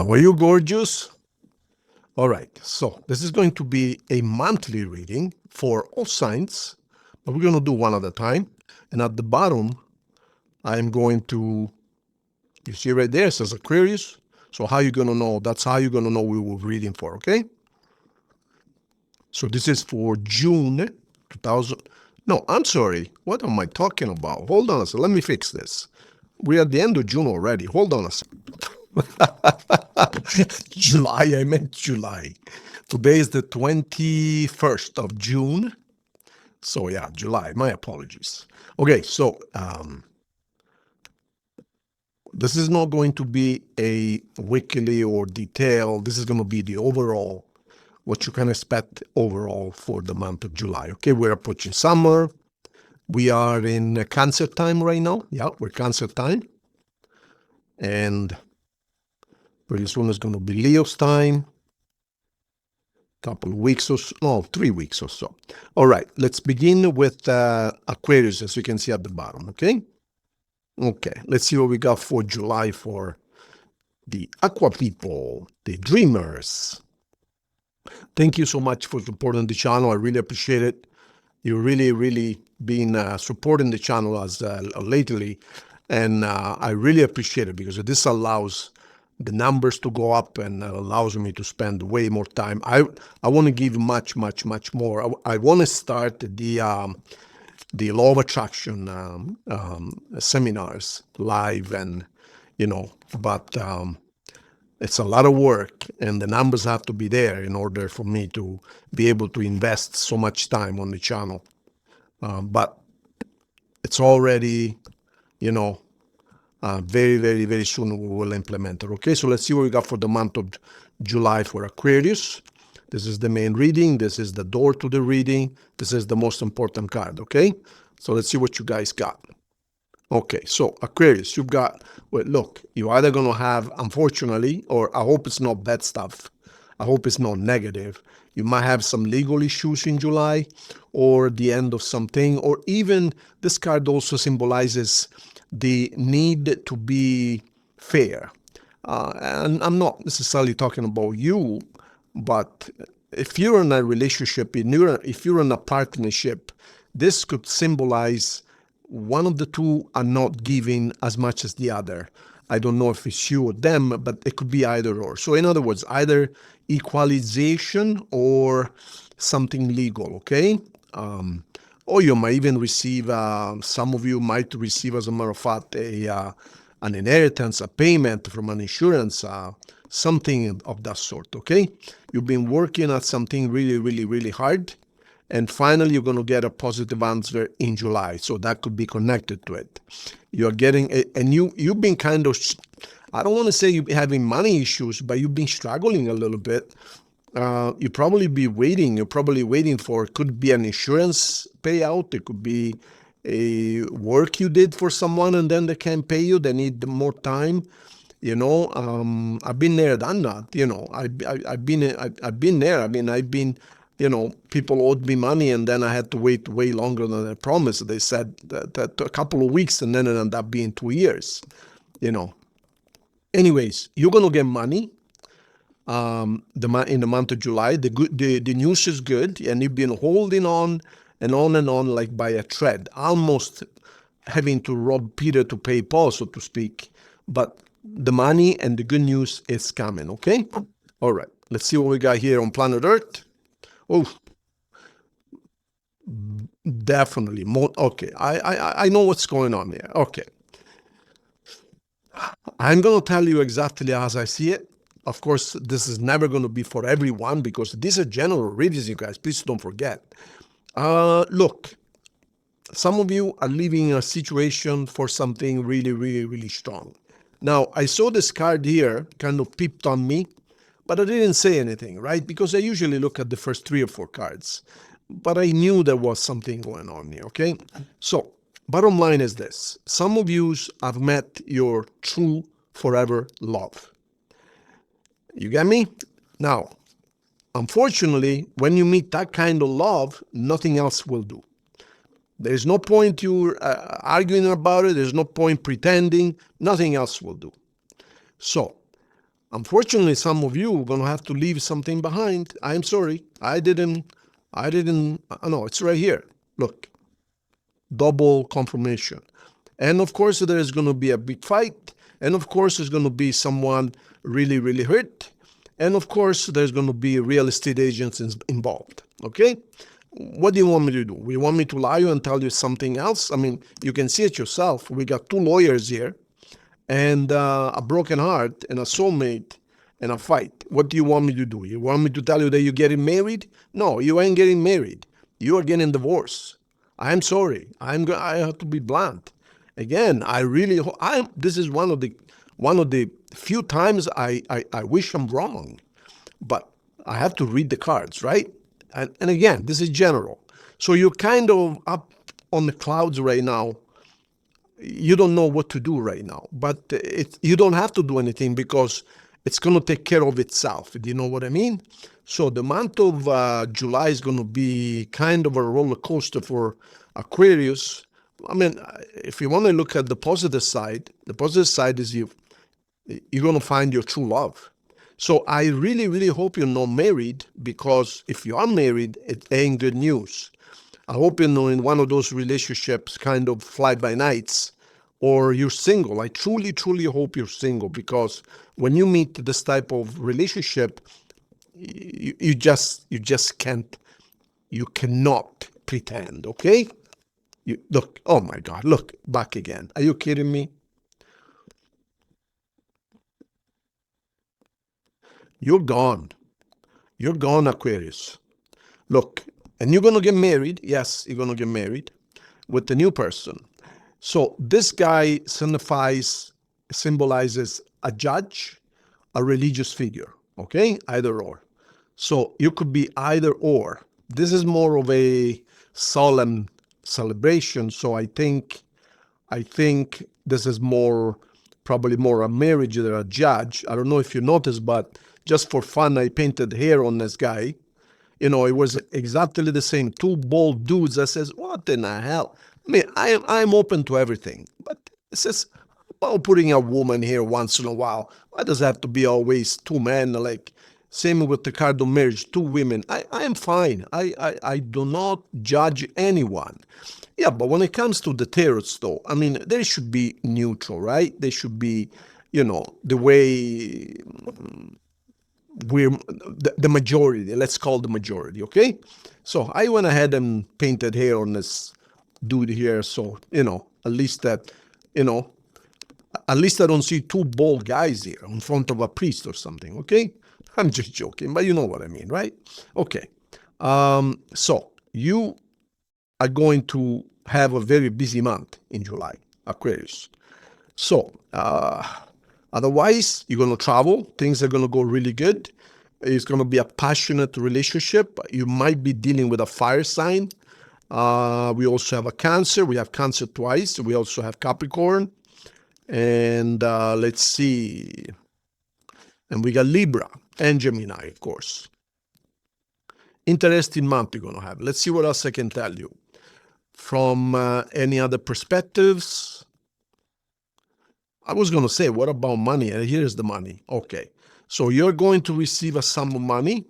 How are you, gorgeous? All right, so this is going to be a monthly reading for all signs, but we're going to do one at a time. And at the bottom, I'm going to, you see right there, it says Aquarius. So how you going to know? That's how you're going to know we were reading for, okay? So this is for June 2000. No, I'm sorry. What am I talking about? Hold on a second. Let me fix this. We're at the end of June already. Hold on a second. July, I meant July. Today is the 21st of June. So yeah, July, my apologies. Okay, so this is not going to be a weekly or detailed. This is going to be the overall, what you can expect overall for the month of July. Okay, we're approaching summer. We are in Cancer time right now. Yeah, we're Cancer time. And pretty soon it's going to be Leo's time. Couple of weeks or so, no, 3 weeks or so. All right, let's begin with Aquarius, as you can see at the bottom, okay? Okay, let's see what we got for July for the Aqua people, the dreamers. Thank you so much for supporting the channel. I really appreciate it. You're really been supporting the channel as lately, and I really appreciate it because this allows the numbers to go up and allows me to spend way more time. I want to give much more. I want to start the law of attraction seminars live, and but it's a lot of work, and the numbers have to be there in order for me to be able to invest so much time on the channel. But it's already, very soon we will implement it. Okay, so let's see what we got for the month of July for Aquarius. This is the main reading. This is the door to the reading. This is the most important card. Okay, so let's see what you guys got. Okay, so Aquarius, you've got, well, look, you're either going to have, unfortunately, or I hope it's not bad stuff. I hope it's not negative. You might have some legal issues in July, or the end of something, or even this card also symbolizes the need to be fair. And I'm not necessarily talking about you, but if you're in a relationship, if you're in a partnership, this could symbolize one of the two are not giving as much as the other. I don't know if it's you or them, but it could be either or. So in other words, either equalization or something legal, okay? Or you might even receive, some of you might receive, as a matter of fact, an inheritance, a payment from an insurance, something of that sort, okay? You've been working at something really hard, and finally you're going to get a positive answer in July. So that could be connected to it. You're getting, and you've been kind of, I don't want to say you're having money issues, but you've been struggling a little bit. You're probably waiting for, it could be an insurance payout. It could be a work you did for someone and then they can't pay you. They need more time. I've been there, done that. I've been there. I mean, I've been, people owed me money and then I had to wait way longer than I promised. They said that a couple of weeks and then it ended up being 2 years, Anyways, you're going to get money in the month of July. The news is good, and you've been holding on and on like by a thread, almost having to rob Peter to pay Paul, so to speak. But the money and the good news is coming, okay? All right, let's see what we got here on planet Earth. Oh, definitely. Okay, I know what's going on here. Okay. I'm going to tell you exactly as I see it. Of course, this is never going to be for everyone because these are general readings, you guys. Please don't forget. Look, some of you are living a situation for something really strong. Now, I saw this card here kind of peeped on me, but I didn't say anything, right? Because I usually look at the first 3 or 4 cards. But I knew there was something going on here, okay? So, bottom line is this. Some of you have met your true forever love. You get me? Now, unfortunately, when you meet that kind of love, nothing else will do. There's no point you arguing about it. There's no point pretending. Nothing else will do. So, Unfortunately, some of you are going to have to leave something behind. I'm sorry. No, it's right here. Look, double confirmation. And of course, there is going to be a big fight. And of course, there's going to be someone really, really hurt. And of course, there's going to be real estate agents involved. Okay? What do you want me to do? You want me to lie you and tell you something else? I mean, you can see it yourself. We got two lawyers here and a broken heart and a soulmate and a fight. What do you want me to do? You want me to tell you that you're getting married? No, you ain't getting married. You are getting divorced. I'm sorry. I have to be blunt. Again, I really this is one of the few times I wish I'm wrong, but I have to read the cards, right? And again, this is general. So you're kind of up on the clouds right now. You don't know what to do right now, but you don't have to do anything because it's going to take care of itself. Do you know what I mean? So the month of July is going to be kind of a roller coaster for Aquarius. I mean, if you want to look at the positive side is you're going to find your true love. So I really, really hope you're not married, because if you are married, it ain't good news. I hope you're in one of those relationships, kind of fly by nights, or you're single. I truly, truly hope you're single, because when you meet this type of relationship, you just can't, you cannot pretend. Okay? You look. Oh my God! Look back again. Are you kidding me? You're gone. You're gone, Aquarius. Look, and you're gonna get married. Yes, you're gonna get married with the new person. So this guy symbolizes a judge, a religious figure, okay? Either or. So you could be either or. This is more of a solemn celebration. So I think this is probably more a marriage than a judge. I don't know if you noticed, but just for fun, I painted hair on this guy. It was exactly the same. Two bald dudes. I says, what in the hell? I mean, I'm open to everything, but it says about putting a woman here once in a while. Why does it have to be always two men? Like same with the card of marriage, two women. I am fine. I do not judge anyone. Yeah, but when it comes to the tarots, though, I mean, they should be neutral, right? They should be, the way we're the majority. Let's call the majority, okay? So I went ahead and painted hair on this dude here, so at least that, you know, at least I don't see two bald guys here in front of a priest or something, okay? I'm just joking, but you know what I mean, right? Okay. So you are going to have a very busy month in July, Aquarius. So, otherwise, you're going to travel. Things are going to go really good. It's going to be a passionate relationship. You might be dealing with a fire sign. We also have a Cancer. We have Cancer twice. We also have Capricorn. And let's see. And we got Libra and Gemini, of course. Interesting month you're going to have. Let's see what else I can tell you. From any other perspectives, I was going to say, what about money? And here's the money. Okay. So you're going to receive a sum of money.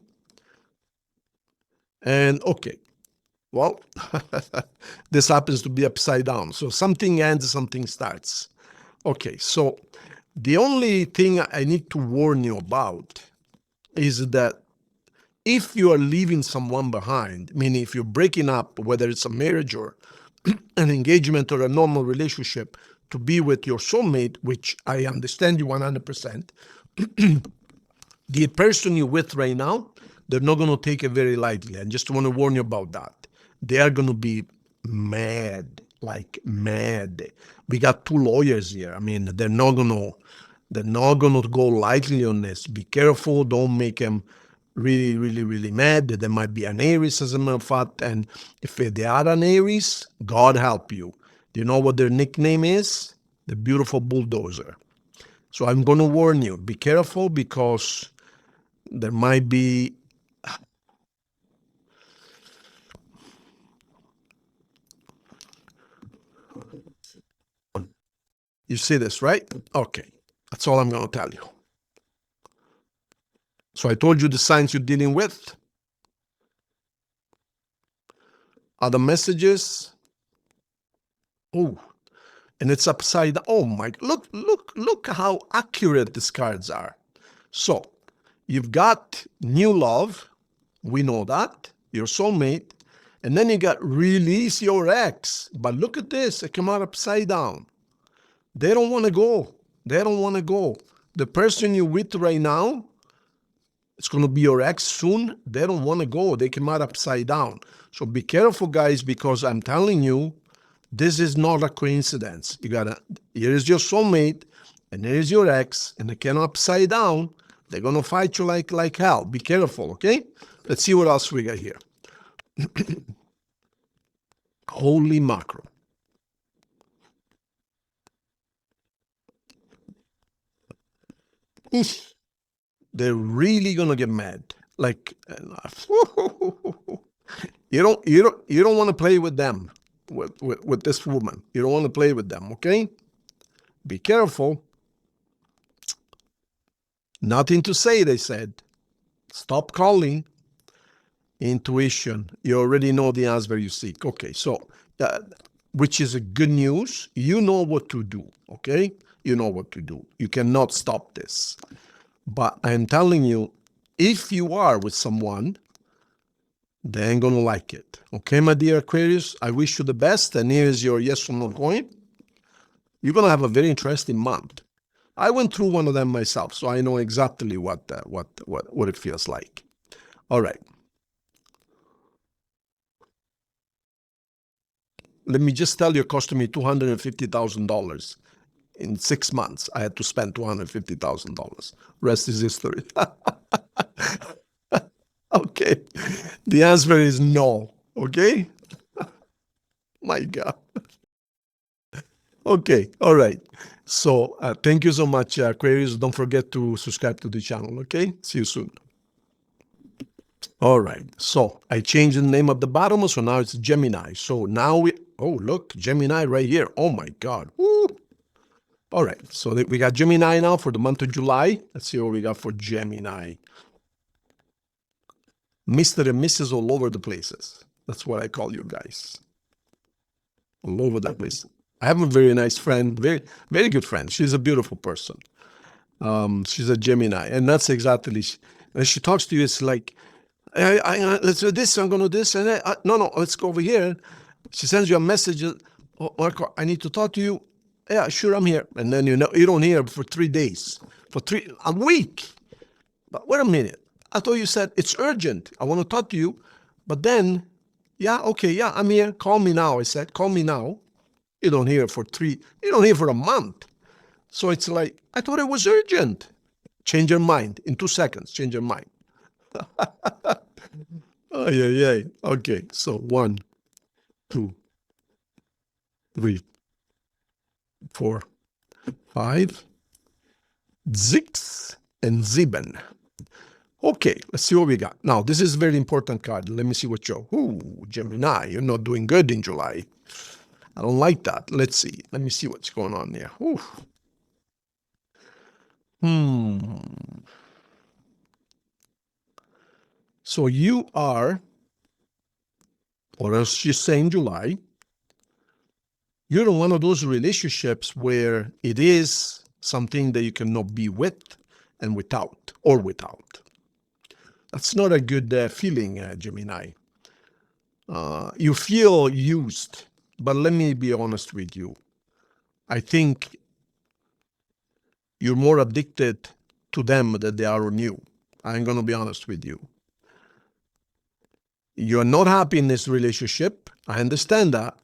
And okay. Well, this happens to be upside down. So something ends, something starts. Okay. So the only thing I need to warn you about is that if you are leaving someone behind, meaning if you're breaking up, whether it's a marriage or an engagement or a normal relationship, to be with your soulmate, which I understand you 100%, the person you're with right now, they're not going to take it very lightly. I just want to warn you about that. They are going to be mad, like mad. We got two lawyers here. I mean, they're not going to go lightly on this. Be careful. Don't make them really, really, really mad. There might be an Aries, as a matter of fact. And if they are an Aries, God help you. Do you know what their nickname is? The beautiful bulldozer. So I'm going to warn you. Be careful, because there might be. You see this, right? Okay. That's all I'm going to tell you. So I told you the signs you're dealing with. Other messages. Oh, and it's upside down. Oh my, look how accurate these cards are. So you've got new love. We know that. Your soulmate. And then you got release your ex. But look at this. It came out upside down. They don't want to go. They don't want to go. The person you're with right now, it's going to be your ex soon. They don't want to go. They came out upside down. So be careful, guys, because I'm telling you, this is not a coincidence. You gotta, here is your soulmate, and here is your ex, and they came upside down. They're going to fight you like hell. Be careful, okay? Let's see what else we got here. Holy mackerel. They're really gonna get mad. Like you don't want to play with them, with this woman. You don't want to play with them, okay? Be careful. Nothing to say, they said. Stop calling. Intuition. You already know the answer you seek. Okay, so which is a good news. You know what to do, okay? You know what to do. You cannot stop this. But I'm telling you, if you are with someone, they ain't gonna like it. Okay, my dear Aquarius, I wish you the best, and here's your yes or no coin. You're gonna have a very interesting month. I went through one of them myself, so I know exactly what it feels like. All right. Let me just tell you, it cost me $250,000. In 6 months, I had to spend $250,000. Rest is history. Okay. The answer is no. Okay? My God. Okay. All right. So thank you so much, Aquarius. Don't forget to subscribe to the channel. Okay? See you soon. All right. So I changed the name of the bottom, so now it's Gemini. So now oh, look, Gemini right here. Oh, my God. Woo. All right, so we got Gemini now for the month of July. Let's see what we got for Gemini. Mr. and Mrs. all over the places. That's what I call you guys. All over the place. I have a very nice friend, very, very good friend. She's a beautiful person. She's a Gemini, and that's exactly, when she talks to you, it's like, let's do this, I'm going to do this, and no, let's go over here. She sends you a message, oh, Marco, I need to talk to you. Yeah, sure, I'm here. And then you don't hear for 3 days, a week. But wait a minute. I thought you said it's urgent. I want to talk to you. But then, yeah, okay, yeah, I'm here. Call me now. I said, call me now. You don't hear you don't hear for a month. So it's like, I thought it was urgent. Change your mind in 2 seconds. Change your mind. Oh, yeah. Okay, so 1, 2, 3, 4, 5, 6, and 7. Okay, let's see what we got. Now, this is a very important card. Let me see what you're... Ooh, Gemini, you're not doing good in July. I don't like that. Let's see. Let me see what's going on there. Ooh. So you are, or as she's saying, July, you're in one of those relationships where it is something that you cannot be with and without, or without. That's not a good feeling, Gemini. You feel used, but let me be honest with you. I think you're more addicted to them than they are on you. I'm going to be honest with you. You're not happy in this relationship. I understand that.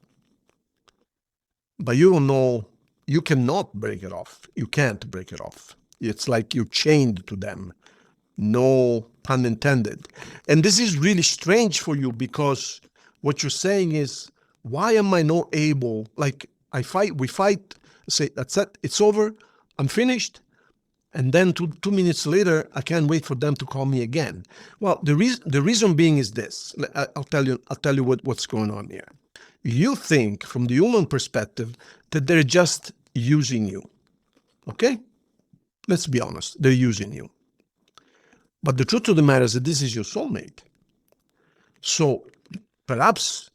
But you don't know, you cannot break it off. You can't break it off. It's like you're chained to them. No pun intended. And this is really strange for you because what you're saying is, why am I not able, like we fight, say, that's it, it's over, I'm finished. And then two minutes later, I can't wait for them to call me again. Well, the reason being is this. I'll tell you what's going on here. You think, from the human perspective, that they're just using you. Okay? Let's be honest. They're using you. But the truth of the matter is that this is your soulmate. So perhaps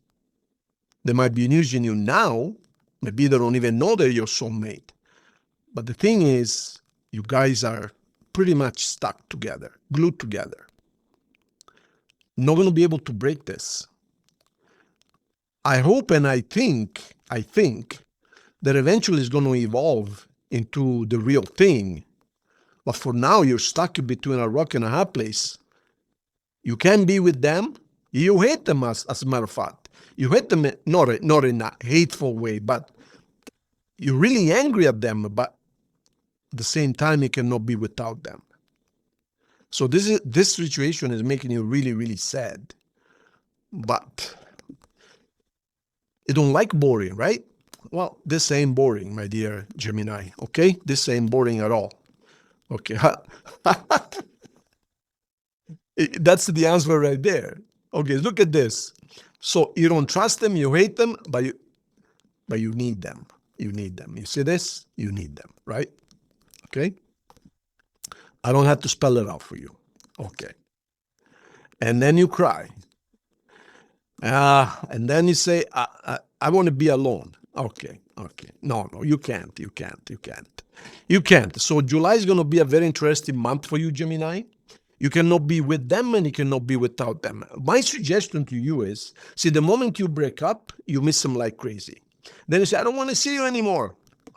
they might be using you now. Maybe they don't even know they're your soulmate. But the thing is, you guys are pretty much stuck together, glued together. Not going to be able to break this. I hope and I think that eventually it's going to evolve into the real thing. But for now, you're stuck between a rock and a hard place. You can be with them. You hate them, as a matter of fact. You hate them not in a hateful way, but you're really angry at them, but at the same time, you cannot be without them. So this situation is making you really, really sad. But you don't like boring, right? Well, this ain't boring, my dear Gemini, okay? This ain't boring at all. Okay. That's the answer right there. Okay, look at this. So you don't trust them, you hate them, but you need them. You need them. You see this? You need them, right? Okay? I don't have to spell it out for you. Okay. And then you cry. And then you say, I want to be alone. Okay. No, you can't. You can't. So July is going to be a very interesting month for you, Gemini. You cannot be with them and you cannot be without them. My suggestion to you is, see, the moment you break up, you miss them like crazy. Then you say, I don't want to see you anymore.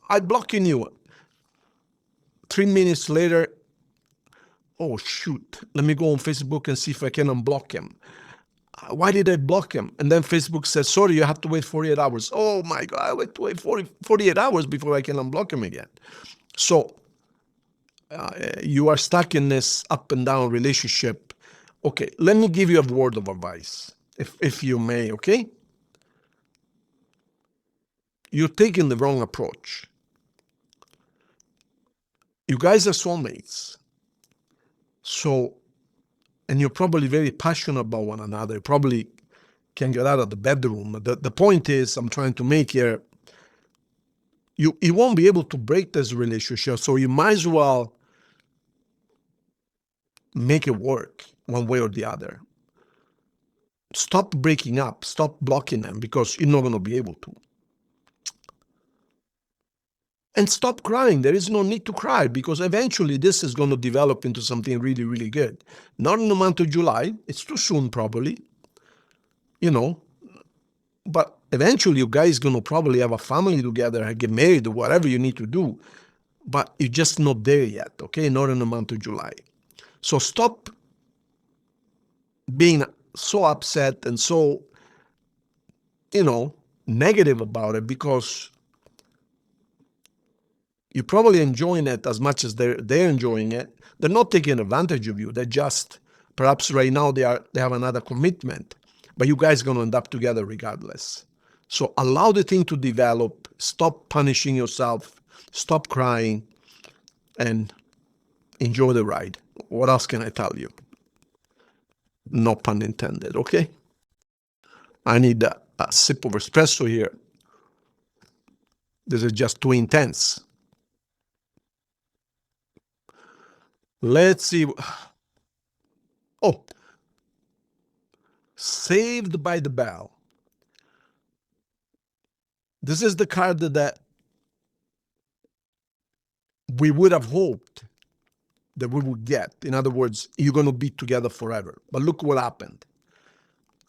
I'm blocking you. 3 minutes later, oh, shoot. Let me go on Facebook and see if I can unblock him. Why did I block him? And then Facebook says, sorry, you have to wait 48 hours. Oh, my God, I have to wait 48 hours before I can unblock him again. So you are stuck in this up and down relationship. Okay, let me give you a word of advice, if you may, okay? You're taking the wrong approach. You guys are soulmates. So, and you're probably very passionate about one another. You probably can get out of the bedroom. The point is, I'm trying to make here, you won't be able to break this relationship, so you might as well make it work one way or the other. Stop breaking up. Stop blocking them, because you're not going to be able to. And stop crying. There is no need to cry, because eventually this is going to develop into something really, really good. Not in the month of July. It's too soon, probably. But eventually you guys going to probably have a family together, get married, or whatever you need to do. But you're just not there yet, okay? Not in the month of July. So stop being so upset and so, negative about it, because you're probably enjoying it as much as they're enjoying it. They're not taking advantage of you. They're just, perhaps right now they have another commitment, but you guys are going to end up together regardless. So allow the thing to develop. Stop punishing yourself. Stop crying, and enjoy the ride. What else can I tell you? No pun intended, okay? I need a sip of espresso here. This is just too intense. Let's see. Oh, Saved by the Bell. This is the card that we would have hoped that we would get. In other words, you're going to be together forever. But look what happened.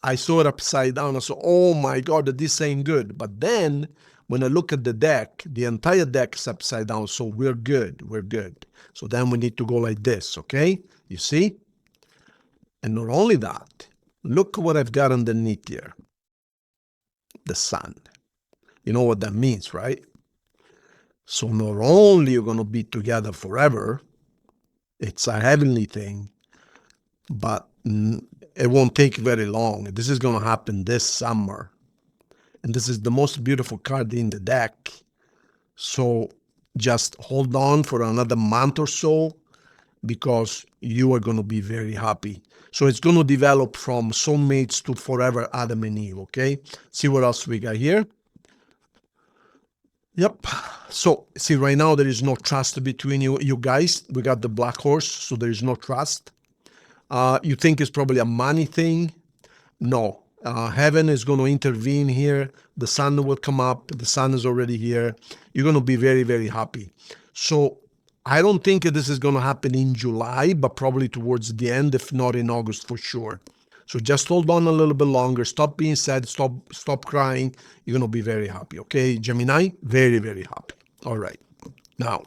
I saw it upside down. I said, oh my God, this ain't good. But then when I look at the deck, the entire deck is upside down. So we're good. So then we need to go like this, okay? You see? And not only that, look what I've got underneath here. The sun. You know what that means, right? So not only you're going to be together forever, it's a heavenly thing, but it won't take very long. This is going to happen this summer. And this is the most beautiful card in the deck. So just hold on for another month or so, because you are going to be very happy. So it's going to develop from soulmates to forever Adam and Eve, okay? See what else we got here. Yep. So see, right now there is no trust between you guys. We got the black horse, so there is no trust. You think it's probably a money thing. No. Heaven is going to intervene here. The sun will come up. The sun is already here. You're going to be very, very happy. So I don't think this is going to happen in July, but probably towards the end, if not in August for sure. So just hold on a little bit longer. Stop being sad. Stop crying. You're going to be very happy. Okay, Gemini? Very, very happy. All right. Now,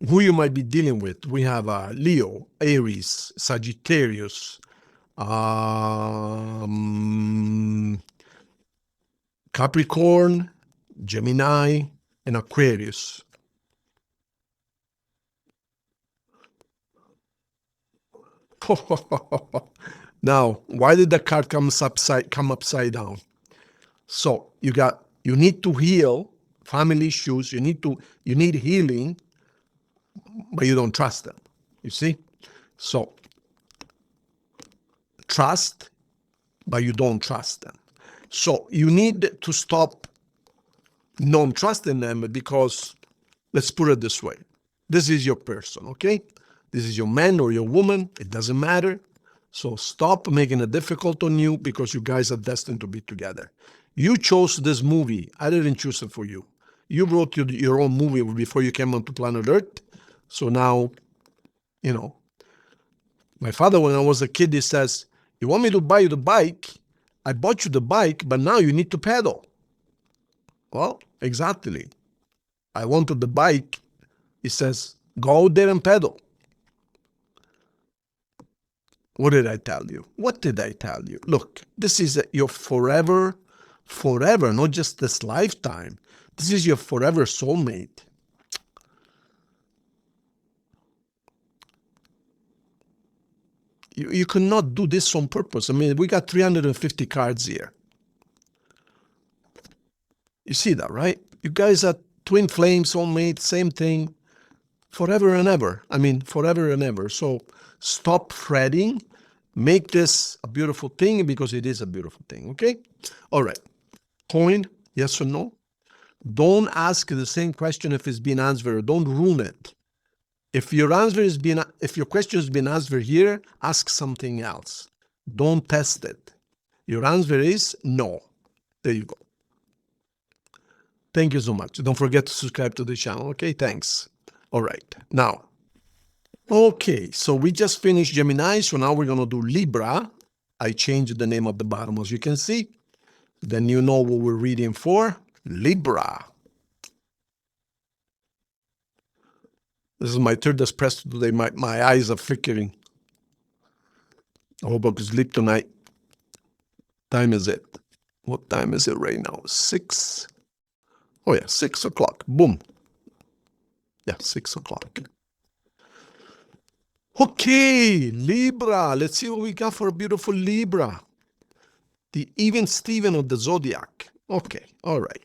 who you might be dealing with? We have Leo, Aries, Sagittarius, Capricorn, Gemini, and Aquarius. Now, why did the card come upside down? So you need to heal family issues. You need healing, but you don't trust them. You see? So trust, but you don't trust them. So you need to stop non-trusting them because, let's put it this way. This is your person, okay? This is your man or your woman. It doesn't matter. So stop making it difficult on you because you guys are destined to be together. You chose this movie. I didn't choose it for you. You wrote your own movie before you came onto planet Earth. So now, my father, when I was a kid, he says, you want me to buy you the bike? I bought you the bike, but now you need to pedal. Well, exactly. I wanted the bike. He says, go out there and pedal. What did I tell you? What did I tell you? Look, this is your forever, not just this lifetime. This is your forever soulmate. You cannot do this on purpose. I mean, we got 350 cards here. You see that, right? You guys are twin flame, soulmate, same thing, forever and ever. I mean, forever and ever. So stop fretting. Make this a beautiful thing because it is a beautiful thing, okay? All right. Coin, yes or no? Don't ask the same question if it's been answered. Don't ruin it. If your question has been answered here, ask something else. Don't test it. Your answer is no. There you go. Thank you so much. Don't forget to subscribe to the channel. Okay, thanks. All right. Now, okay, so we just finished Gemini, so now we're going to do Libra. I changed the name at the bottom, as you can see. Then you know what we're reading for. Libra. This is my third espresso today. My eyes are flickering. I hope I can sleep tonight. Time is it? What time is it right now? 6. Oh yeah, 6 o'clock. Boom. Yeah, 6 o'clock. Okay, Libra. Let's see what we got for a beautiful Libra. The even Steven of the Zodiac. Okay, all right.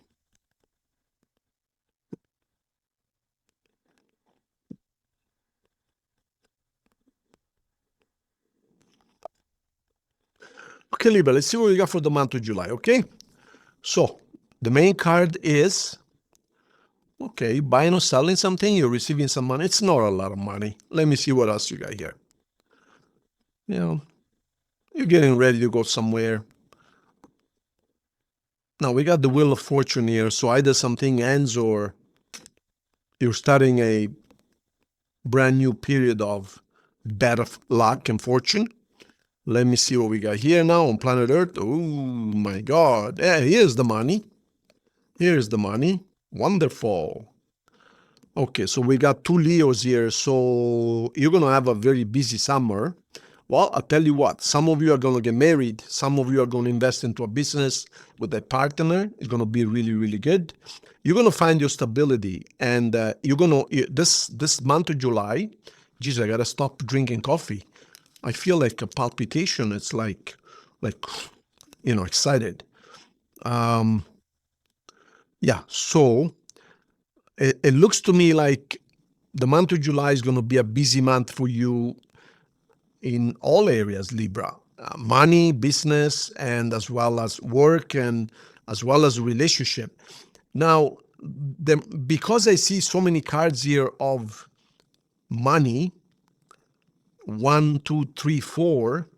Okay, Libra, let's see what we got for the month of July, okay? So, the main card is, okay, buying or selling something, you're receiving some money. It's not a lot of money. Let me see what else you got here. You're getting ready to go somewhere. Now, we got the Wheel of Fortune here, so either something ends or you're starting a brand new period of better luck and fortune. Let me see what we got here now on planet Earth. Oh my God. Yeah, here's the money. Here's the money. Wonderful. Okay, so we got 2 Leos here. So you're going to have a very busy summer. Well, I'll tell you what. Some of you are going to get married. Some of you are going to invest into a business with a partner. It's going to be really, really good. You're going to find your stability. And you're going to, this month of July, geez, I got to stop drinking coffee. I feel like a palpitation. It's like excited. Yeah, so it looks to me like the month of July is going to be a busy month for you in all areas, Libra. Money, business, and as well as work and as well as relationship. Now, because I see so many cards here of money, 1, 2, 3, 4,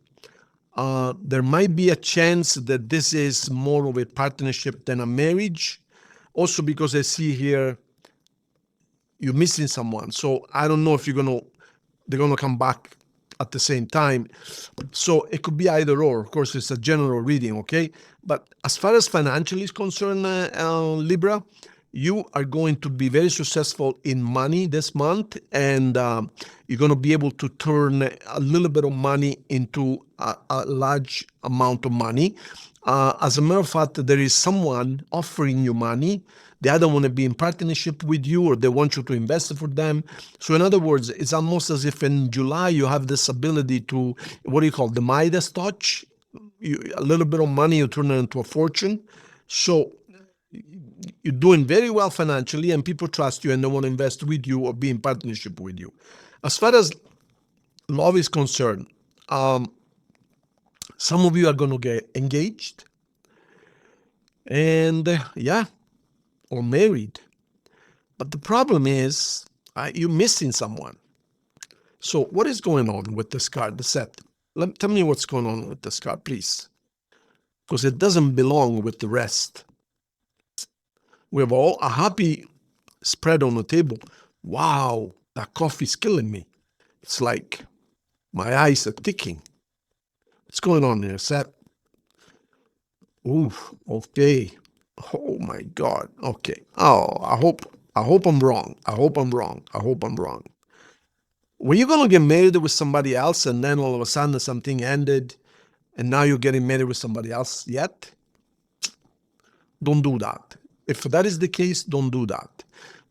there might be a chance that this is more of a partnership than a marriage. Also because I see here you're missing someone. So I don't know if they're gonna come back at the same time. So it could be either or. Of course, it's a general reading, okay? But as far as financially is concerned, Libra, you are going to be very successful in money this month, and you're going to be able to turn a little bit of money into a large amount of money. As a matter of fact, there is someone offering you money. They either want to be in partnership with you or they want you to invest for them. So in other words, it's almost as if in July you have this ability to, what do you call it, the Midas touch? A little bit of money, you turn it into a fortune. So you're doing very well financially and people trust you and they want to invest with you or be in partnership with you. As far as love is concerned, some of you are going to get engaged and or married. But the problem is you're missing someone. So what is going on with this card, the Seth? Tell me what's going on with this card, please. Because it doesn't belong with the rest. We have all a happy spread on the table. Wow, that coffee's killing me. It's like my eyes are ticking. What's going on here, Seth? Oof, okay. Oh my God. Okay. Oh, I hope I'm wrong. I hope I'm wrong. I hope I'm wrong. Were you gonna get married with somebody else and then all of a sudden something ended and now you're getting married with somebody else yet? Don't do that. If that is the case, don't do that.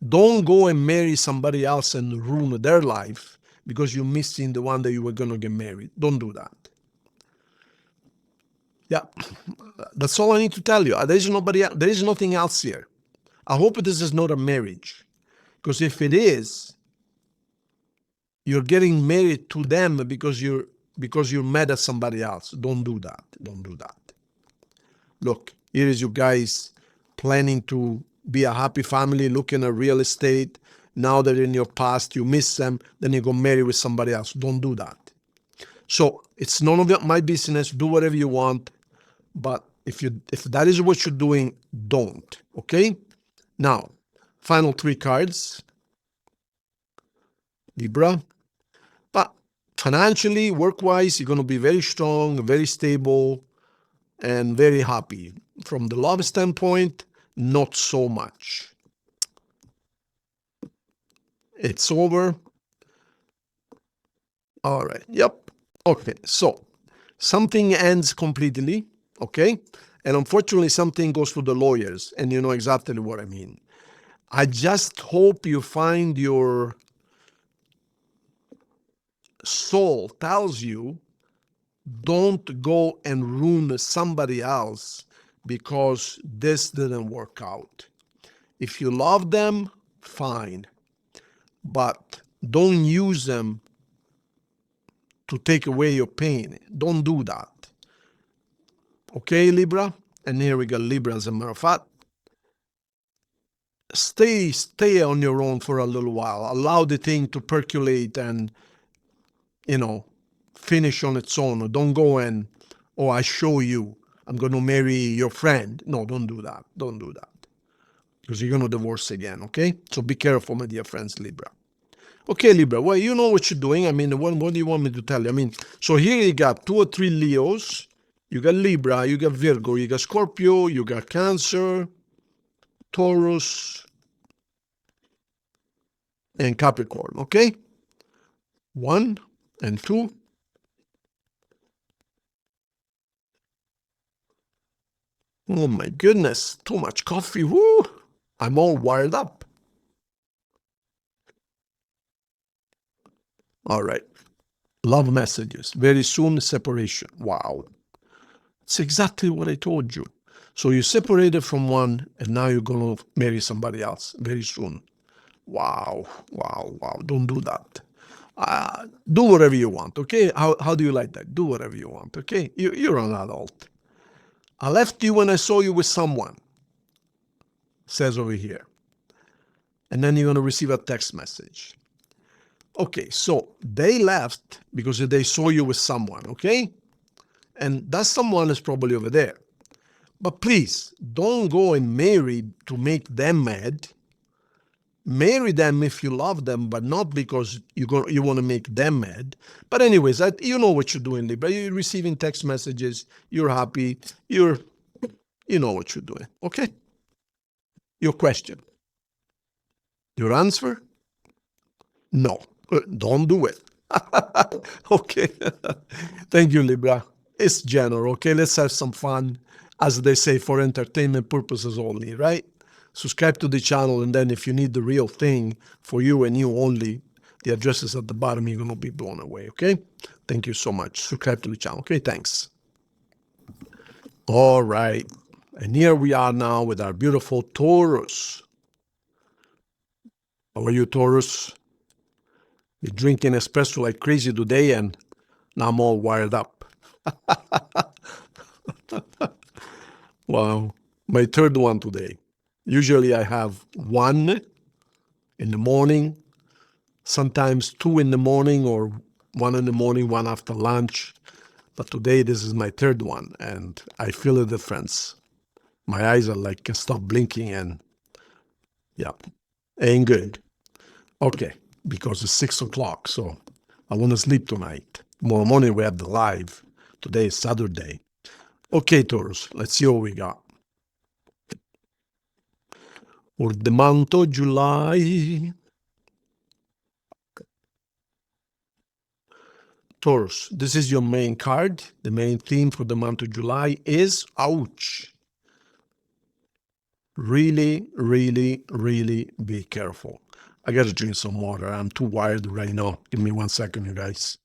Don't go and marry somebody else and ruin their life because you're missing the one that you were gonna get married. Don't do that. Yeah, that's all I need to tell you. There is nothing else here. I hope this is not a marriage, because if it is, you're getting married to them because you're mad at somebody else. Don't do that. Don't do that. Look, here is you guys planning to be a happy family, looking at real estate. Now that in your past you miss them, then you go marry with somebody else. Don't do that. So it's none of my business. Do whatever you want. But if that is what you're doing, don't. Okay? Now, final 3 cards. Libra. But financially, work-wise, you're going to be very strong, very stable, and very happy. From the love standpoint, not so much. It's over. All right. Yep. Okay. So something ends completely. Okay. And unfortunately, something goes to the lawyers. And you know exactly what I mean. I just hope you find your soul tells you don't go and ruin somebody else because this didn't work out. If you love them, fine. But don't use them to take away your pain. Don't do that. Okay, Libra? And here we got Libra as a matter of fact. Stay on your own for a little while. Allow the thing to percolate and, finish on its own. Don't go and, I show you, I'm going to marry your friend. No, don't do that. Don't do that. Because you're going to divorce again, okay? So be careful, my dear friends, Libra. Okay, Libra, well, you know what you're doing. I mean, what do you want me to tell you? I mean, so here you got 2 or 3 Leos. You got Libra, you got Virgo, you got Scorpio, you got Cancer, Taurus, and Capricorn, okay? 1 and 2. Oh my goodness, too much coffee, woo! I'm all wired up. All right. Love messages. Very soon, separation. Wow. It's exactly what I told you. So you separated from one, and now you're going to marry somebody else very soon. Wow, wow, wow. Don't do that. Do whatever you want, okay? How do you like that? Do whatever you want, okay? You're an adult. I left you when I saw you with someone, says over here. And then you're going to receive a text message. Okay, so they left because they saw you with someone, okay? And that someone is probably over there. But please, don't go and marry to make them mad. Marry them if you love them, but not because you want to make them mad. But anyways, you know what you're doing, Libra. You're receiving text messages. You're happy. You know what you're doing, okay? Your question. Your answer? No. Don't do it. Okay. Thank you, Libra. It's general, okay? Let's have some fun, as they say, for entertainment purposes only, right? Subscribe to the channel, and then if you need the real thing for you and you only, the address is at the bottom. You're going to be blown away, okay? Thank you so much. Subscribe to the channel, okay? Thanks. All right. And here we are now with our beautiful Taurus. How are you, Taurus? Been drinking espresso like crazy today, and now I'm all wired up. Wow. My third one today. Usually I have one in the morning, sometimes two in the morning, or one in the morning, one after lunch. But today this is my third one, and I feel the difference. My eyes are like, can stop blinking, and yeah, ain't good. Okay, because it's 6 o'clock, so I want to sleep tonight. Tomorrow morning we have the live. Today is Saturday. Okay, Taurus, let's see what we got. For the month of July. Taurus, this is your main card. The main theme for the month of July is, ouch. Really, really, really be careful. I gotta drink some water. I'm too wired right now. Give me 1 second, you guys.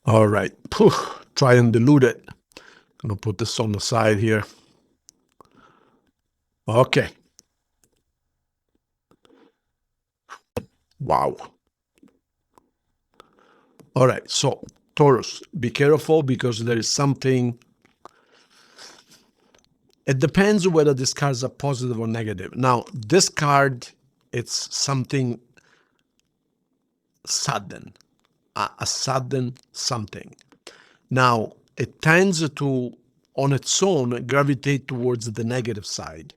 All right. Try and dilute it. Gonna put this on the side here. Okay. Wow. All right. So, Taurus, be careful because there is something. It depends whether these cards are positive or negative. Now, this card, it's something sudden, a sudden something. Now, it tends to, on its own, gravitate towards the negative side,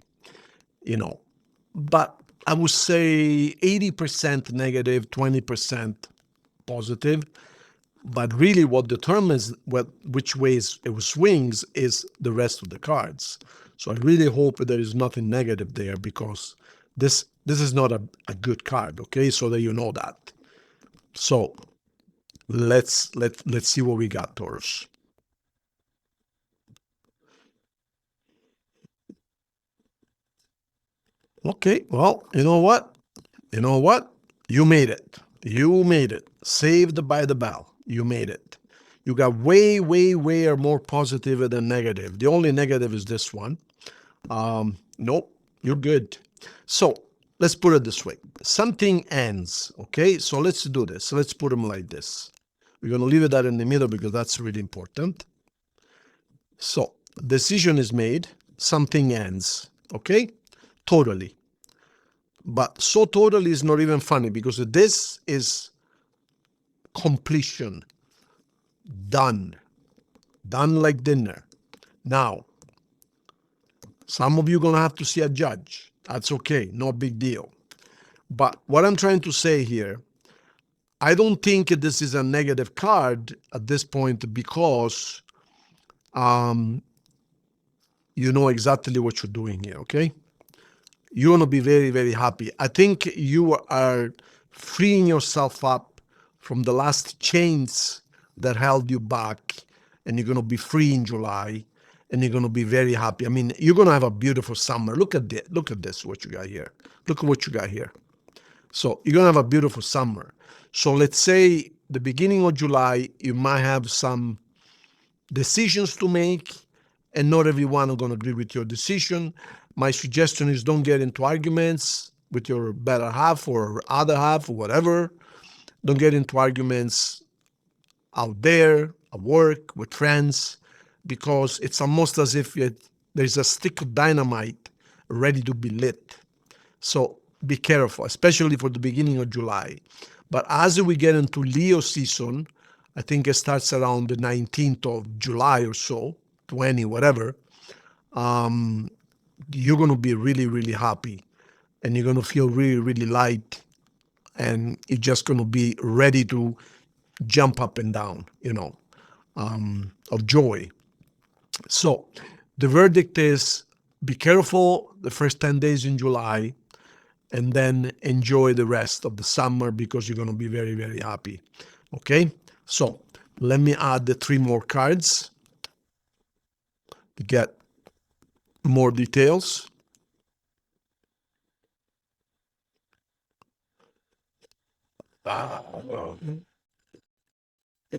but I would say 80% negative, 20% positive. But really what determines which ways it swings is the rest of the cards. So I really hope that there is nothing negative there, because this is not a good card, okay? So that you know that. So let's see what we got, Taurus. Okay, well, you know what? You made it. You made it. Saved by the bell. You made it. You got way, way, way more positive than negative. The only negative is this one. Nope, you're good. So let's put it this way. Something ends, okay? So let's do this. Let's put them like this. We're going to leave it that in the middle because that's really important. So decision is made. Something ends, okay? Totally. But so totally is not even funny, because this is completion. Done like dinner. Now, some of you are going to have to see a judge. That's okay, no big deal. But what I'm trying to say here, I don't think this is a negative card at this point, because you know exactly what you're doing here, okay? You're going to be very, very happy. I think you are freeing yourself up from the last chains that held you back, and you're going to be free in July, and you're going to be very happy. I mean, you're going to have a beautiful summer. Look at this. Look at this, what you got here. Look at what you got here. So you're going to have a beautiful summer. So let's say the beginning of July, you might have some decisions to make, and not everyone are going to agree with your decision. My suggestion is, don't get into arguments with your better half or other half or whatever. Don't get into arguments out there, at work, with friends, because it's almost as if there's a stick of dynamite ready to be lit. So be careful, especially for the beginning of July. But as we get into Leo season, I think it starts around the 19th of July or so, 20, whatever, you're going to be really, really happy. And you're going to feel really, really light. And you're just going to be ready to jump up and down, of joy. So the verdict is be careful the first 10 days in July, and then enjoy the rest of the summer because you're going to be very, very happy. Okay? So let me add the 3 more cards to get more details.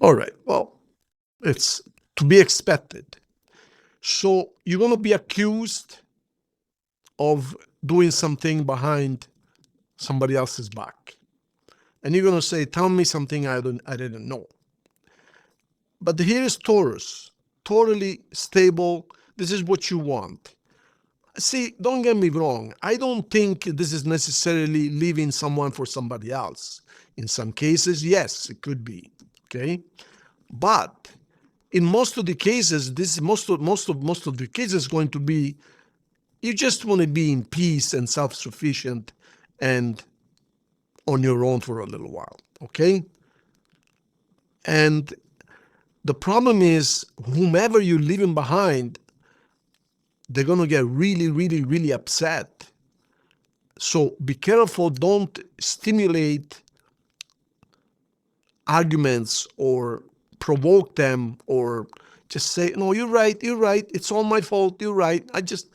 All right. Well, it's to be expected. So you're going to be accused of doing something behind somebody else's back. And you're going to say, tell me something I didn't know. But here is Taurus, totally stable. This is what you want. See, don't get me wrong. I don't think this is necessarily leaving someone for somebody else. In some cases, yes, it could be. Okay, but in most of the cases, most of the cases is going to be you just want to be in peace and self-sufficient and on your own for a little while. Okay, and the problem is whomever you're leaving behind, they're going to get really, really, really upset. So be careful. Don't stimulate arguments or provoke them or just say, no, you're right. It's all my fault. You're right. I just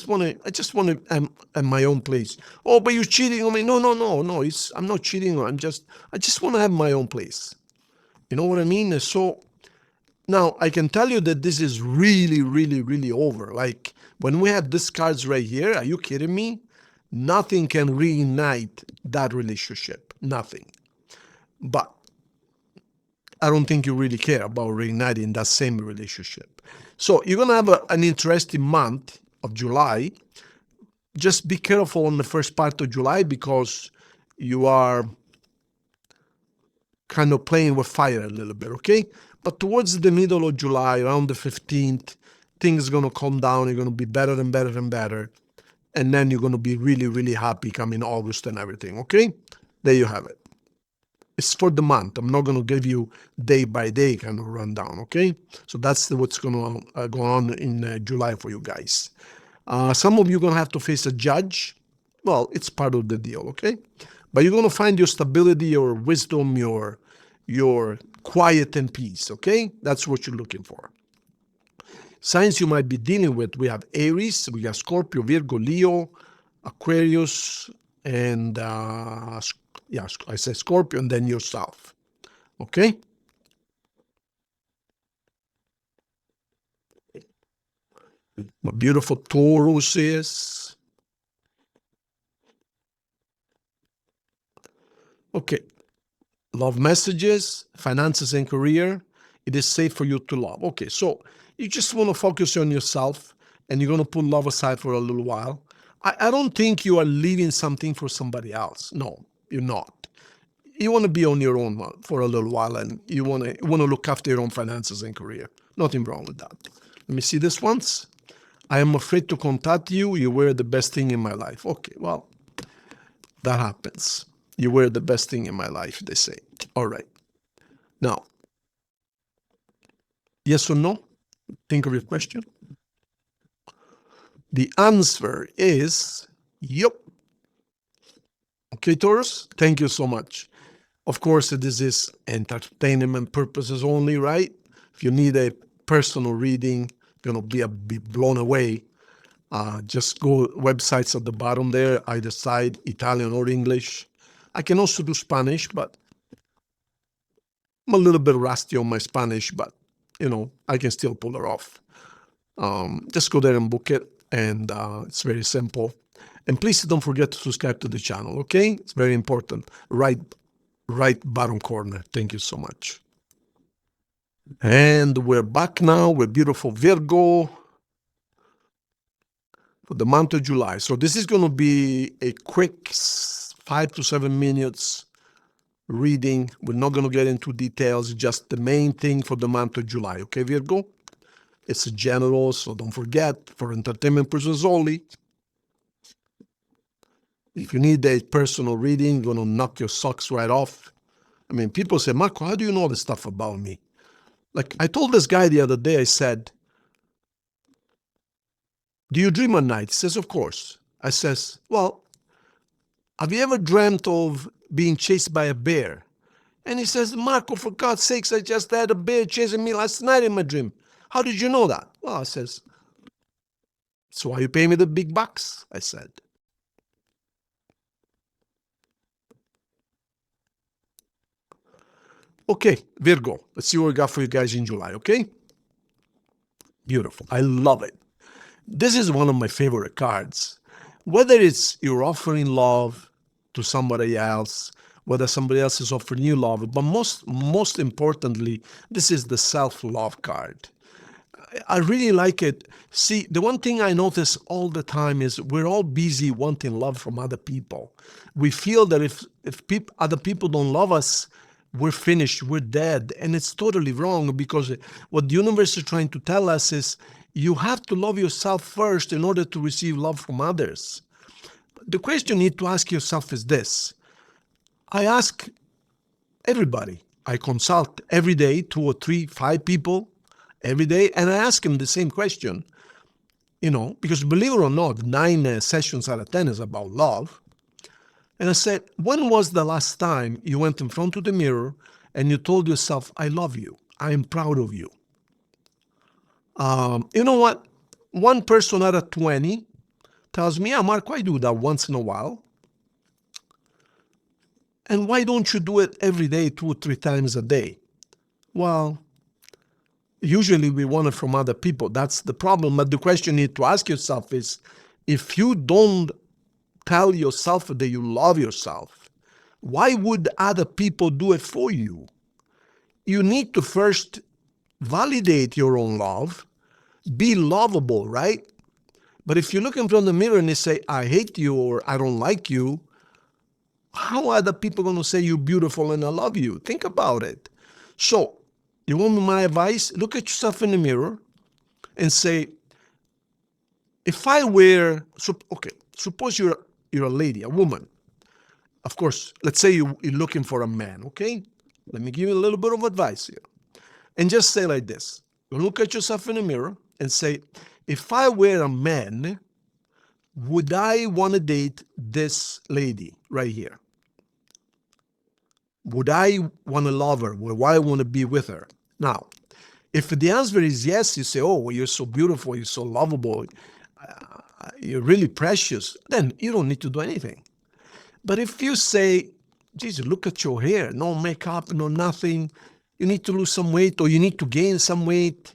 want to, at my own place. Oh, but you're cheating on me. No. I'm not cheating. I just want to have my own place. You know what I mean? So now I can tell you that this is really, really, really over. Like when we have these cards right here, are you kidding me? Nothing can reignite that relationship. Nothing. But I don't think you really care about reigniting that same relationship. So you're going to have an interesting month of July. Just be careful on the first part of July because you are kind of playing with fire a little bit, okay? But towards the middle of July, around the 15th, things are going to calm down. You're going to be better and better and better. And then you're going to be really, really happy coming August and everything, okay? There you have it. It's for the month. I'm not going to give you day by day kind of rundown, okay? So that's what's going to go on in July for you guys. Some of you are going to have to face a judge. Well, it's part of the deal, okay? But you're going to find your stability, your wisdom, your quiet and peace, okay? That's what you're looking for. Signs you might be dealing with, we have Aries, we got Scorpio, Virgo, Leo, Aquarius, and I said Scorpio, and then yourself. Okay? My beautiful Taurus is. Okay. Love messages, finances and career. It is safe for you to love. Okay, so you just want to focus on yourself and you're going to put love aside for a little while. I don't think you are leaving something for somebody else. No, you're not. You want to be on your own for a little while and you want to look after your own finances and career. Nothing wrong with that. Let me see this once. I am afraid to contact you. You were the best thing in my life. Okay, well, that happens. You were the best thing in my life, they say. All right. Now, yes or no? Think of your question. The answer is yep. Okay, Taurus, thank you so much. Of course, this is entertainment purposes only, right? If you need a personal reading, you're going to be blown away. Just go websites at the bottom there, either side, Italian or English. I can also do Spanish, but I'm a little bit rusty on my Spanish, but, I can still pull it off. Just go there and book it, and it's very simple. And please don't forget to subscribe to the channel, okay? It's very important. Right bottom corner. Thank you so much. And we're back now with beautiful Virgo. for the month of July. So this is going to be a quick 5 to 7 minutes reading. We're not going to get into details, just the main thing for the month of July. Okay, Virgo? It's general, so don't forget, for entertainment purposes only. If you need a personal reading, going to knock your socks right off. I mean, people say, Marco, how do you know all this stuff about me? Like, I told this guy the other day, I said, do you dream at night? He says, of course. I says, well, have you ever dreamt of being chased by a bear? And he says, Marco, for God's sakes, I just had a bear chasing me last night in my dream. How did you know that? Well, I says, so why you pay me the big bucks? I said. Okay, Virgo, let's see what we got for you guys in July, okay? Beautiful. I love it. This is one of my favorite cards. Whether it's you're offering love to somebody else, whether somebody else is offering you love, but most importantly, this is the self-love card. I really like it. See, the one thing I notice all the time is we're all busy wanting love from other people. We feel that if other people don't love us, we're finished, we're dead. And it's totally wrong, because what the universe is trying to tell us is you have to love yourself first in order to receive love from others. The question you need to ask yourself is this. I ask everybody. I consult every day, 2 or 3, 5 people every day, and I ask them the same question. You know, because believe it or not, 9 sessions out of 10 is about love. And I said, when was the last time you went in front of the mirror and you told yourself, I love you, I am proud of you? You know what? 1 person out of 20 tells me, yeah, Marco, I do that once in a while. And why don't you do it every day, 2 or 3 times a day? Well, usually we want it from other people. That's the problem. But the question you need to ask yourself is, if you don't tell yourself that you love yourself, why would other people do it for you? You need to first validate your own love, be lovable, right? But if you look in front of the mirror and you say, I hate you or I don't like you, how are the people going to say you're beautiful and I love you? Think about it. So, you want my advice? Look at yourself in the mirror and say, if I were, okay, suppose you're a lady, a woman. Of course, let's say you're looking for a man, okay? Let me give you a little bit of advice here. And just say like this. Look at yourself in the mirror and say, if I were a man, would I want to date this lady right here? Would I want to love her? Would I want to be with her? Now, if the answer is yes, you say, oh, well, you're so beautiful, you're so lovable, you're really precious, then you don't need to do anything. But if you say, Jesus, look at your hair, no makeup, no nothing, you need to lose some weight or you need to gain some weight,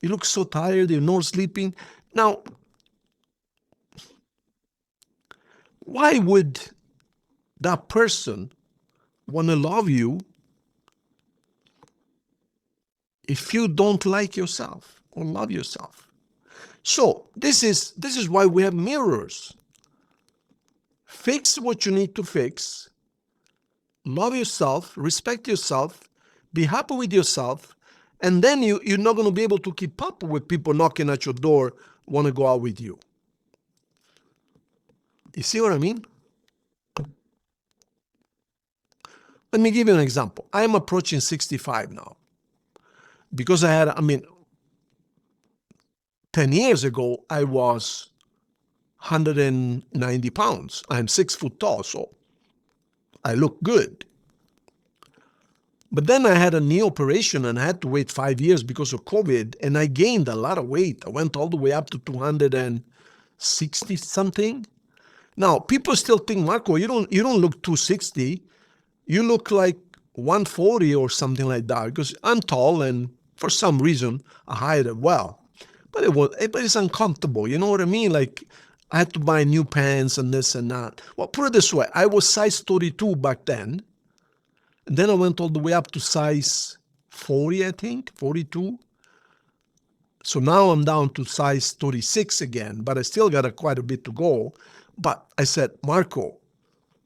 you look so tired, you're not sleeping. Now, why would that person want to love you if you don't like yourself or love yourself? So this is why we have mirrors. Fix what you need to fix. Love yourself, respect yourself, be happy with yourself, and then you're not going to be able to keep up with people knocking at your door, want to go out with you. You see what I mean? Let me give you an example. I am approaching 65 now. Because 10 years ago, I was 190 pounds. I'm 6 foot tall, so I look good. But then I had a knee operation and I had to wait 5 years because of COVID, and I gained a lot of weight. I went all the way up to 260 something. Now, people still think, Marco, you don't look 260. You look like 140 or something like that, because I'm tall and for some reason I hide it well. But it's uncomfortable, you know what I mean? Like, I had to buy new pants and this and that. Well, put it this way, I was size 32 back then. And then I went all the way up to size 40, I think, 42. So now I'm down to size 36 again, but I still got quite a bit to go. But I said, Marco,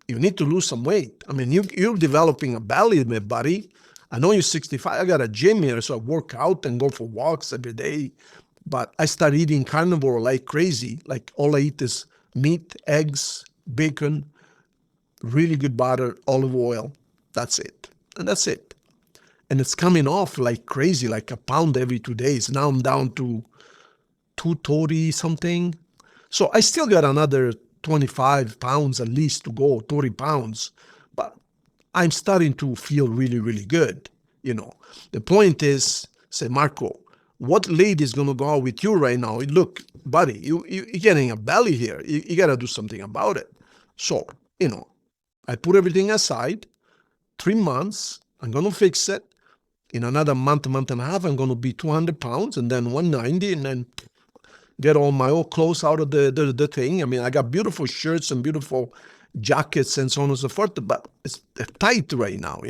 you need to lose some weight. I mean, you're developing a belly, my buddy. I know you're 65. I got a gym here, so I work out and go for walks every day. But I start eating carnivore like crazy. Like all I eat is meat, eggs, bacon, really good butter, olive oil. That's it. And that's it. And it's coming off like crazy, like a pound every 2 days. Now I'm down to 230 something. So I still got another 25 pounds at least to go, 30 pounds. But I'm starting to feel really, really good. The point is, say, Marco, what lady is going to go out with you right now? Look, buddy, you're getting a belly here. You got to do something about it. So, I put everything aside. 3 months, I'm going to fix it. In another month and a half, I'm going to be 200 pounds and then 190 and then get all my old clothes out of the thing. I mean, I got beautiful shirts and beautiful jackets and so on and so forth, but it's tight right now,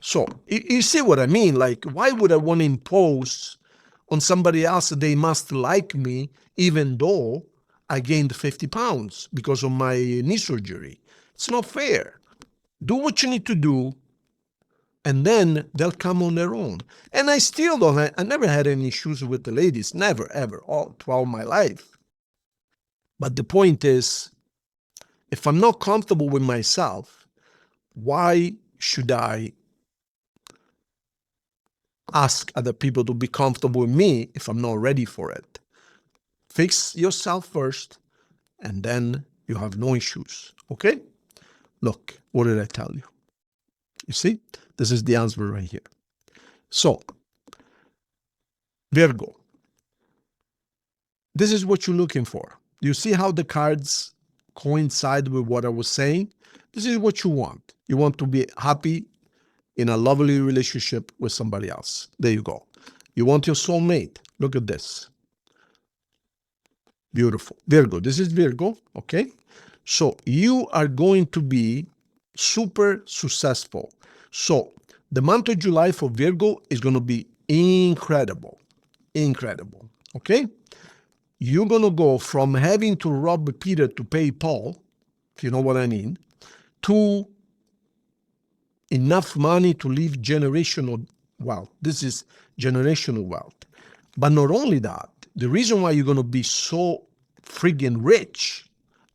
So you see what I mean? Like, why would I want to impose on somebody else that they must like me, even though I gained 50 pounds because of my knee surgery? It's not fair. Do what you need to do, and then they'll come on their own. And I still don't, I never had any issues with the ladies, never, ever, all throughout my life. But the point is, if I'm not comfortable with myself, why should I ask other people to be comfortable with me if I'm not ready for it? Fix yourself first, and then you have no issues, okay? Look, what did I tell you? You see, this is the answer right here. So, Virgo, this is what you're looking for. You see how the cards coincide with what I was saying? This is what you want. You want to be happy in a lovely relationship with somebody else. There you go. You want your soulmate. Look at this. Beautiful. Virgo, this is Virgo, okay? So you are going to be super successful. So the month of July for Virgo is going to be incredible. Incredible, okay? You're going to go from having to rob Peter to pay Paul, if you know what I mean, to enough money to leave generational wealth. This is generational wealth. But not only that, the reason why you're going to be so friggin' rich,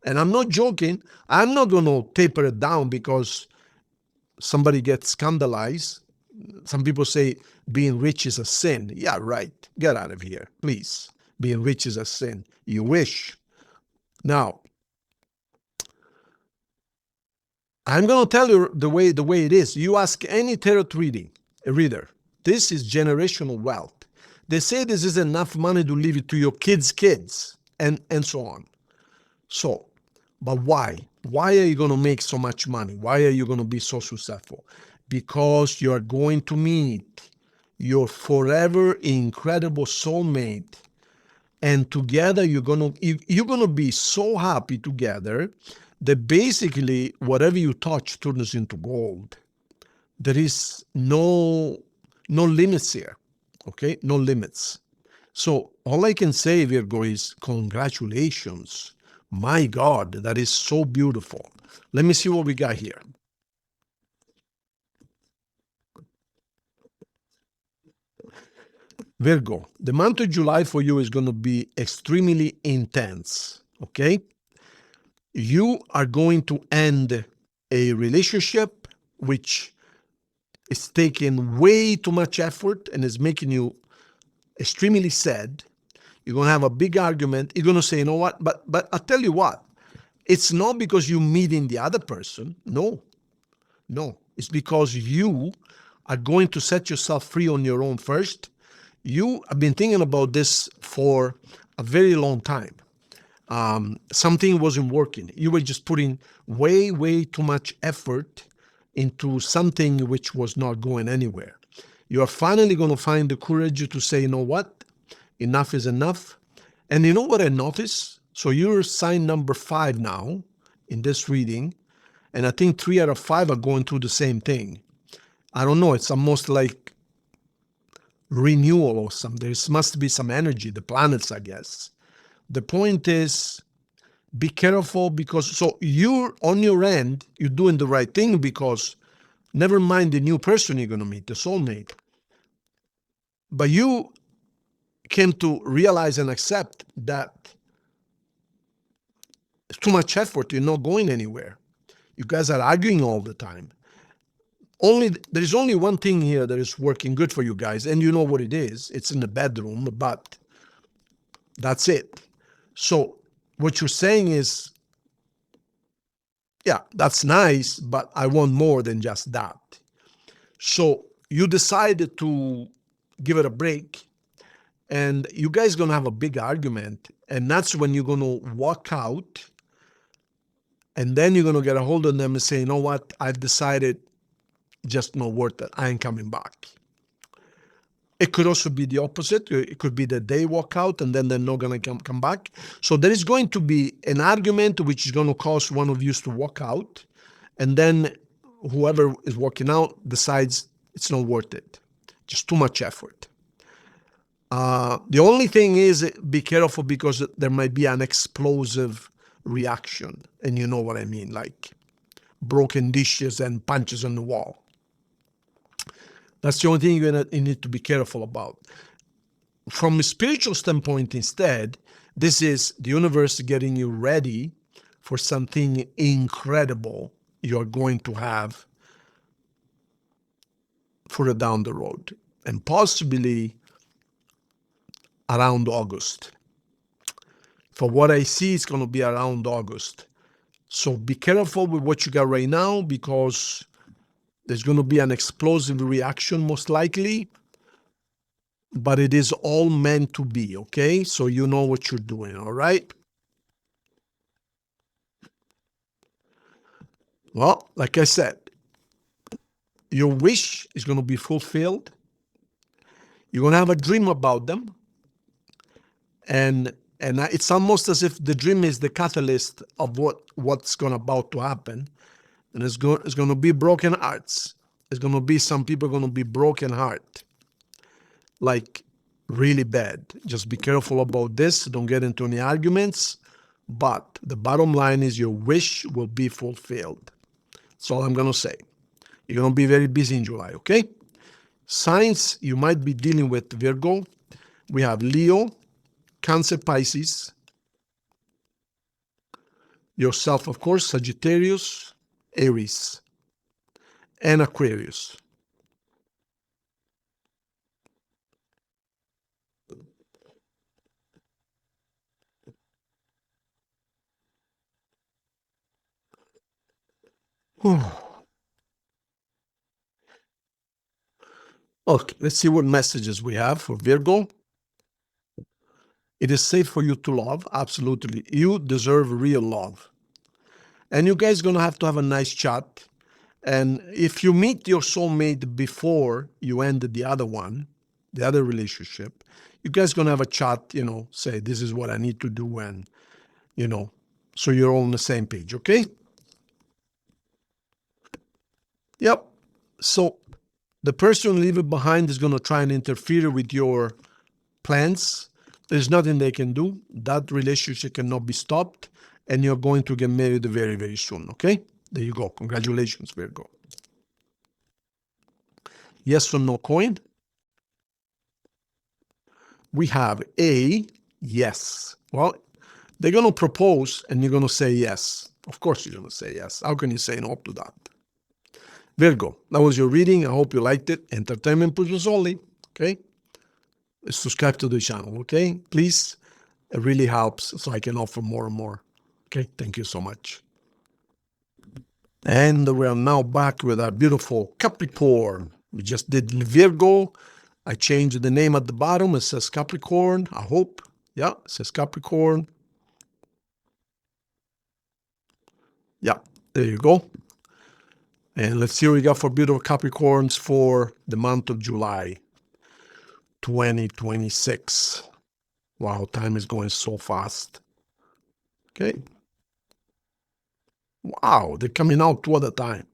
and I'm not joking, I'm not going to taper it down because somebody gets scandalized. Some people say being rich is a sin. Yeah, right. Get out of here, please. Being rich is a sin. You wish. Now, I'm going to tell you the way it is. You ask any tarot reader, this is generational wealth. They say this is enough money to leave it to your kids, and so on. So, but why? Why are you going to make so much money? Why are you going to be so successful? Because you are going to meet your forever incredible soulmate, and together you're going to be so happy together that basically whatever you touch turns into gold. There is no limits here, okay? No limits. So all I can say, Virgo, is congratulations. My God, that is so beautiful. Let me see what we got here. Virgo, the month of July for you is going to be extremely intense, okay? You are going to end a relationship which is taking way too much effort and is making you extremely sad. You're going to have a big argument. You're going to say, you know what? But I'll tell you what. It's not because you're meeting the other person. No. It's because you are going to set yourself free on your own first. You have been thinking about this for a very long time. Something wasn't working. You were just putting way too much effort into something which was not going anywhere. You are finally going to find the courage to say, you know what? Enough is enough. And you know what I noticed? So you're sign number 5 now in this reading. And I think 3 out of 5 are going through the same thing. I don't know. It's almost like renewal or some. There must be some energy, the planets, I guess. The point is, be careful because, so you're on your end, you're doing the right thing because never mind the new person you're going to meet, the soulmate. But you came to realize and accept that it's too much effort, you're not going anywhere. You guys are arguing all the time. There is only one thing here that is working good for you guys, and you know what it is. It's in the bedroom, but that's it. So what you're saying is, yeah, that's nice, but I want more than just that. So you decided to give it a break, and you guys going to have a big argument, and that's when you're going to walk out, and then you're going to get a hold of them and say, you know what, I've decided just not worth it. I ain't coming back. It could also be the opposite. It could be that they walk out and then they're not going to come back. So there is going to be an argument which is going to cause one of you to walk out. And then whoever is walking out decides it's not worth it. Just too much effort. The only thing is, be careful because there might be an explosive reaction. And you know what I mean, like broken dishes and punches on the wall. That's the only thing you need to be careful about. From a spiritual standpoint, instead, this is the universe getting you ready for something incredible you're going to have further down the road, and possibly around August. For what I see, it's going to be around August. So be careful with what you got right now because there's going to be an explosive reaction, most likely, but it is all meant to be, okay? So you know what you're doing, all right? Well, like I said, your wish is going to be fulfilled. You're going to have a dream about them. And it's almost as if the dream is the catalyst of what's going about to happen. And it's going to be broken hearts. It's going to be some people going to be broken heart. Like really bad. Just be careful about this. Don't get into any arguments. But the bottom line is your wish will be fulfilled. That's all I'm going to say. You're going to be very busy in July, okay? Signs you might be dealing with Virgo. We have Leo, Cancer, Pisces. Yourself, of course, Sagittarius, Aries, and Aquarius. Okay, let's see what messages we have for Virgo. It is safe for you to love, absolutely. You deserve real love. And you guys are going to have a nice chat. And if you meet your soulmate before you end the other one, the other relationship, you guys are going to have a chat, say, this is what I need to do. And, so you're all on the same page, okay? Yep. So the person leaving behind is going to try and interfere with your plans. There's nothing they can do. That relationship cannot be stopped. And you're going to get married very, very soon, okay? There you go. Congratulations, Virgo. Yes or no coin? We have A, yes. Well, they're going to propose and you're going to say yes. Of course you're going to say yes. How can you say no to that? Virgo, that was your reading. I hope you liked it. Entertainment purposes only, okay? Subscribe to the channel, okay? Please, it really helps so I can offer more and more. Okay, thank you so much. And we are now back with our beautiful Capricorn. We just did Virgo. I changed the name at the bottom. It says Capricorn, I hope. Yeah, it says Capricorn. Yeah, there you go. And let's see what we got for beautiful Capricorns for the month of July 2026. Wow, time is going so fast. Okay. Wow, they're coming out two at a time.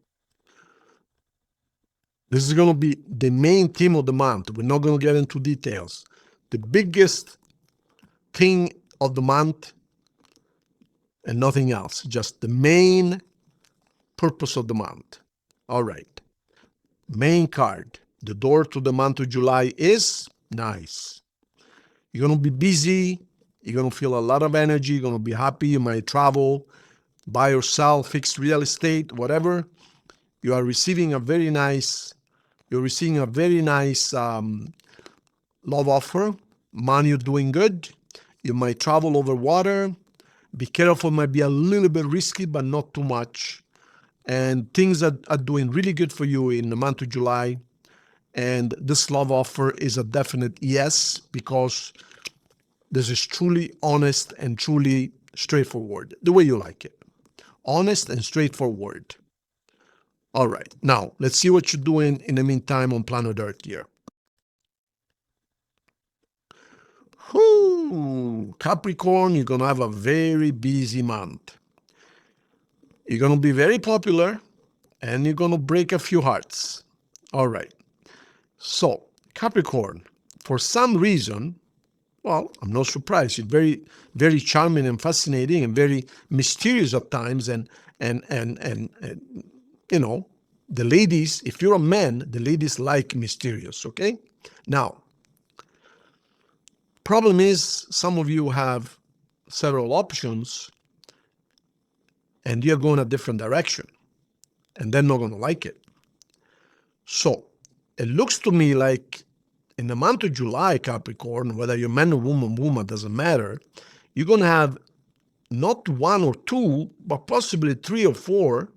This is going to be the main theme of the month. We're not going to get into details. The biggest thing of the month and nothing else. Just the main purpose of the month. All right. Main card. The door to the month of July is nice. You're going to be busy. You're going to feel a lot of energy. You're going to be happy. You might travel, buy or sell, fix real estate, whatever. You are receiving a very nice, love offer. Money, you're doing good. You might travel over water. Be careful, might be a little bit risky, but not too much. And things are doing really good for you in the month of July. And this love offer is a definite yes, because this is truly honest and truly straightforward, the way you like it. Honest and straightforward. All right, now let's see what you're doing in the meantime on planet Earth here. Capricorn, you're going to have a very busy month. You're going to be very popular, and you're going to break a few hearts. All right. So, Capricorn, for some reason, well, I'm not surprised. You're very, very charming and fascinating and very mysterious at times. And you know, the ladies, if you're a man, the ladies like mysterious, okay? Now, problem is some of you have several options and you're going a different direction and they're not going to like it. So it looks to me like in the month of July, Capricorn, whether you're man or woman, doesn't matter, you're going to have not one or two, but possibly 3 or 4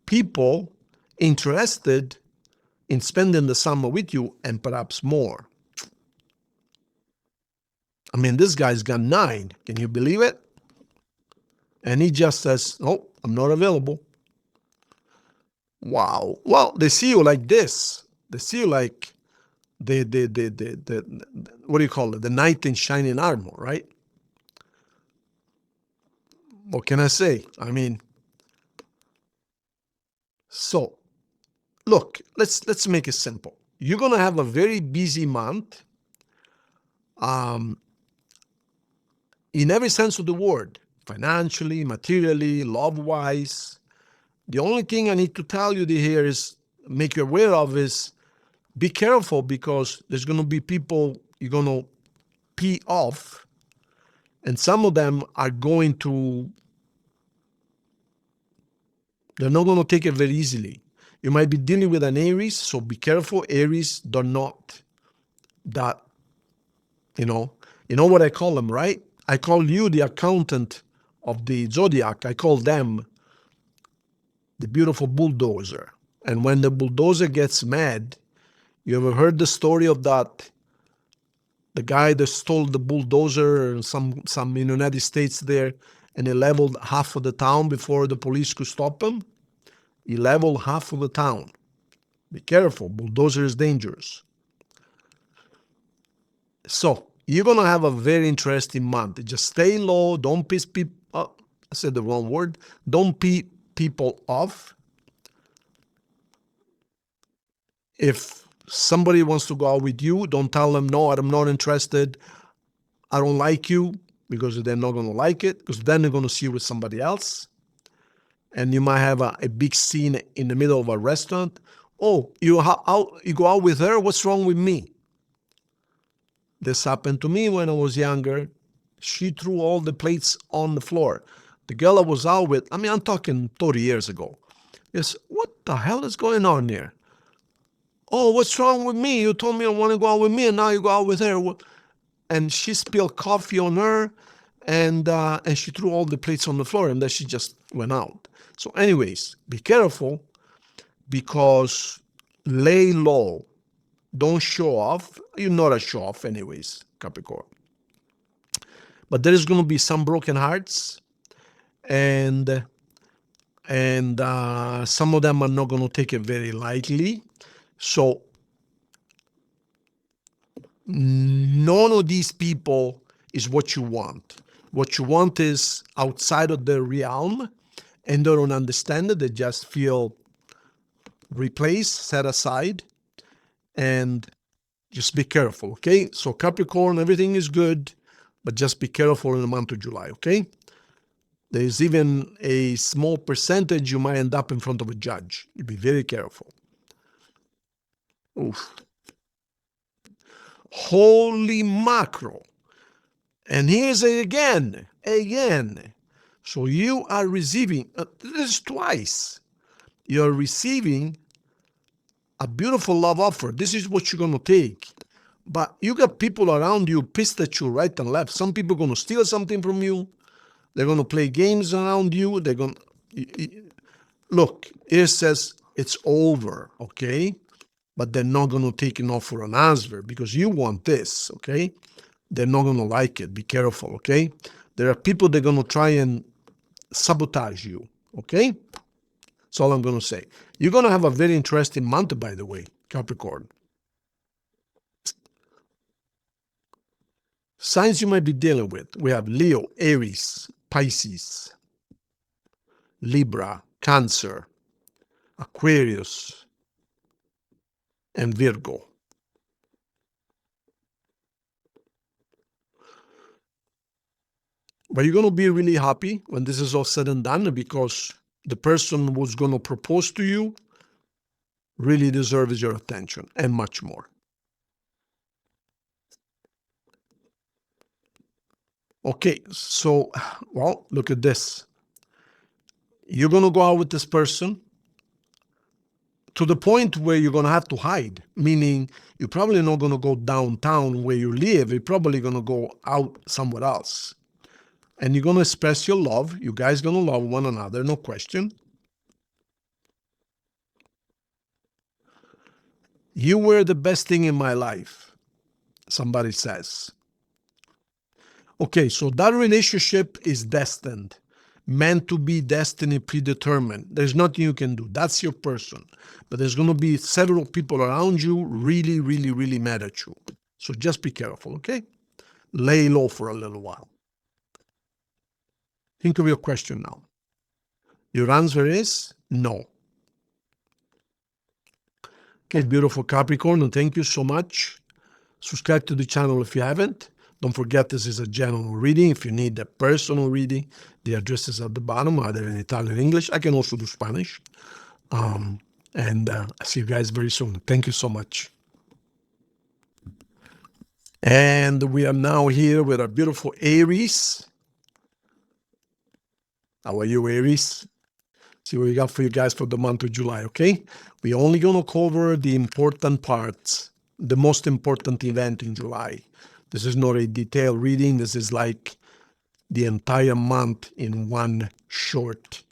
people interested in spending the summer with you, and perhaps more. I mean, this guy's got 9. Can you believe it? And he just says, "Oh, I'm not available." Wow. Well, they see you like this. They see you like the what do you call it? The knight in shining armor, right? What can I say? I mean, so look, let's make it simple. You're gonna have a very busy month, in every sense of the word, financially, materially, love-wise. The only thing I need to tell you here is, make you aware of, is be careful, because there's going to be people you're going to pee off, and some of them are going to, they're not going to take it very easily. You might be dealing with an Aries, so be careful. Aries, they're not that, you know what I call them, right? I call you the accountant of the zodiac. I call them the beautiful bulldozer. And when the bulldozer gets mad, you ever heard the story of that, the guy that stole the bulldozer in some United States there, and he leveled half of the town before the police could stop him? He leveled half of the town. Be careful, bulldozer is dangerous. So, you're going to have a very interesting month. Just stay low. Don't piss people off. I said the wrong word. Don't pee people off. If somebody wants to go out with you, don't tell them, "No, I'm not interested. I don't like you," because they're not going to like it, because then they're going to see you with somebody else. And you might have a big scene in the middle of a restaurant. "Oh, you go out with her? What's wrong with me?" This happened to me when I was younger. She threw all the plates on the floor. The girl I was out with, I mean, I'm talking 30 years ago. Yes, what the hell is going on here? "Oh, what's wrong with me? You told me you want to go out with me, and now you go out with her." And she spilled coffee on her, and she threw all the plates on the floor, and then she just went out. So anyways, be careful, because lay low. Don't show off. You're not a show off anyways, Capricorn. But there is going to be some broken hearts, and some of them are not going to take it very lightly. So none of these people is what you want. What you want is outside of their realm, and they don't understand it. They just feel replaced, set aside. and just be careful, okay? So Capricorn, everything is good, but just be careful in the month of July, okay? There's even a small percentage you might end up in front of a judge. You be very careful. Oof. Holy mackerel. And here's it again. So you are receiving, this twice. You're receiving a beautiful love offer. This is what you're going to take. But you got people around you pissed at you right and left. Some people are going to steal something from you. They're going to play games around you. They're going to... Look, it says it's over, okay? But they're not going to take it off for an answer because you want this, okay? They're not going to like it. Be careful, okay? There are people that are going to try and sabotage you, okay? That's all I'm going to say. You're going to have a very interesting month, by the way, Capricorn. Signs you might be dealing with. We have Leo, Aries, Pisces, Libra, Cancer, Aquarius, and Virgo. But you're going to be really happy when this is all said and done because the person who's going to propose to you really deserves your attention and much more. Okay, so, well, look at this. You're going to go out with this person to the point where you're going to have to hide, meaning you're probably not going to go downtown where you live. You're probably going to go out somewhere else. And you're going to express your love. You guys going to love one another, no question. You were the best thing in my life, somebody says. Okay, so that relationship is destined, meant to be destiny predetermined. There's nothing you can do. That's your person. But there's going to be several people around you really, really, really mad at you. So just be careful, okay? Lay low for a little while. Think of your question now. Your answer is no. Okay, beautiful Capricorn, and thank you so much. Subscribe to the channel if you haven't. Don't forget this is a general reading. If you need a personal reading, the address is at the bottom, either in Italian or English. I can also do Spanish. I'll see you guys very soon. Thank you so much. And we are now here with our beautiful Aries. How are you, Aries? See what we got for you guys for the month of July, okay? We're only going to cover the important parts, the most important event in July. This is not a detailed reading. This is like the entire month in one short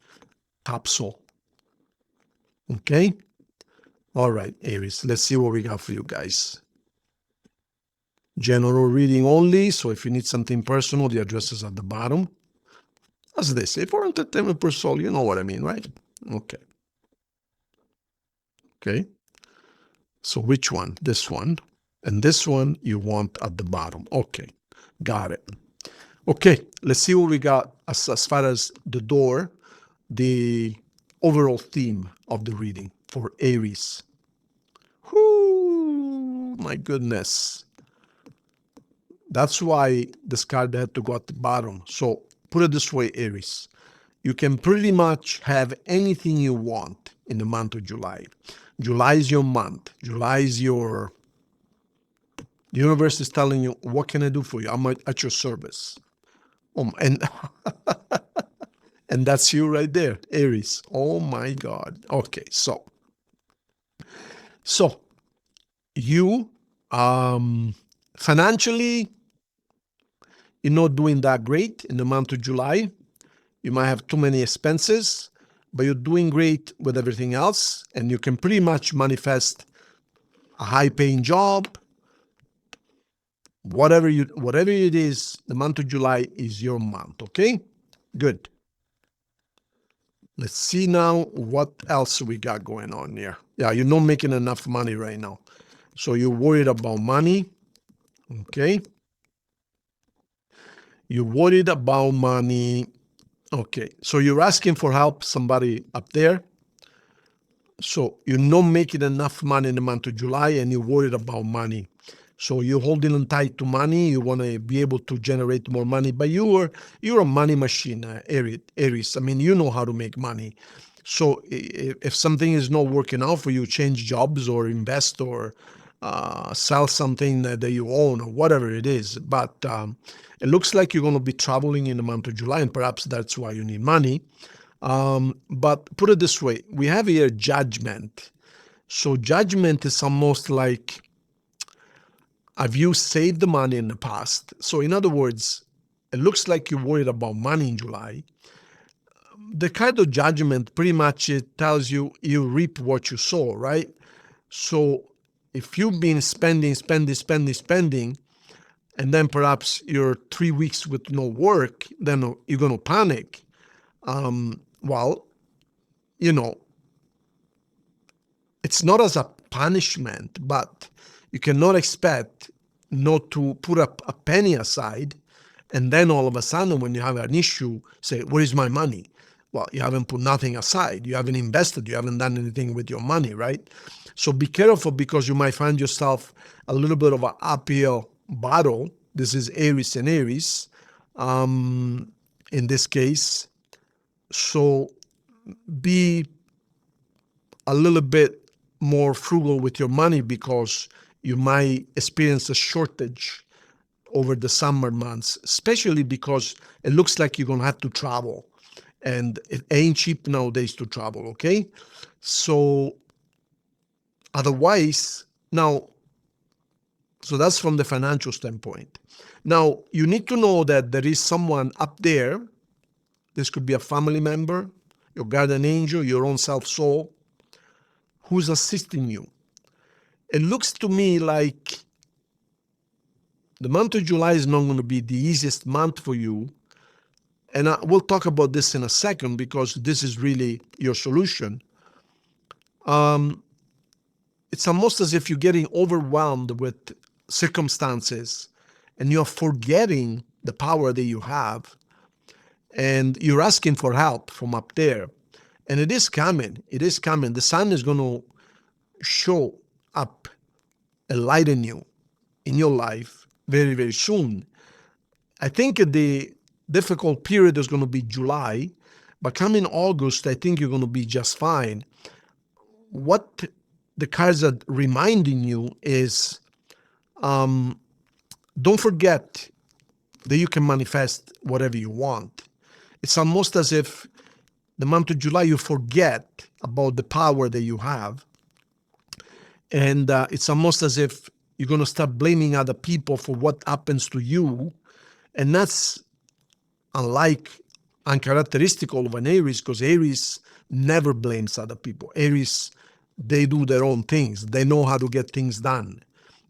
capsule. Okay? All right, Aries, let's see what we got for you guys. General reading only, so if you need something personal, the address is at the bottom. As they say, for entertainment per soul, you know what I mean, right? Okay. Okay. So which one? This one. And this one you want at the bottom. Okay. Got it. Okay. Let's see what we got as far as the door, the overall theme of the reading for Aries. Whoo, my goodness. That's why this card had to go at the bottom. So put it this way, Aries. You can pretty much have anything you want in the month of July. July is your month. July is your... The universe is telling you, what can I do for you? I'm at your service. And and that's you right there, Aries. Oh my God. Okay, so you financially, you're not doing that great in the month of July. You might have too many expenses, but you're doing great with everything else, and you can pretty much manifest a high-paying job. Whatever it is, the month of July is your month, okay? Good. Let's see now what else we got going on here. Yeah, you're not making enough money right now. So you're worried about money, okay? You're worried about money. Okay, so you're asking for help, somebody up there. So you're not making enough money in the month of July and you're worried about money. So you're holding on tight to money. You want to be able to generate more money, but you're a money machine, Aries. I mean, you know how to make money. So if something is not working out for you, change jobs or invest or sell something that you own or whatever it is. But it looks like you're going to be traveling in the month of July, and perhaps that's why you need money. But put it this way, we have here judgment. So judgment is almost like, have you saved the money in the past? So in other words, it looks like you're worried about money in July. The card of judgment pretty much it tells you you reap what you sow, right? So if you've been spending, and then perhaps you're 3 weeks with no work, then you're going to panic. Well, you know, it's not as a punishment, but you cannot expect not to put up a penny aside and then all of a sudden when you have an issue, say, where is my money? Well, you haven't put nothing aside. You haven't invested. You haven't done anything with your money, right? So be careful because you might find yourself a little bit of an uphill battle. This is Aries and Aries in this case. So be a little bit more frugal with your money because you might experience a shortage over the summer months, especially because it looks like you're going to have to travel. And it ain't cheap nowadays to travel, okay? So otherwise, now, so that's from the financial standpoint. Now, you need to know that there is someone up there. This could be a family member, your guardian angel, your own self-soul, who's assisting you. It looks to me like the month of July is not going to be the easiest month for you. And we'll talk about this in a second because this is really your solution. It's almost as if you're getting overwhelmed with circumstances and you're forgetting the power that you have and you're asking for help from up there. And it is coming. It is coming. The sun is going to show up and lighten you in your life very, very soon. I think the difficult period is going to be July, but coming August, I think you're going to be just fine. What the cards are reminding you is don't forget that you can manifest whatever you want. It's almost as if the month of July you forget about the power that you have. And it's almost as if you're going to start blaming other people for what happens to you. And that's unlike uncharacteristical of an Aries, because Aries never blames other people. Aries, they do their own things. They know how to get things done.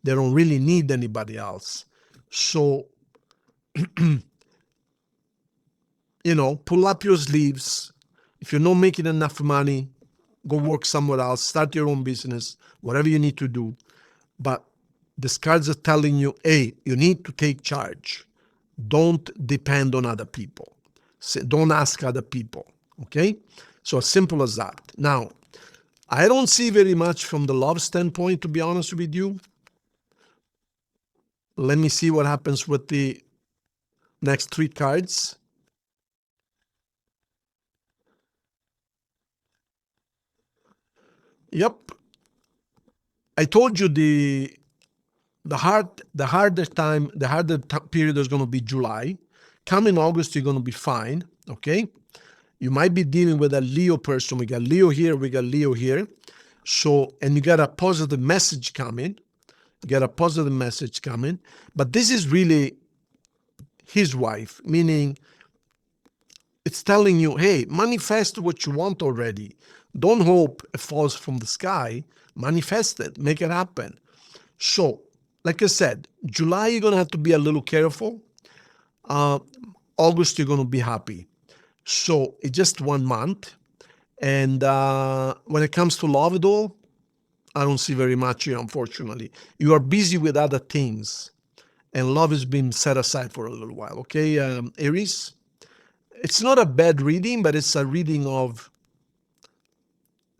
They don't really need anybody else. So, pull up your sleeves. If you're not making enough money, go work somewhere else, start your own business, whatever you need to do. But the cards are telling you, hey, you need to take charge. Don't depend on other people. Don't ask other people, okay? So as simple as that. Now, I don't see very much from the love standpoint, to be honest with you. Let me see what happens with the next three cards. Yep. I told you the harder period is going to be July. Coming August, you're going to be fine, okay? You might be dealing with a Leo person. We got Leo here, we got Leo here. So, and you got a positive message coming. You got a positive message coming. But this is really his wife, meaning it's telling you, hey, manifest what you want already. Don't hope it falls from the sky. Manifest it. Make it happen. So, like I said, July, you're going to have to be a little careful. August, you're going to be happy. So, it's just 1 month. And when it comes to love, though, I don't see very much here, unfortunately. You are busy with other things. And love is being set aside for a little while. Okay, Aries? It's not a bad reading, but it's a reading of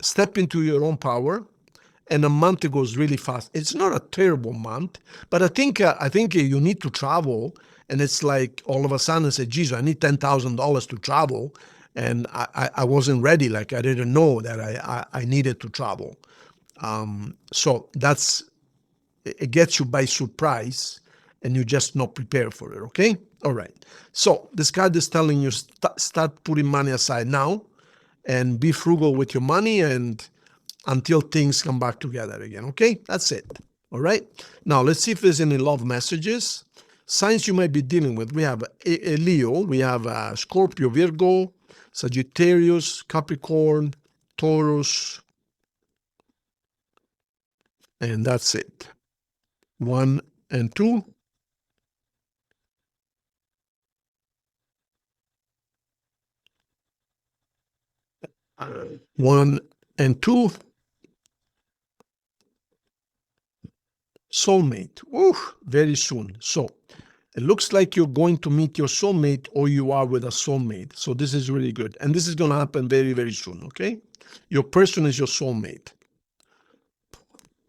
step into your own power, and a month goes really fast. It's not a terrible month, but I think you need to travel, and it's like all of a sudden I said, "Jesus, I need $10,000 to travel," and I wasn't ready. Like I didn't know that I needed to travel. So it gets you by surprise, and you're just not prepared for it. Okay, all right. So this card is telling you start putting money aside now, and be frugal with your money, and until things come back together again. Okay, that's it. All right. Now let's see if there's any love messages. Signs you might be dealing with. We have a Leo, we have a Scorpio, Virgo, Sagittarius, Capricorn, Taurus, and that's it. 1 and 2. One and two. Soulmate. Ooh, very soon. So it looks like you're going to meet your soulmate, or you are with a soulmate. So this is really good. And this is going to happen very, very soon. Okay. Your person is your soulmate.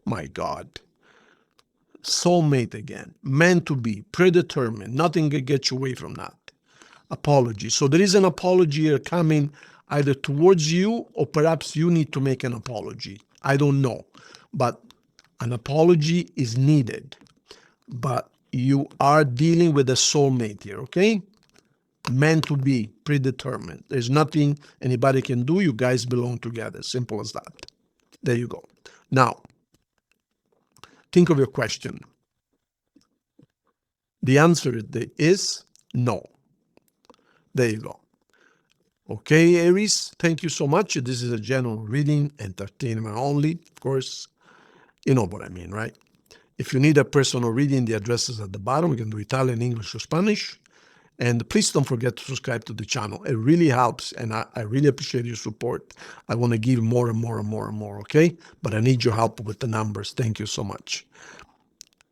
My God. Soulmate again. Meant to be. Predetermined. Nothing can get you away from that. Apology. So there is an apology here coming either towards you, or perhaps you need to make an apology. I don't know. But an apology is needed. But you are dealing with a soulmate here, okay? Meant to be, predetermined. There's nothing anybody can do. You guys belong together. Simple as that. There you go. Now, think of your question. The answer is no. There you go. Okay, Aries, thank you so much. This is a general reading, entertainment only, of course. You know what I mean, right? If you need a personal reading, the address is at the bottom. You can do Italian, English, or Spanish. And please don't forget to subscribe to the channel. It really helps, and I really appreciate your support. I want to give more and more and more and more, okay? But I need your help with the numbers. Thank you so much.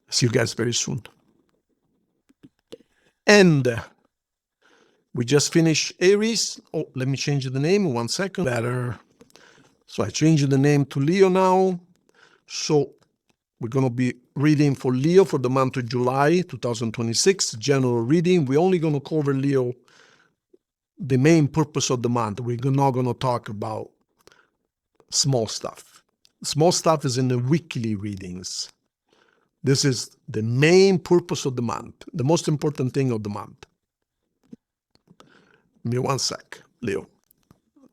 See you guys very soon. And we just finished Aries. Oh, let me change the name. 1 second. Better. So I changed the name to Leo now. So we're going to be reading for Leo for the month of July 2026, general reading. We're only going to cover Leo, the main purpose of the month. We're not going to talk about small stuff. Small stuff is in the weekly readings. This is the main purpose of the month, the most important thing of the month. Give me 1 sec, Leo.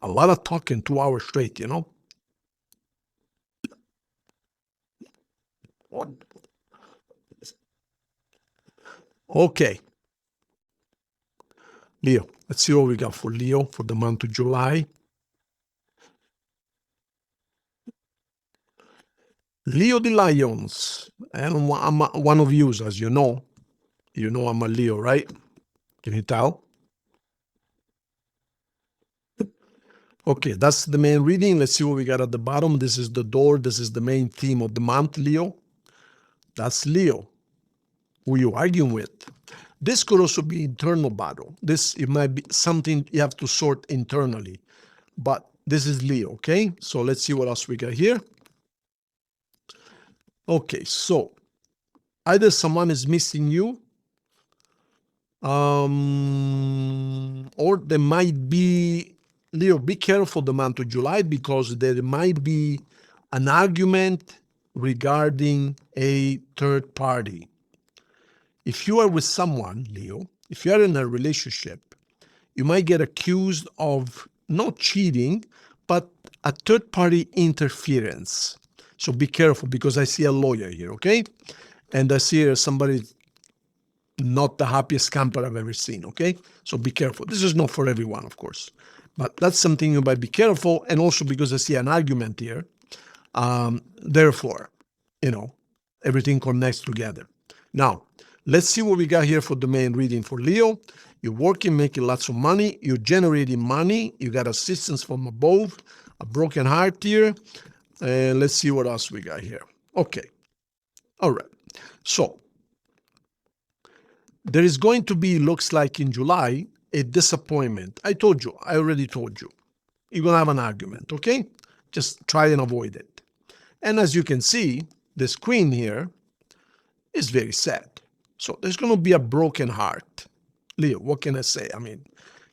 A lot of talking, 2 hours straight, you know? Okay. Leo, let's see what we got for Leo for the month of July. Leo the Lions. And I'm one of you, as you know. You know I'm a Leo, right? Can you tell? Okay, that's the main reading. Let's see what we got at the bottom. This is the door. This is the main theme of the month, Leo. That's Leo. Who you arguing with? This could also be internal battle. It might be something you have to sort internally. But this is Leo, okay? So let's see what else we got here. Okay, so either someone is missing you, or there might be, Leo, be careful the month of July, because there might be an argument regarding a third party. If you are with someone, Leo, if you are in a relationship, you might get accused of not cheating, but a third party interference. So be careful, because I see a lawyer here, okay? And I see somebody not the happiest camper I've ever seen, okay? So be careful. This is not for everyone, of course. But that's something you might be careful, and also because I see an argument here. Therefore, everything connects together. Now, let's see what we got here for the main reading for Leo. You're working, making lots of money. You're generating money. You got assistance from above, a broken heart here. And let's see what else we got here. Okay. All right. So there is going to be, looks like in July, a disappointment. I already told you. You're going to have an argument, okay? Just try and avoid it. And as you can see, this queen here is very sad. So there's going to be a broken heart. Leo, what can I say? I mean,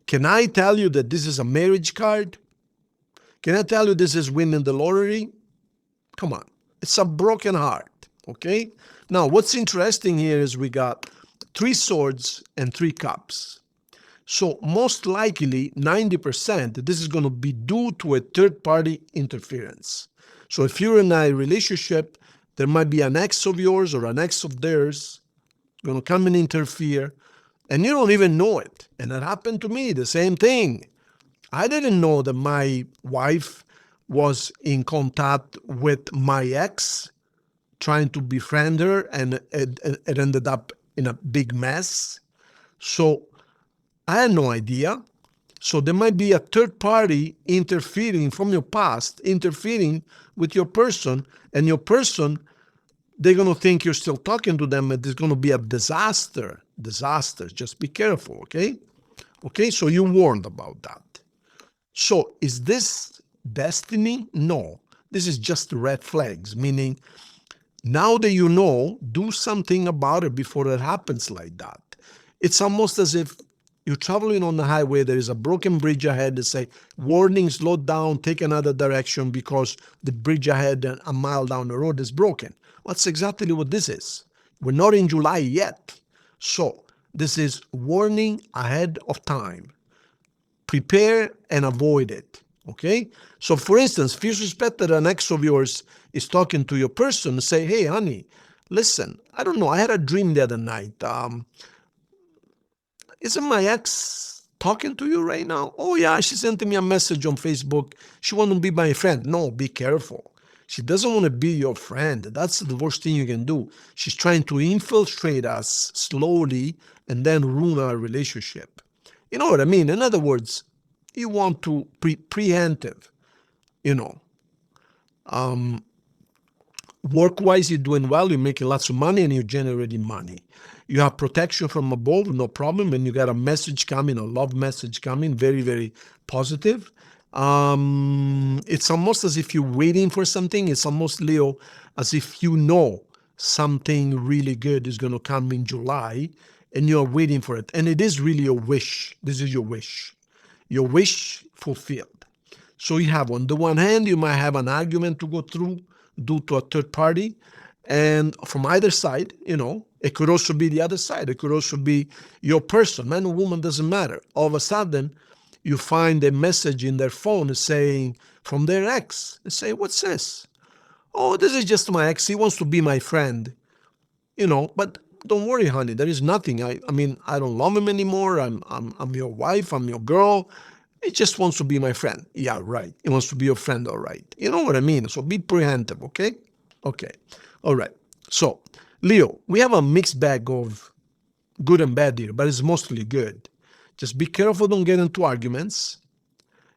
can I tell you that this is a marriage card? Can I tell you this is winning the lottery? Come on. It's a broken heart, okay? Now, what's interesting here is we got 3 swords and 3 cups. So most likely, 90%, this is going to be due to a third-party interference. So if you're in a relationship, there might be an ex of yours or an ex of theirs going to come and interfere, and you don't even know it. And that happened to me, the same thing. I didn't know that my wife was in contact with my ex, trying to befriend her, and it ended up in a big mess. So I had no idea. So there might be a third party interfering from your past, interfering with your person, and your person, they're going to think you're still talking to them, and there's going to be a disaster. Disaster. Just be careful, okay? Okay, so you're warned about that. So is this destiny? No. This is just red flags, meaning now that you know, do something about it before it happens like that. It's almost as if you're traveling on the highway, there is a broken bridge ahead that say, warning, slow down, take another direction because the bridge ahead a mile down the road is broken. That's exactly what this is. We're not in July yet. So this is warning ahead of time. Prepare and avoid it, okay? So for instance, if you suspect that an ex of yours is talking to your person, say, hey, honey, listen, I don't know, I had a dream the other night. Isn't my ex talking to you right now? Oh yeah, she sent me a message on Facebook. She wants to be my friend. No, be careful. She doesn't want to be your friend. That's the worst thing you can do. She's trying to infiltrate us slowly and then ruin our relationship. You know what I mean? In other words, you want to preemptive, you know. Work-wise, you're doing well, you're making lots of money, and you're generating money. You have protection from above, no problem, and you got a message coming, a love message coming, very, very positive. It's almost as if you're waiting for something. It's almost, Leo, as if you know something really good is going to come in July, and you're waiting for it. And it is really a wish. This is your wish fulfilled. So you have, on the one hand, you might have an argument to go through due to a third party. And from either side, you know, it could also be the other side. It could also be your person, man or woman, doesn't matter. All of a sudden, you find a message in their phone saying, from their ex, they say, what's this? Oh, this is just my ex. He wants to be my friend. You know, but don't worry, honey. There is nothing. I mean, I don't love him anymore. I'm your wife. I'm your girl. He just wants to be my friend. Yeah, right. He wants to be your friend, all right. You know what I mean? So be preemptive, okay? Okay. All right. So, Leo, we have a mixed bag of good and bad here, but it's mostly good. Just be careful, don't get into arguments,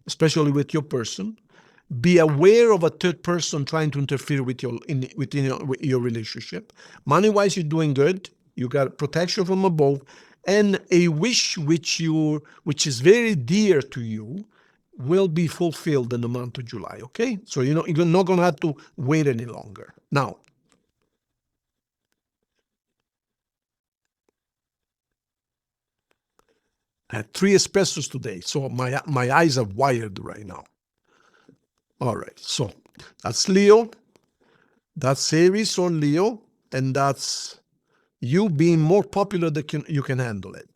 especially with your person. Be aware of a third person trying to interfere with your relationship. Money-wise, you're doing good. You got protection from above, and a wish which is very dear to you will be fulfilled in the month of July. Okay, so you're not going to have to wait any longer. Now, I had 3 espressos today, so my eyes are wired right now. All right, so that's Leo, that's Aries or Leo, and that's you being more popular than you can handle it.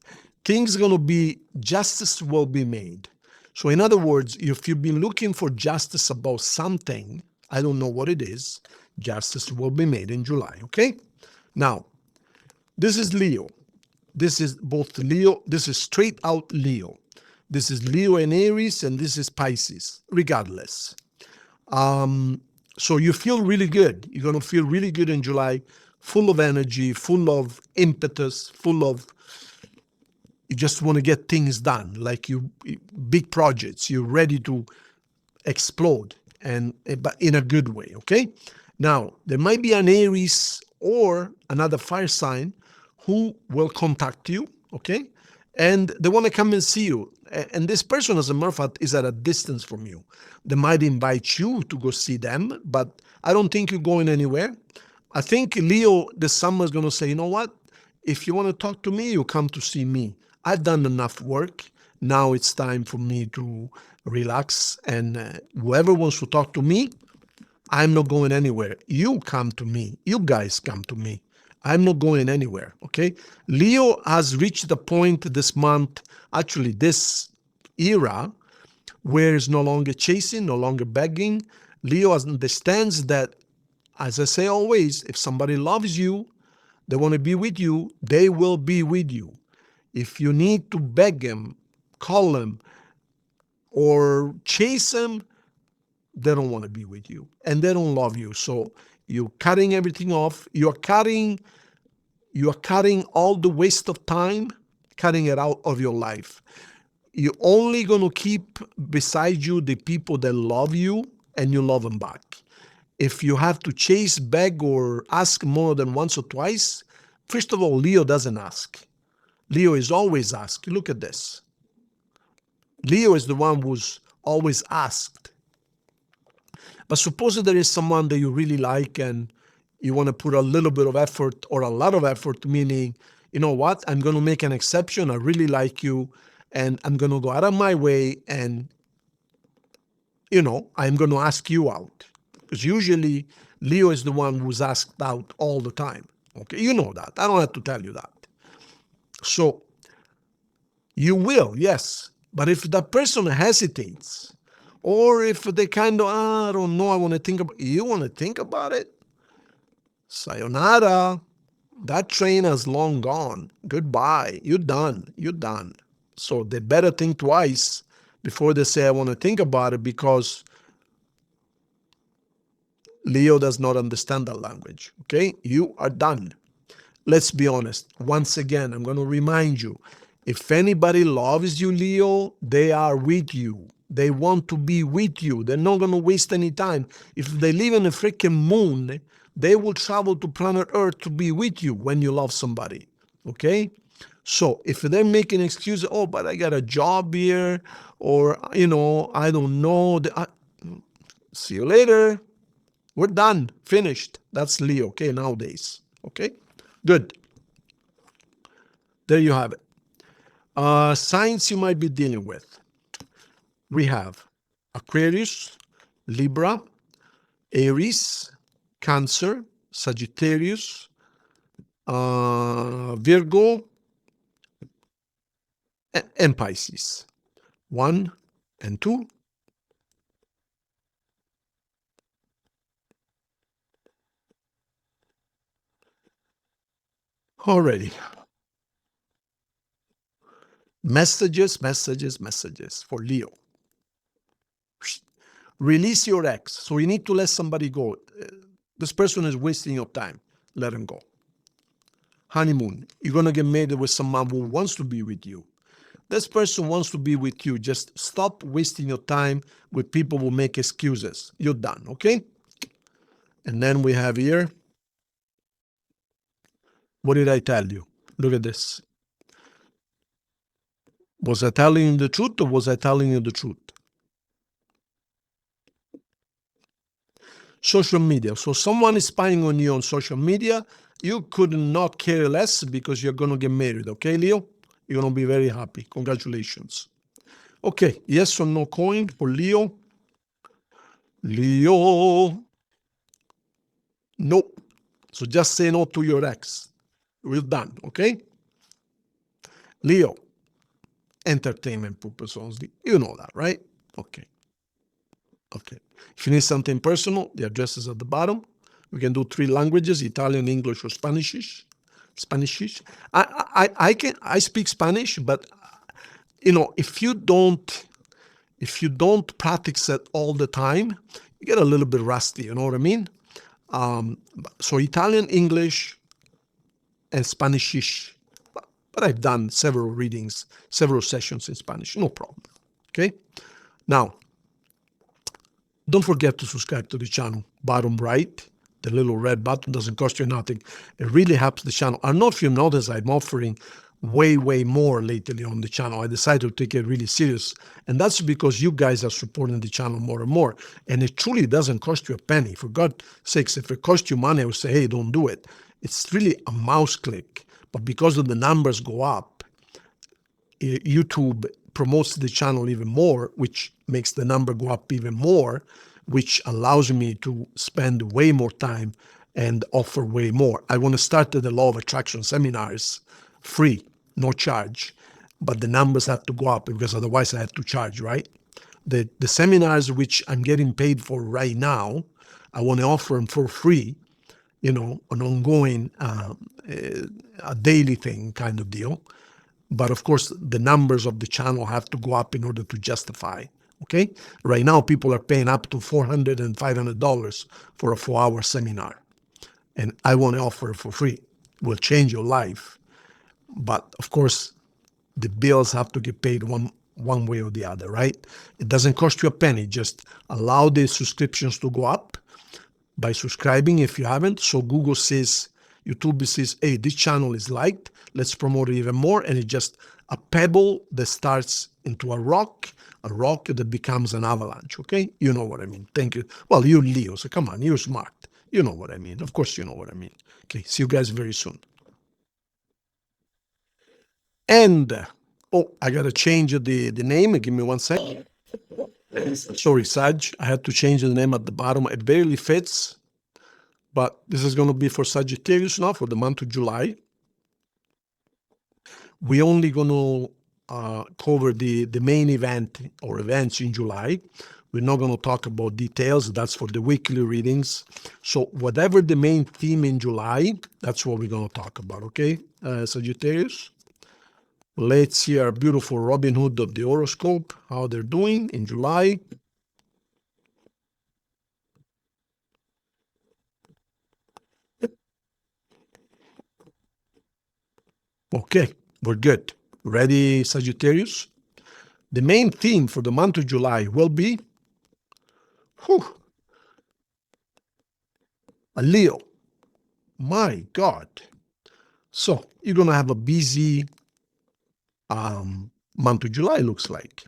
Things going to be, justice will be made. So in other words, if you've been looking for justice about something, I don't know what it is, justice will be made in July, okay? Now, this is Leo. This is both Leo, this is straight out Leo. This is Leo and Aries, and this is Pisces, regardless. So you feel really good. You're going to feel really good in July, full of energy, full of impetus, you just want to get things done, like big projects. You're ready to explode, but in a good way, okay? Now, there might be an Aries or another fire sign who will contact you, okay? and they want to come and see you. And this person, as a matter of fact, is at a distance from you. They might invite you to go see them, but I don't think you're going anywhere. I think Leo this summer is going to say, you know what? If you want to talk to me, you come to see me. I've done enough work. Now it's time for me to relax. And whoever wants to talk to me, I'm not going anywhere. You come to me. You guys come to me. I'm not going anywhere, okay? Leo has reached the point this month, actually this era, where it's no longer chasing, no longer begging. Leo understands that, as I say always, if somebody loves you, they want to be with you, they will be with you. If you need to beg them, call them, or chase them, they don't want to be with you and they don't love you. So you're cutting everything off. You're cutting all the waste of time, cutting it out of your life. You're only going to keep beside you the people that love you and you love them back. If you have to chase, beg, or ask more than once or twice, first of all, Leo doesn't ask. Leo is always asked. Look at this. Leo is the one who's always asked. But suppose there is someone that you really like and you want to put a little bit of effort or a lot of effort, meaning, you know what, I'm going to make an exception. I really like you and I'm going to go out of my way and, I'm going to ask you out. Because usually Leo is the one who's asked out all the time. Okay, you know that. I don't have to tell you that. So you will, yes. But if that person hesitates, or if they kind of, I don't know, I want to think about it, you want to think about it? Sayonara. That train has long gone. Goodbye. You're done. You're done. So they better think twice before they say, I want to think about it, because Leo does not understand that language. Okay? You are done. Let's be honest. Once again, I'm going to remind you, if anybody loves you, Leo, they are with you. They want to be with you. They're not going to waste any time. If they live in a freaking moon, they will travel to planet Earth to be with you when you love somebody. Okay? So if they're making excuses, oh, but I got a job here, or, I don't know. See you later. We're done. Finished. That's Leo, okay, nowadays. Okay? Good. There you have it. Signs you might be dealing with. We have Aquarius, Libra, Aries, Cancer, Sagittarius, Virgo, and Pisces. 1 and 2. Already. Messages for Leo. Release your ex. So you need to let somebody go. This person is wasting your time. Let him go. Honeymoon. You're going to get married with someone who wants to be with you. This person wants to be with you. Just stop wasting your time with people who make excuses. You're done, okay? And then we have here, what did I tell you? Look at this. Was I telling you the truth, or was I telling you the truth? Social media. So someone is spying on you on social media. You could not care less, because you're going to get married. Okay, Leo? You're going to be very happy. Congratulations. Okay, yes or no coin for Leo? Leo. Nope. So just say no to your ex. We're done, okay? Leo. Entertainment purpose only. You know that, right? Okay. Okay. If you need something personal, the address is at the bottom. We can do 3 languages: Italian, English, or Spanishish. Spanishish. I speak Spanish, but if you don't practice it all the time, you get a little bit rusty. You know what I mean? So Italian, English, and Spanishish. But I've done several readings, several sessions in Spanish. No problem. Okay. Now, don't forget to subscribe to the channel. Bottom right, the little red button doesn't cost you nothing. It really helps the channel. I don't know if you notice I'm offering way more lately on the channel. I decided to take it really serious. And that's because you guys are supporting the channel more and more. And it truly doesn't cost you a penny. For God's sakes, if it cost you money, I would say, hey, don't do it. It's really a mouse click. But because of the numbers go up, YouTube promotes the channel even more, which makes the number go up even more, which allows me to spend way more time and offer way more. I want to start the law of attraction seminars free, no charge, but the numbers have to go up because otherwise I have to charge, right? The seminars which I'm getting paid for right now, I want to offer them for free, an ongoing, a daily thing kind of deal. But of course, the numbers of the channel have to go up in order to justify. Okay? Right now, people are paying up to $400 and $500 for a 4-hour seminar. And I want to offer it for free. It will change your life. But of course, the bills have to get paid one way or the other, right? It doesn't cost you a penny. Just allow the subscriptions to go up by subscribing if you haven't. So Google says, YouTube says, hey, this channel is liked. Let's promote it even more. And it's just a pebble that starts into a rock that becomes an avalanche. Okay? You know what I mean. Thank you. Well, you're Leo, so come on, you're smart. You know what I mean. Of course you know what I mean. Okay, see you guys very soon. And, I got to change the name. Give me 1 second. Sorry, Sag. I had to change the name at the bottom. It barely fits. But this is going to be for Sagittarius now for the month of July. We're only going to cover the main event or events in July. We're not going to talk about details. That's for the weekly readings. So whatever the main theme in July, that's what we're going to talk about, okay, Sagittarius? Let's see our beautiful Robin Hood of the horoscope, how they're doing in July. Okay, we're good. Ready, Sagittarius? The main theme for the month of July will be a Leo. My God. So you're going to have a busy month of July, looks like.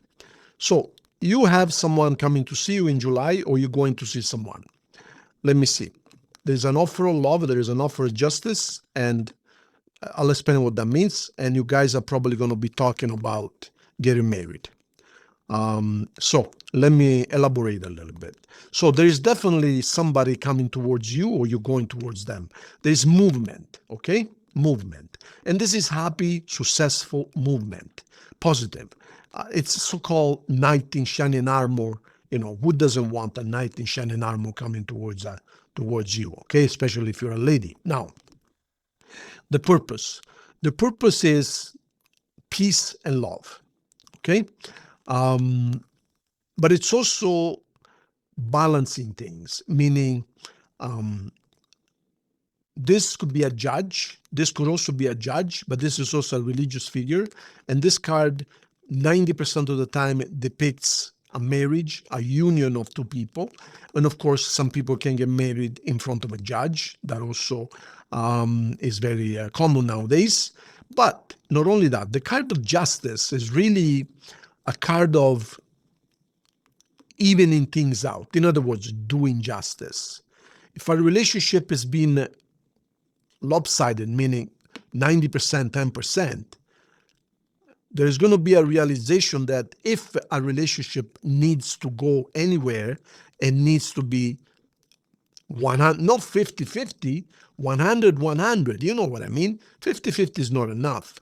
So you have someone coming to see you in July, or you're going to see someone. Let me see. There's an offer of love, there is an offer of justice, and I'll explain what that means. And you guys are probably going to be talking about getting married. So let me elaborate a little bit. So there is definitely somebody coming towards you, or you're going towards them. There's movement, okay? Movement. And this is happy, successful movement, positive. It's so-called knight in shining armor. Who doesn't want a knight in shining armor coming towards you, okay? Especially if you're a lady. Now, the purpose. The purpose is peace and love, okay? But it's also balancing things, meaning this could be a judge. This could also be a judge, but this is also a religious figure. And this card, 90% of the time, depicts a marriage, a union of two people. And of course, some people can get married in front of a judge. That also is very common nowadays. But not only that, the card of justice is really a card of evening things out. In other words, doing justice. If a relationship has been lopsided, meaning 90%, 10%, there's going to be a realization that if a relationship needs to go anywhere, it needs to be 100, not 50-50, 100-100. You know what I mean? 50-50 is not enough.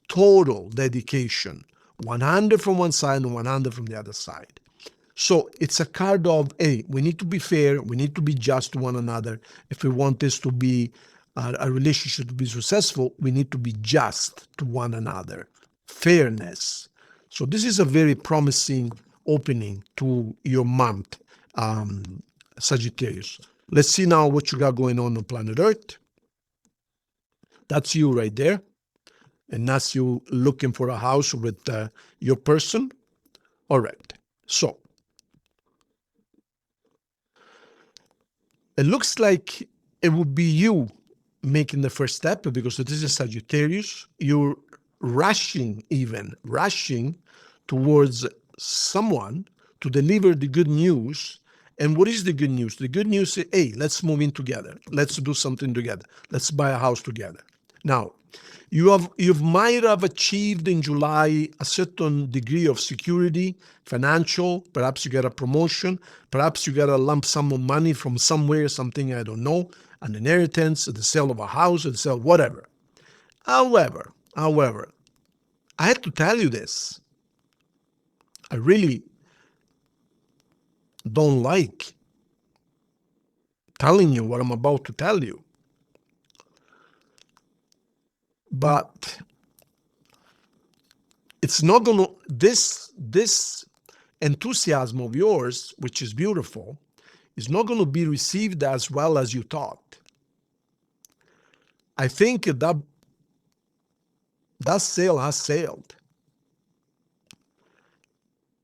Total dedication. 100 from one side and 100 from the other side. So it's a card of, hey, we need to be fair. We need to be just to one another. If we want this to be a relationship to be successful, we need to be just to one another. Fairness. So this is a very promising opening to your month, Sagittarius. Let's see now what you got going on planet Earth. That's you right there. And that's you looking for a house with your person. All right. So it looks like it would be you making the first step, because this is Sagittarius. You're rushing towards someone to deliver the good news. And what is the good news? The good news is, hey, let's move in together. Let's do something together. Let's buy a house together. Now, you might have achieved in July a certain degree of security, financial. Perhaps you get a promotion. Perhaps you get a lump sum of money from somewhere, something I don't know, an inheritance, the sale of a house, the sale, whatever. However, I had to tell you this. I really don't like telling you what I'm about to tell you. But it's not going to, this enthusiasm of yours, which is beautiful, is not going to be received as well as you thought. I think that sail has sailed.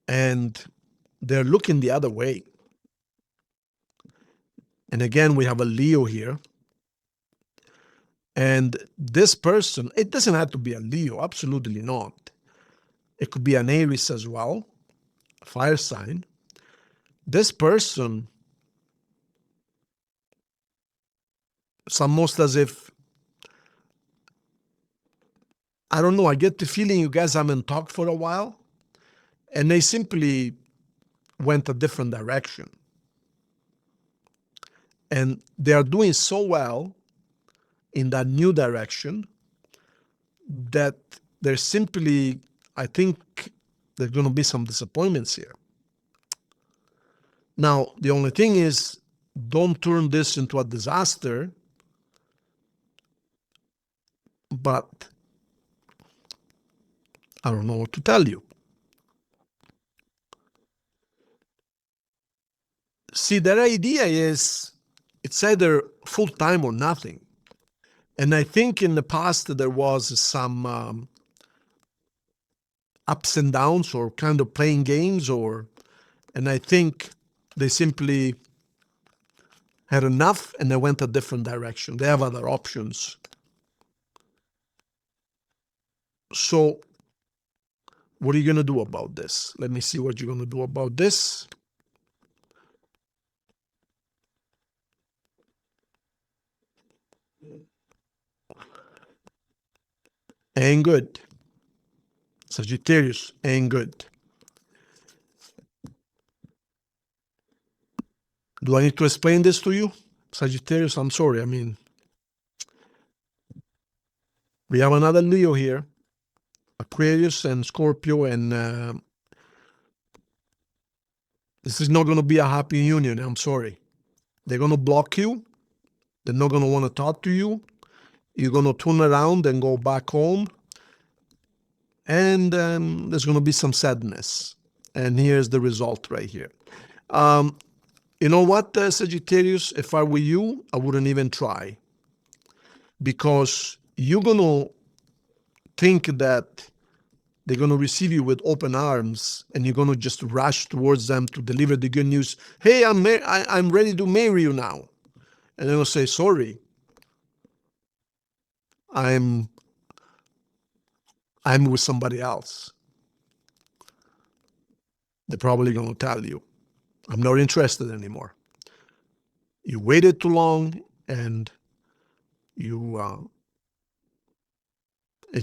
And they're looking the other way. And again, we have a Leo here. And this person, it doesn't have to be a Leo, absolutely not. It could be an Aries as well, a fire sign. This person, it's almost as if, I don't know, I get the feeling you guys haven't talked for a while, and they simply went a different direction. And they are doing so well in that new direction that there's simply, I think there's going to be some disappointments here. Now, the only thing is, don't turn this into a disaster, but I don't know what to tell you. See, their idea is it's either full-time or nothing. And I think in the past there was some ups and downs or kind of playing games, and I think they simply had enough and they went a different direction. They have other options. So what are you going to do about this? Let me see what you're going to do about this. Ain't good. Sagittarius, ain't good. Do I need to explain this to you? Sagittarius, I'm sorry. I mean, we have another Leo here, Aquarius and Scorpio, and this is not going to be a happy union. I'm sorry. They're going to block you. They're not going to want to talk to you. You're going to turn around and go back home. And there's going to be some sadness. And here's the result right here. You know what, Sagittarius? If I were you, I wouldn't even try. Because you're going to think that they're going to receive you with open arms and you're going to just rush towards them to deliver the good news. Hey, I'm ready to marry you now. And they're going to say, sorry, I'm with somebody else. They're probably going to tell you, I'm not interested anymore. You waited too long and it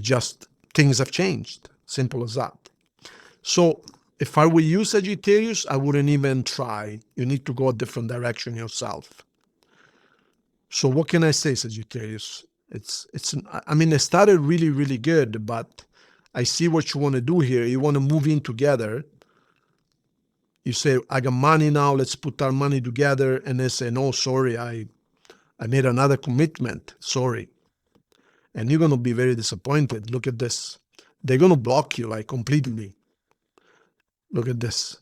just, things have changed. Simple as that. So if I were you, Sagittarius, I wouldn't even try. You need to go a different direction yourself. So what can I say, Sagittarius? I mean, it started really, really good, but I see what you want to do here. You want to move in together. You say, I got money now, let's put our money together. And they say, no, sorry, I made another commitment. Sorry. And you're going to be very disappointed. Look at this. They're going to block you like completely. Look at this.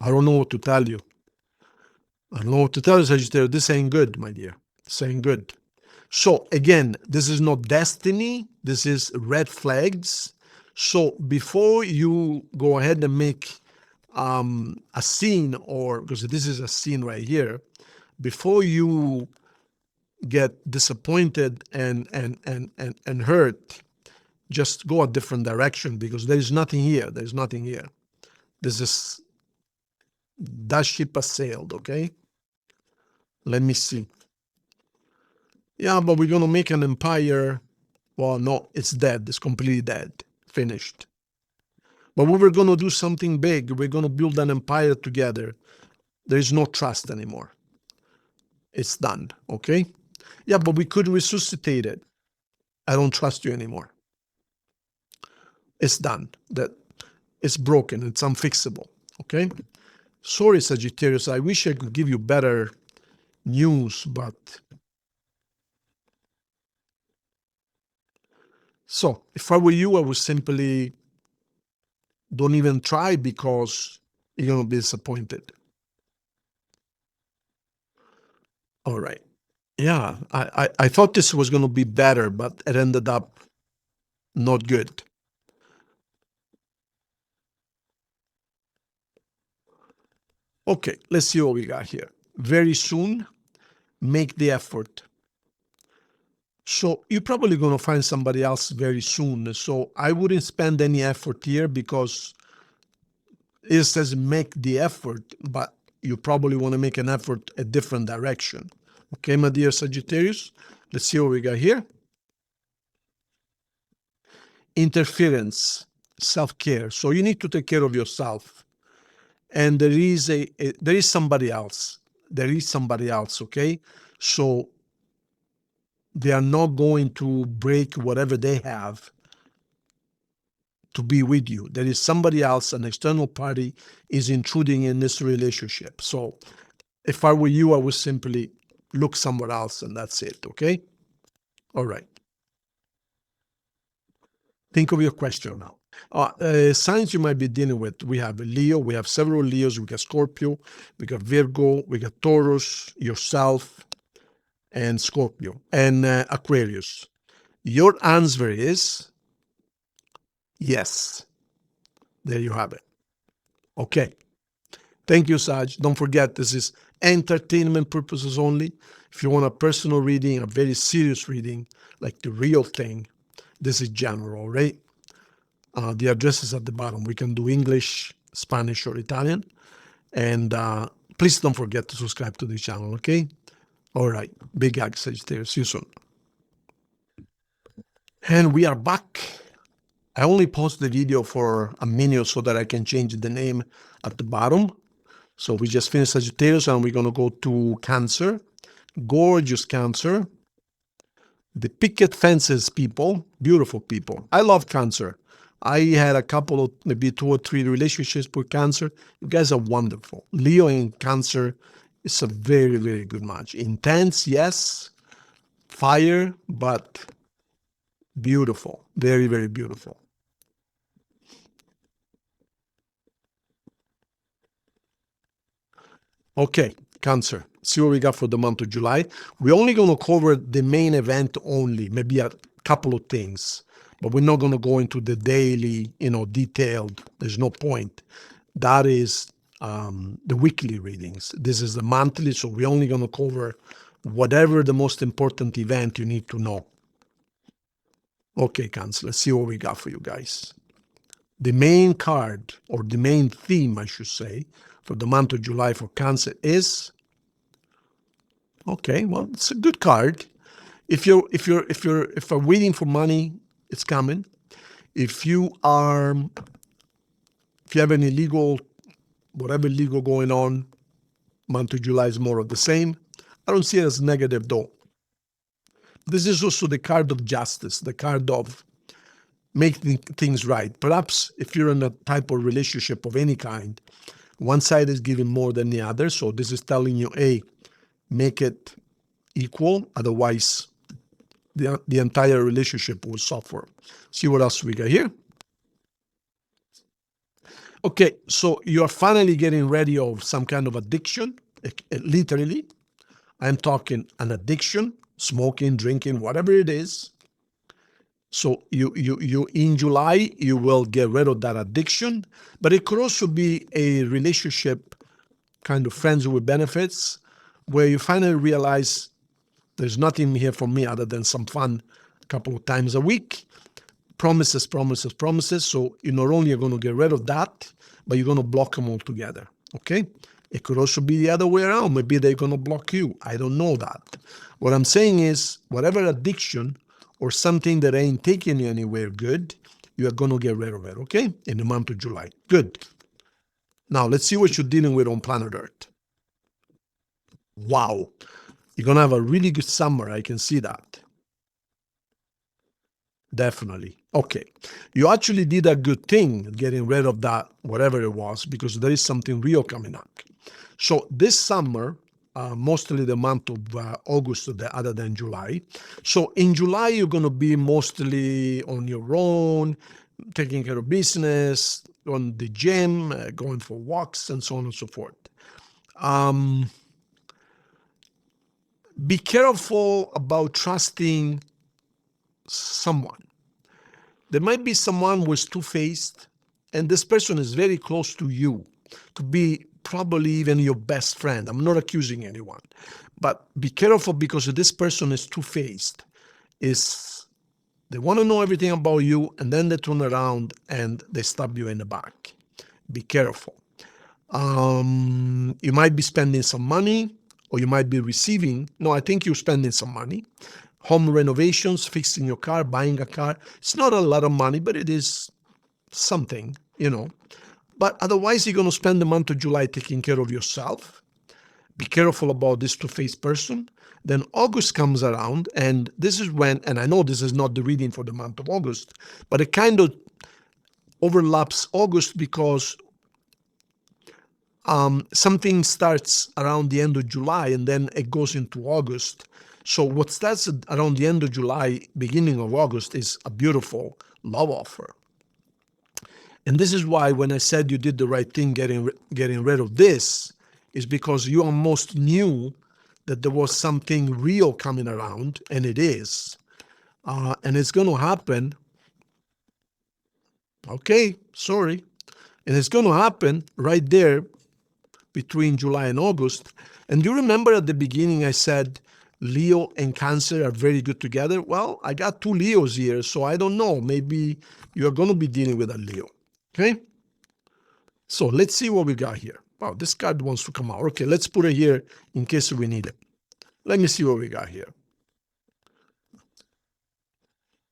I don't know what to tell you. I don't know what to tell you, Sagittarius. This ain't good, my dear. This ain't good. So again, this is not destiny. This is red flags. So before you go ahead and make a scene, or because this is a scene right here, before you get disappointed and hurt, just go a different direction, because there is nothing here. There's nothing here. This is, that ship has sailed, okay? Let me see. Yeah, but we're going to make an empire. Well, no, it's dead. It's completely dead. Finished. But we were going to do something big. We're going to build an empire together. There is no trust anymore. It's done, okay? Yeah, but we could resuscitate it. I don't trust you anymore. It's done. That it's broken. It's unfixable, okay? Sorry, Sagittarius. I wish I could give you better news, but so if I were you, I would simply don't even try, because you're going to be disappointed. All right. Yeah, I thought this was going to be better, but it ended up not good. Okay, let's see what we got here. Very soon, make the effort. So you're probably going to find somebody else very soon. So I wouldn't spend any effort here, because it says make the effort, but you probably want to make an effort a different direction. Okay, my dear Sagittarius, let's see what we got here. Interference, self-care. So you need to take care of yourself. And there is somebody else. There is somebody else, okay? So they are not going to break whatever they have to be with you. There is somebody else, an external party is intruding in this relationship. So if I were you, I would simply look somewhere else, and that's it, okay? All right. Think of your question now. Signs you might be dealing with. We have Leo, we have several Leos, we got Scorpio, we got Virgo, we got Taurus, yourself, and Scorpio, and Aquarius. Your answer is yes. There you have it. Okay. Thank you, Sag. Don't forget, this is entertainment purposes only. If you want a personal reading, a very serious reading, like the real thing, this is general, right? The address is at the bottom. We can do English, Spanish, or Italian. And please don't forget to subscribe to the channel, okay? All right. Big hug, Sagittarius. See you soon. And we are back. I only paused the video for a minute so that I can change the name at the bottom. So we just finished Sagittarius, and we're going to go to Cancer. Gorgeous Cancer. The picket fences people, beautiful people. I love Cancer. I had a couple of, maybe 2 or 3 relationships with Cancer. You guys are wonderful. Leo and Cancer is a very, very good match. Intense, yes. Fire, but beautiful. Very, very beautiful. Okay, Cancer. See what we got for the month of July. We're only going to cover the main event only, maybe a couple of things, but we're not going to go into the daily, detailed. There's no point. That is the weekly readings. This is the monthly, so we're only going to cover whatever the most important event you need to know. Okay, Cancer, let's see what we got for you guys. The main card, or the main theme, I should say, for the month of July for Cancer is, okay, well, it's a good card. If you're waiting for money, it's coming. If you have any legal, whatever legal going on, month of July is more of the same. I don't see it as negative though. This is also the card of justice, the card of making things right. Perhaps if you're in a type of relationship of any kind, one side is giving more than the other. So this is telling you, hey, make it equal. Otherwise, the entire relationship will suffer. See what else we got here. Okay, so you're finally getting ready of some kind of addiction, literally. I'm talking an addiction, smoking, drinking, whatever it is. So you in July, you will get rid of that addiction, but it could also be a relationship, kind of friends with benefits, where you finally realize There's nothing here for me other than some fun a couple of times a week. Promises, promises, promises. So you not only are going to get rid of that, but you're going to block them all together. Okay? It could also be the other way around. Maybe they're going to block you. I don't know that. What I'm saying is, whatever addiction or something that ain't taking you anywhere good, you are going to get rid of it, okay? In the month of July. Good. Now, let's see what you're dealing with on planet Earth. Wow. You're going to have a really good summer. I can see that. Definitely. Okay. You actually did a good thing getting rid of that, whatever it was, because there is something real coming up. So this summer, mostly the month of August other than July. So in July, you're going to be mostly on your own, taking care of business, on the gym, going for walks, and so on and so forth. Be careful about trusting someone. There might be someone who is two-faced, and this person is very close to you, could be probably even your best friend. I'm not accusing anyone, but be careful because this person is two-faced. They want to know everything about you, and then they turn around and they stab you in the back. Be careful. You might be spending some money, or you might be receiving. No, I think you're spending some money. Home renovations, fixing your car, buying a car. It's not a lot of money, but it is something, But otherwise, you're going to spend the month of July taking care of yourself. Be careful about this two-faced person. Then August comes around, and this is when, and I know this is not the reading for the month of August, but it kind of overlaps August because something starts around the end of July, and then it goes into August. So what starts around the end of July, beginning of August, is a beautiful love offer. And this is why when I said you did the right thing getting rid of this, is because you almost knew that there was something real coming around, and it is. And it's going to happen. Okay, sorry. And it's going to happen right there between July and August. And you remember at the beginning I said Leo and Cancer are very good together? Well, I got two Leos here, so I don't know. Maybe you're going to be dealing with a Leo. Okay? So let's see what we got here. Wow, this card wants to come out. Okay, let's put it here in case we need it. Let me see what we got here.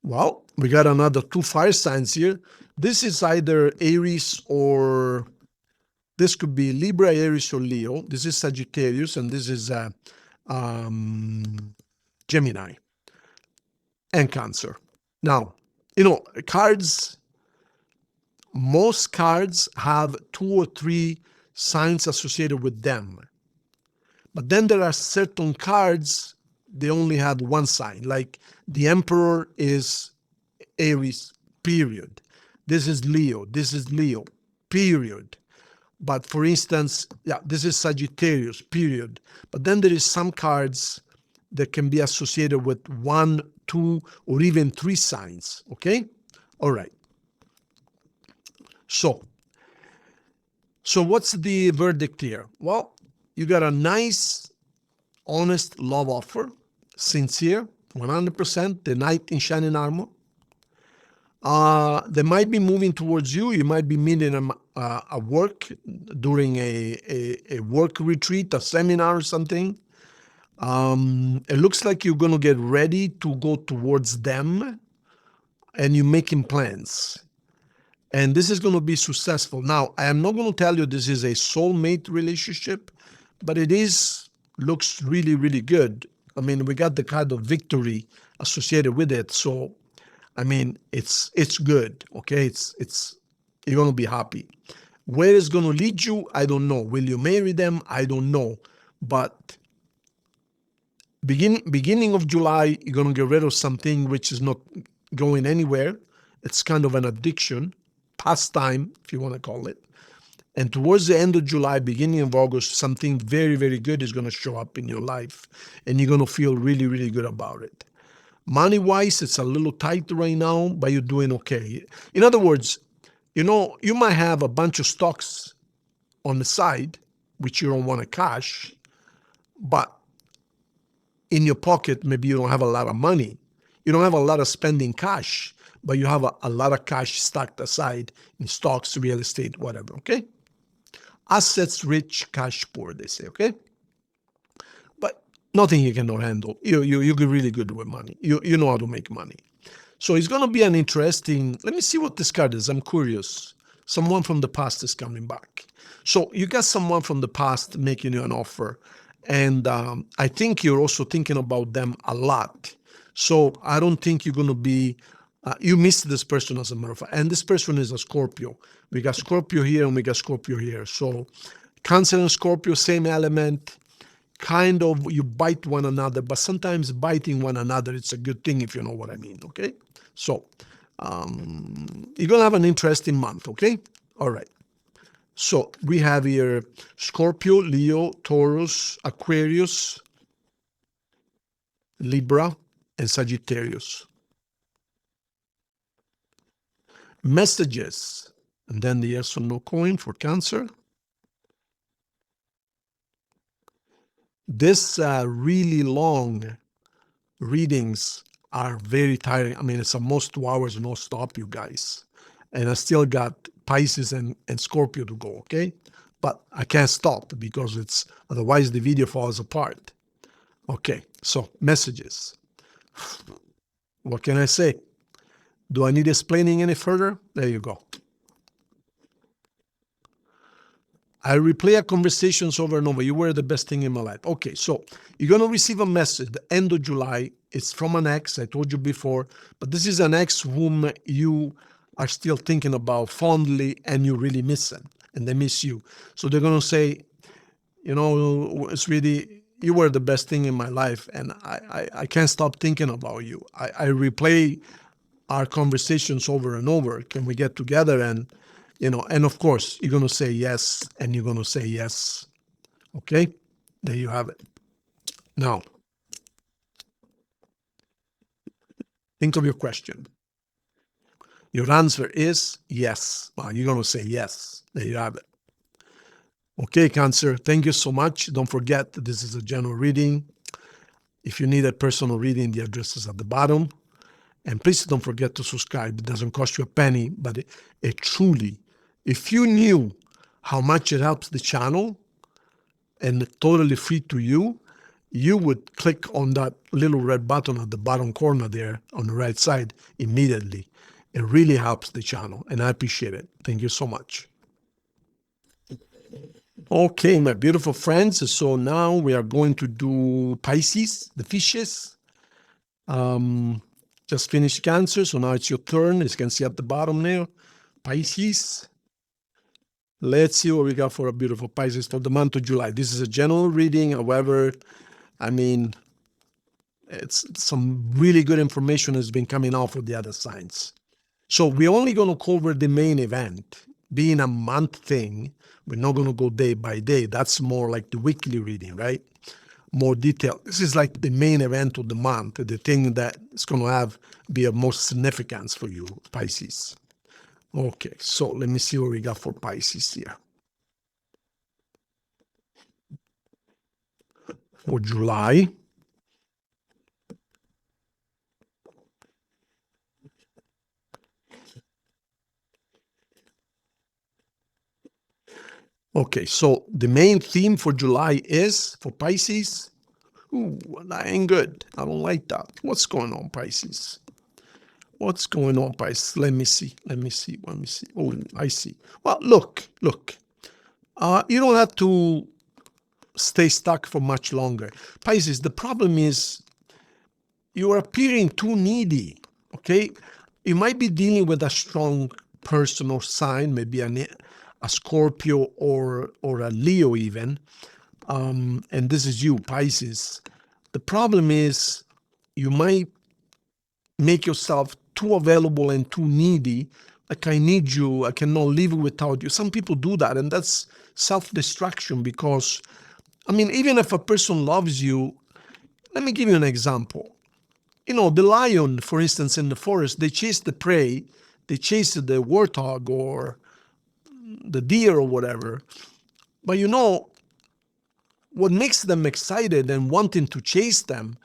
Well, we got another two fire signs here. This is either Aries or this could be Libra, Aries, or Leo. This is Sagittarius, and this is Gemini and Cancer. Now, cards, most cards have 2 or 3 signs associated with them. But then there are certain cards, they only have one sign. Like the Emperor is Aries, period. This is Leo, period. But for instance, this is Sagittarius, period. But then there is some cards that can be associated with 1, 2, or even 3 signs, okay? All right. So what's the verdict here? Well, you got a nice, honest love offer, sincere, 100%, the knight in shining armor. They might be moving towards you. You might be meeting them at work during a work retreat, a seminar or something. It looks like you're going to get ready to go towards them, and you're making plans. And this is going to be successful. Now, I am not going to tell you this is a soulmate relationship, but it looks really, really good. I mean, we got the kind of victory associated with it. So, I mean, it's good, okay? You're going to be happy. Where it's going to lead you, I don't know. Will you marry them? I don't know. But beginning of July, you're going to get rid of something which is not going anywhere. It's kind of an addiction, pastime, if you want to call it. And towards the end of July, beginning of August, something very, very good is going to show up in your life. And you're going to feel really, really good about it. Money-wise, it's a little tight right now, but you're doing okay. In other words, you might have a bunch of stocks on the side, which you don't want to cash, but in your pocket, maybe you don't have a lot of money. You don't have a lot of spending cash, but you have a lot of cash stacked aside in stocks, real estate, whatever, okay? Assets rich, cash poor, they say, okay? But nothing you cannot handle. You're really good with money. You know how to make money. So it's going to be an interesting, let me see what this card is. I'm curious. Someone from the past is coming back. So you got someone from the past making you an offer. And I think you're also thinking about them a lot. So I don't think you're going to be, you missed this person as a matter of fact. And this person is a Scorpio. We got Scorpio here and we got Scorpio here. So Cancer and Scorpio, same element. Kind of, you bite one another, but sometimes biting one another, it's a good thing if you know what I mean, okay? So you're going to have an interesting month, okay? All right. So we have here Scorpio, Leo, Taurus, Aquarius, Libra, and Sagittarius. Messages, and then the yes or no coin for Cancer. This really long readings are very tiring. I mean, it's almost 2 hours, no stop, you guys. And I still got Pisces and Scorpio to go, okay? But I can't stop because it's, otherwise the video falls apart. Okay, so messages. What can I say? Do I need explaining any further? There you go. I replay our conversations over and over. You were the best thing in my life. Okay, so you're going to receive a message the end of July. It's from an ex, I told you before, but this is an ex whom you are still thinking about fondly and you really miss them and they miss you. So they're going to say, you know, it's really, you were the best thing in my life and I can't stop thinking about you. I replay our conversations over and over. Can we get together? And you know, and of course, you're going to say yes, and you're going to say yes. Okay? There you have it. Now, think of your question. Your answer is yes. Well, you're going to say yes. There you have it. Okay, Cancer, thank you so much. Don't forget, this is a general reading. If you need a personal reading, the address is at the bottom. And please don't forget to subscribe. It doesn't cost you a penny, but it truly, if you knew how much it helps the channel and totally free to you, you would click on that little red button at the bottom corner there on the right side immediately. It really helps the channel and I appreciate it. Thank you so much. Okay, my beautiful friends. So now we are going to do Pisces, the fishes. Just finished Cancer, so now it's your turn. As you can see at the bottom there, Pisces. Let's see what we got for a beautiful Pisces for the month of July. This is a general reading. However, I mean, it's some really good information has been coming out for the other signs. So we're only going to cover the main event. Being a month thing, we're not going to go day by day. That's more like the weekly reading, right? More detail. This is like the main event of the month, the thing that is going to be of most significance for you, Pisces. Okay, so let me see what we got for Pisces here. For July. Okay, so the main theme for July is, for Pisces, ooh, that ain't good. I don't like that. What's going on, Pisces? What's going on, Pisces? Let me see. Oh, I see. Well, look. You don't have to stay stuck for much longer. Pisces, the problem is you are appearing too needy, okay? You might be dealing with a strong person or sign, maybe a Scorpio or a Leo even, and this is you, Pisces. The problem is you might make yourself too available and too needy. Like, I need you, I cannot live without you. Some people do that, and that's self-destruction because, I mean, even if a person loves you, let me give you an example. You know, the lion, for instance, in the forest, they chase the prey, they chase the warthog or the deer or whatever. But you know, what makes them excited and wanting to chase them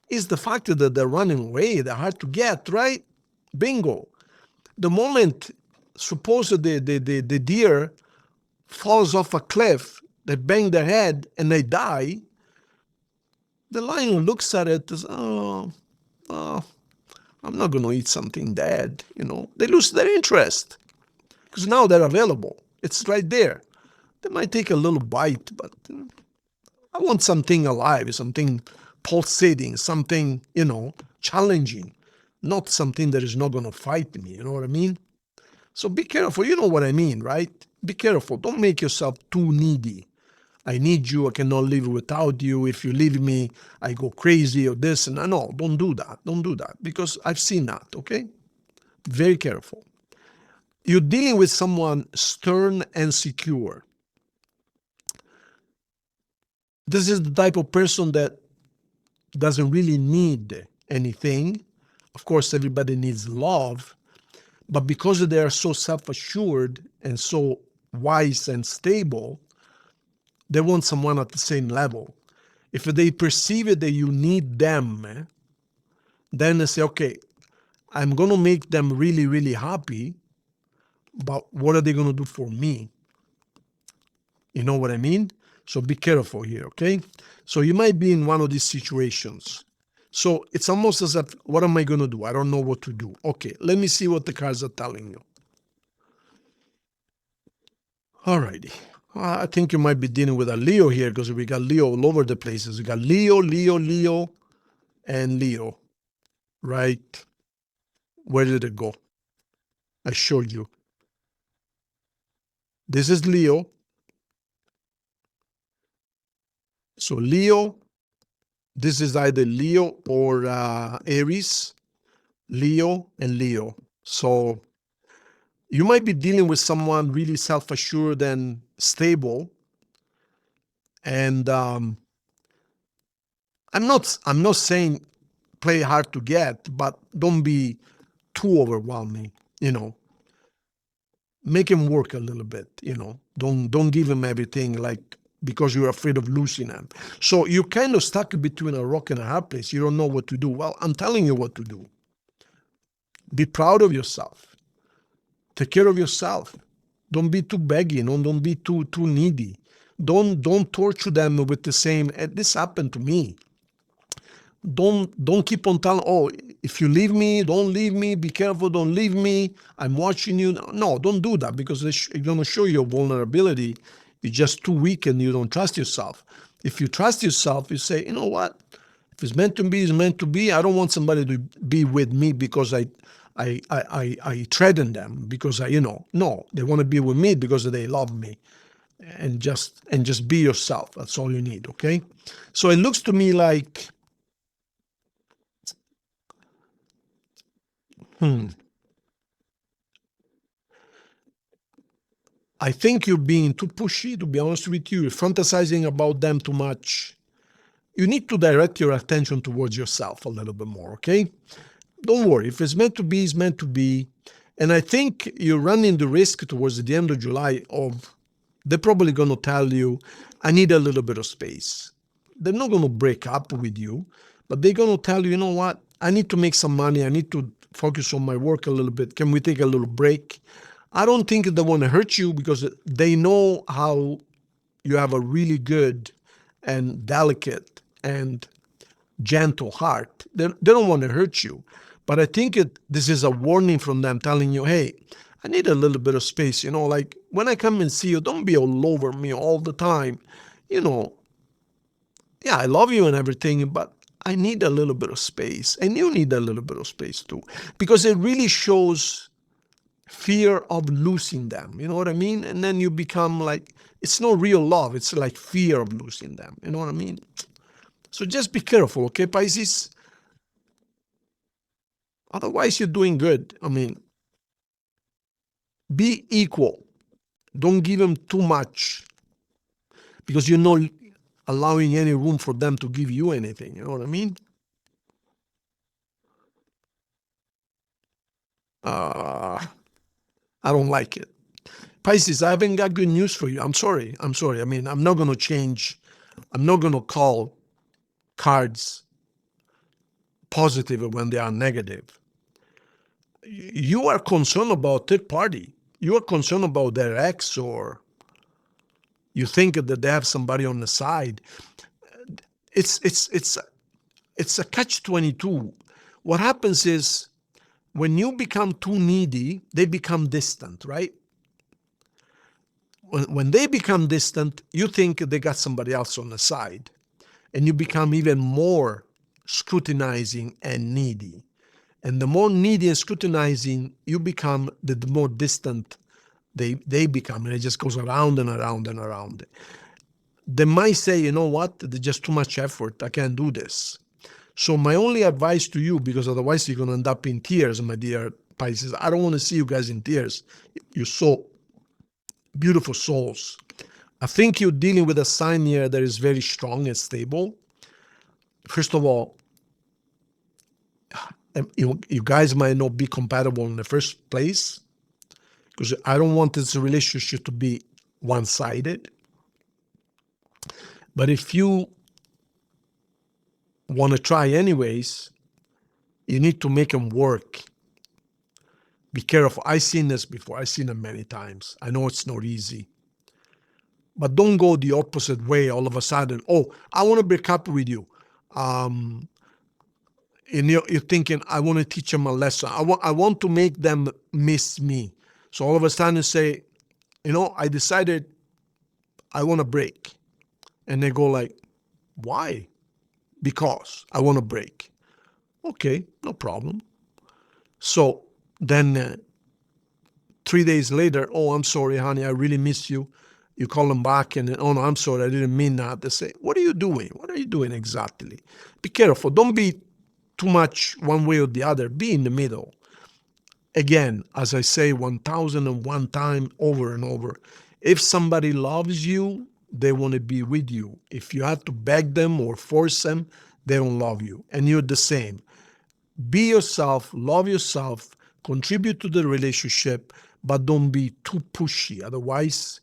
is the fact that they're running away, they're hard to get, right? Bingo. The moment, suppose the deer falls off a cliff, they bang their head and they die, the lion looks at it as, oh, I'm not going to eat something dead, They lose their interest because now they're available. It's right there. They might take a little bite, but I want something alive, something pulsating, something, challenging, not something that is not going to fight me. You know what I mean? So be careful. You know what I mean, right? Be careful. Don't make yourself too needy. I need you. I cannot live without you. If you leave me, I go crazy or this. And no, don't do that. Don't do that because I've seen that, okay? Very careful. You're dealing with someone stern and secure. This is the type of person that doesn't really need anything. Of course, everybody needs love, but because they are so self-assured and so wise and stable, they want someone at the same level. If they perceive it that you need them, then they say, okay, I'm going to make them really, really happy, but what are they going to do for me? You know what I mean? So be careful here, okay? So you might be in one of these situations. So it's almost as if, what am I going to do? I don't know what to do. Okay, let me see what the cards are telling you. All righty. I think you might be dealing with a Leo here because we got Leo all over the places. We got Leo, Leo, Leo, and Leo. Right? Where did it go? I showed you. This is Leo. So Leo, this is either Leo or Aries, Leo and Leo. So you might be dealing with someone really self-assured and stable. And I'm not saying play hard to get, but don't be too overwhelming, Make him work a little bit, Don't give him everything like because you're afraid of losing him. So you're kind of stuck between a rock and a hard place. You don't know what to do. Well, I'm telling you what to do. Be proud of yourself. Take care of yourself. Don't be too begging. Don't be too needy. Don't torture them with the same. This happened to me. Don't keep on telling, oh, if you leave me, don't leave me, be careful, don't leave me, I'm watching you. No, don't do that because it's going to show your vulnerability. You're just too weak and you don't trust yourself. If you trust yourself, you say, you know what? If it's meant to be, it's meant to be. I don't want somebody to be with me because I threaten them because no, they want to be with me because they love me. And just be yourself. That's all you need, okay? So it looks to me like I think you're being too pushy, to be honest with you. You're fantasizing about them too much. You need to direct your attention towards yourself a little bit more, okay? Don't worry. If it's meant to be, it's meant to be. And I think you're running the risk towards the end of July of they're probably going to tell you, I need a little bit of space. They're not going to break up with you, but they're going to tell you, you know what? I need to make some money. I need to focus on my work a little bit. Can we take a little break? I don't think they want to hurt you because they know how you have a really good and delicate and gentle heart. They don't want to hurt you. But I think this is a warning from them telling you, hey, I need a little bit of space. Like when I come and see you, don't be all over me all the time. Yeah, I love you and everything, but I need a little bit of space. And you need a little bit of space too. Because it really shows fear of losing them. You know what I mean? And then you become like, it's not real love. It's like fear of losing them. You know what I mean? So just be careful, okay, Pisces? Otherwise, you're doing good. I mean, be equal. Don't give them too much because you're not allowing any room for them to give you anything. You know what I mean? I don't like it. Pisces, I haven't got good news for you. I'm sorry. I mean, I'm not going to change I'm not going to call cards positive when they are negative. You are concerned about third party. You are concerned about their ex, or you think that they have somebody on the side. It's a catch-22. What happens is when you become too needy, they become distant, right? When they become distant, you think they got somebody else on the side, and you become even more scrutinizing and needy. And the more needy and scrutinizing you become, the more distant they become, and it just goes around and around and around. They might say, you know what, there's just too much effort, I can't do this. So my only advice to you, because otherwise you're going to end up in tears, my dear Pisces, I don't want to see you guys in tears. You're so beautiful souls. I think you're dealing with a sign here that is very strong and stable. First of all, you guys might not be compatible in the first place, because I don't want this relationship to be one-sided. But if you want to try anyways, you need to make them work. Be careful. I've seen this before. I've seen it many times. I know it's not easy. But don't go the opposite way all of a sudden. Oh, I want to break up with you. And you're thinking, I want to teach them a lesson. I want to make them miss me. So all of a sudden you say, you know, I decided I want to break. And they go like, why? Because I want to break. Okay, no problem. So then 3 days later, oh, I'm sorry, honey, I really miss you. You call them back and, oh, no, I'm sorry, I didn't mean that. They say, what are you doing? What are you doing exactly? Be careful. Don't be too much one way or the other. Be in the middle. Again, as I say 1,001 times over and over, if somebody loves you, they want to be with you. If you have to beg them or force them, they don't love you. And you're the same. Be yourself, love yourself, contribute to the relationship, but don't be too pushy. Otherwise,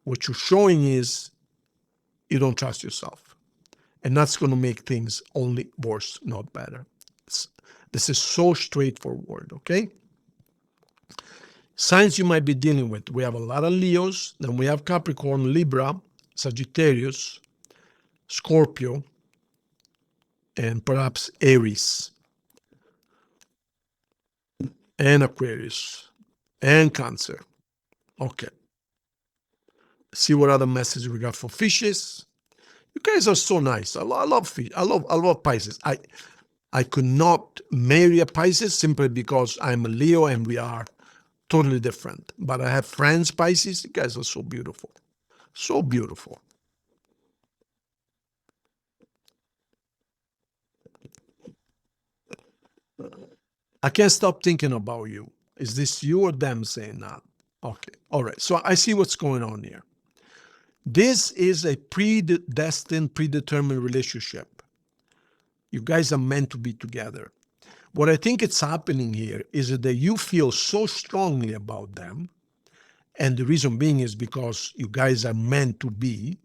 what you're showing is you don't trust yourself. And that's going to make things only worse, not better. This is so straightforward, okay? Signs you might be dealing with. We have a lot of Leos, then we have Capricorn, Libra, Sagittarius, Scorpio, and perhaps Aries, and Aquarius, and Cancer. Okay. See what other message we got for fishes. You guys are so nice. I love fish. I love Pisces. I could not marry a Pisces simply because I'm a Leo and we are totally different. But I have friends, Pisces. You guys are so beautiful. So beautiful. I can't stop thinking about you. Is this you or them saying that? Okay. All right. So I see what's going on here. This is a predestined, predetermined relationship. You guys are meant to be together. What I think it's happening here is that you feel so strongly about them, and the reason being is because you guys are meant to be,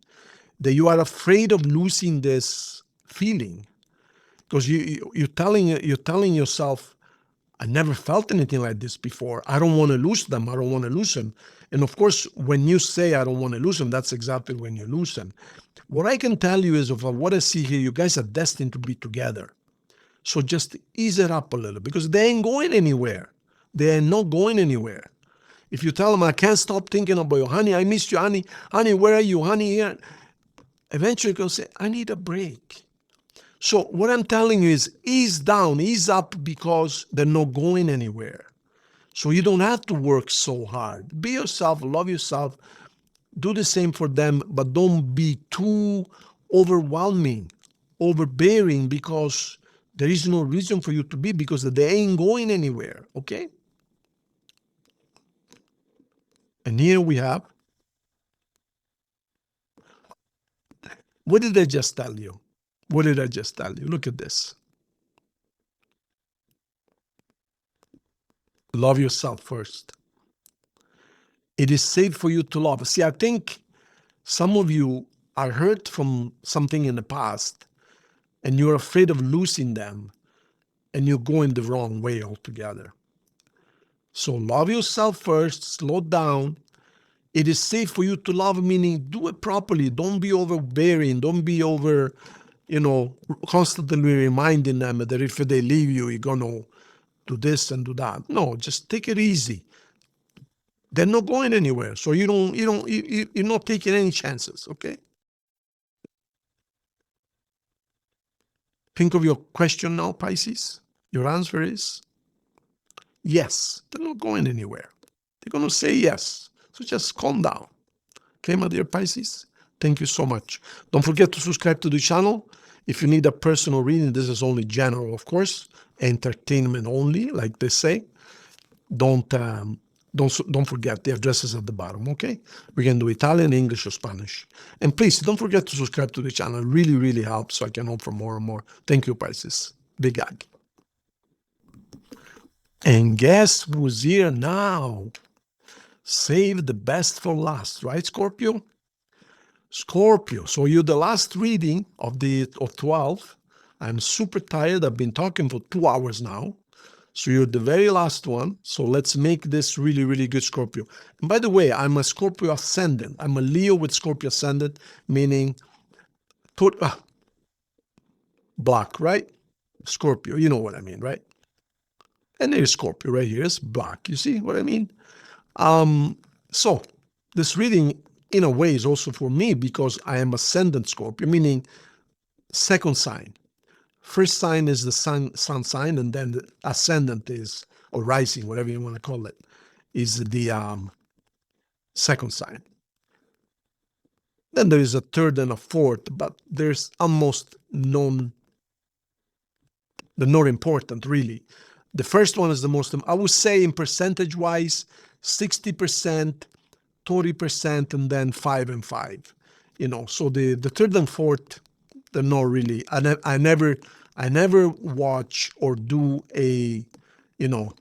that you are afraid of losing this feeling. Because you're telling yourself, I never felt anything like this before. I don't want to lose them. I don't want to lose them. And of course, when you say I don't want to lose them, that's exactly when you lose them. What I can tell you is, of what I see here, you guys are destined to be together. So just ease it up a little, because they ain't going anywhere. They are not going anywhere. If you tell them, I can't stop thinking about you, honey, I miss you, honey, where are you, honey, here? Eventually you're going to say, I need a break. So what I'm telling you is ease down, ease up, because they're not going anywhere. So you don't have to work so hard. Be yourself, love yourself, do the same for them, but don't be too overwhelming, overbearing, because there is no reason for you to be, because they ain't going anywhere, okay? And here we have, what did I just tell you? What did I just tell you? Look at this. Love yourself first. It is safe for you to love. See, I think some of you are hurt from something in the past and you're afraid of losing them and you're going the wrong way altogether. So love yourself first, slow down. It is safe for you to love, meaning do it properly. Don't be overbearing. Don't be over, constantly reminding them that if they leave you, you're going to do this and do that. No, just take it easy. They're not going anywhere. So you're not taking any chances, okay? Think of your question now, Pisces. Your answer is yes. They're not going anywhere. They're going to say yes. So just calm down. Okay, my dear Pisces? Thank you so much. Don't forget to subscribe to the channel. If you need a personal reading, this is only general, of course. Entertainment only, like they say. Don't forget the addresses at the bottom, okay? We can do Italian, English, or Spanish. And please, don't forget to subscribe to the channel. It really, really helps so I can offer more and more. Thank you, Pisces. Big hug. And guess who's here now? Save the best for last, right, Scorpio? Scorpio. So you're the last reading of 12. I'm super tired. I've been talking for 2 hours now. So you're the very last one. So let's make this really, really good, Scorpio. And by the way, I'm a Scorpio ascendant. I'm a Leo with Scorpio ascendant, meaning black, right? Scorpio, you know what I mean, right? And there's Scorpio right here. It's black. You see what I mean? So this reading, in a way, is also for me because I am ascendant Scorpio, meaning second sign. First sign is the sun sign, and then the ascendant is, or rising, whatever you want to call it, is the second sign. Then there is a third and a fourth, but there's almost none. They're not important, really. The first one is the most, I would say in percentage-wise, 60%, 30%, and then 5 and 5. So the third and fourth, they're not really. I never watch or do a,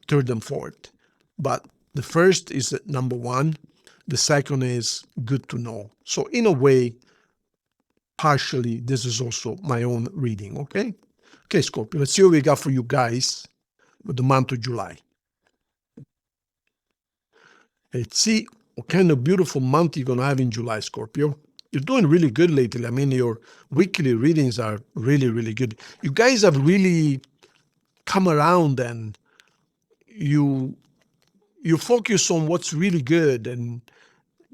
third and fourth. But the first is number one. The second is good to know. So in a way, partially, this is also my own reading, okay? Okay, Scorpio, let's see what we got for you guys for the month of July. Let's see what kind of beautiful month you're going to have in July, Scorpio. You're doing really good lately. I mean, your weekly readings are really, really good. You guys have really come around and you focus on what's really good. And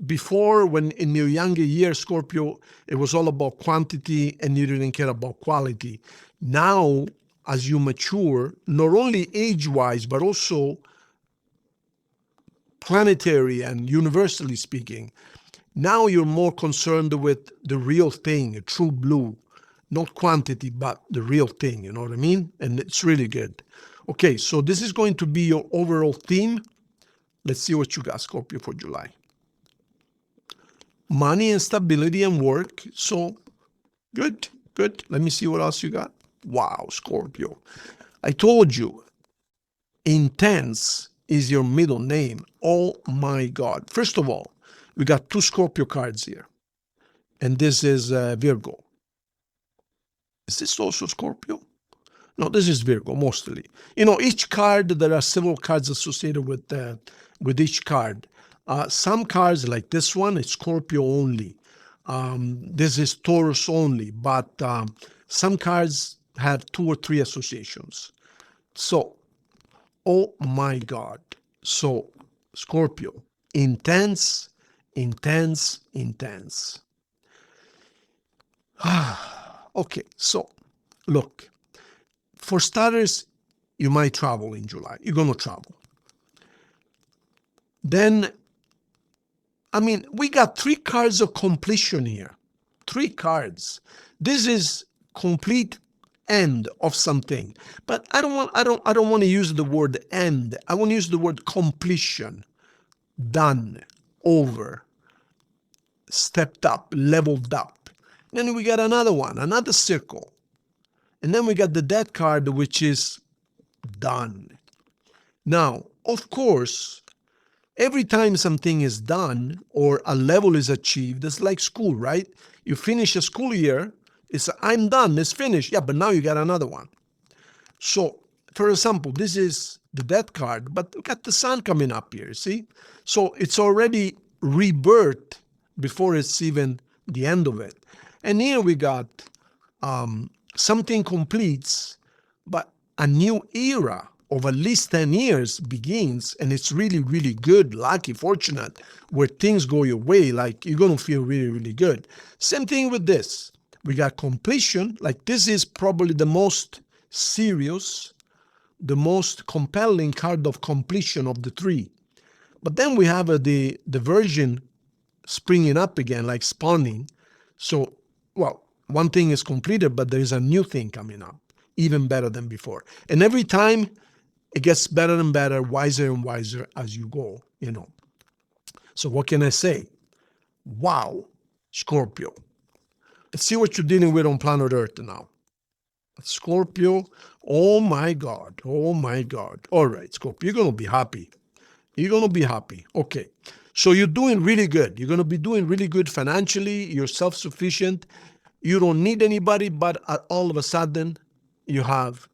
before, when in your younger years, Scorpio, it was all about quantity and you didn't care about quality. Now, as you mature, not only age-wise, but also planetary and universally speaking, now you're more concerned with the real thing, a true blue, not quantity, but the real thing, you know what I mean? And it's really good. Okay, so this is going to be your overall theme. Let's see what you got, Scorpio, for July. Money and stability and work. So good, good. Let me see what else you got. Wow, Scorpio. I told you, intense is your middle name. Oh my God. First of all, we got 2 Scorpio cards here. And this is Virgo. Is this also Scorpio? No, this is Virgo, mostly. Each card, there are several cards associated with each card. Some cards, like this one, it's Scorpio only. This is Taurus only. But some cards have 2 or 3 associations. So, oh my God. So, Scorpio, intense, intense, intense. Okay, so look, for starters, you might travel in July. You're going to travel. Then, we got 3 cards of completion here. 3 cards. This is complete end of something. But I don't want to use the word end. I want to use the word completion. Done, over, stepped up, leveled up. Then we got another one, another circle. And then we got the death card, which is done. Now, of course, every time something is done or a level is achieved, it's like school, right? You finish a school year, it's I'm done, it's finished. Yeah, but now you got another one. So, for example, this is the death card, but we got the sun coming up here, see? So it's already rebirth before it's even the end of it. And here we got something completes, but a new era of at least 10 years begins, and it's really, really good, lucky, fortunate, where things go your way, like you're going to feel really, really good. Same thing with this. We got completion, like this is probably the most serious, the most compelling card of completion of the three. But then we have the version springing up again, like spawning. So, well, one thing is completed, but there is a new thing coming up, even better than before. And every time it gets better and better, wiser and wiser as you go, you know. So what can I say? Wow, Scorpio. Let's see what you're dealing with on planet Earth now. Scorpio, oh my God, oh my God. All right, Scorpio, you're going to be happy. You're going to be happy. Okay. So you're doing really good. You're going to be doing really good financially. You're self-sufficient. You don't need anybody, but all of a sudden you have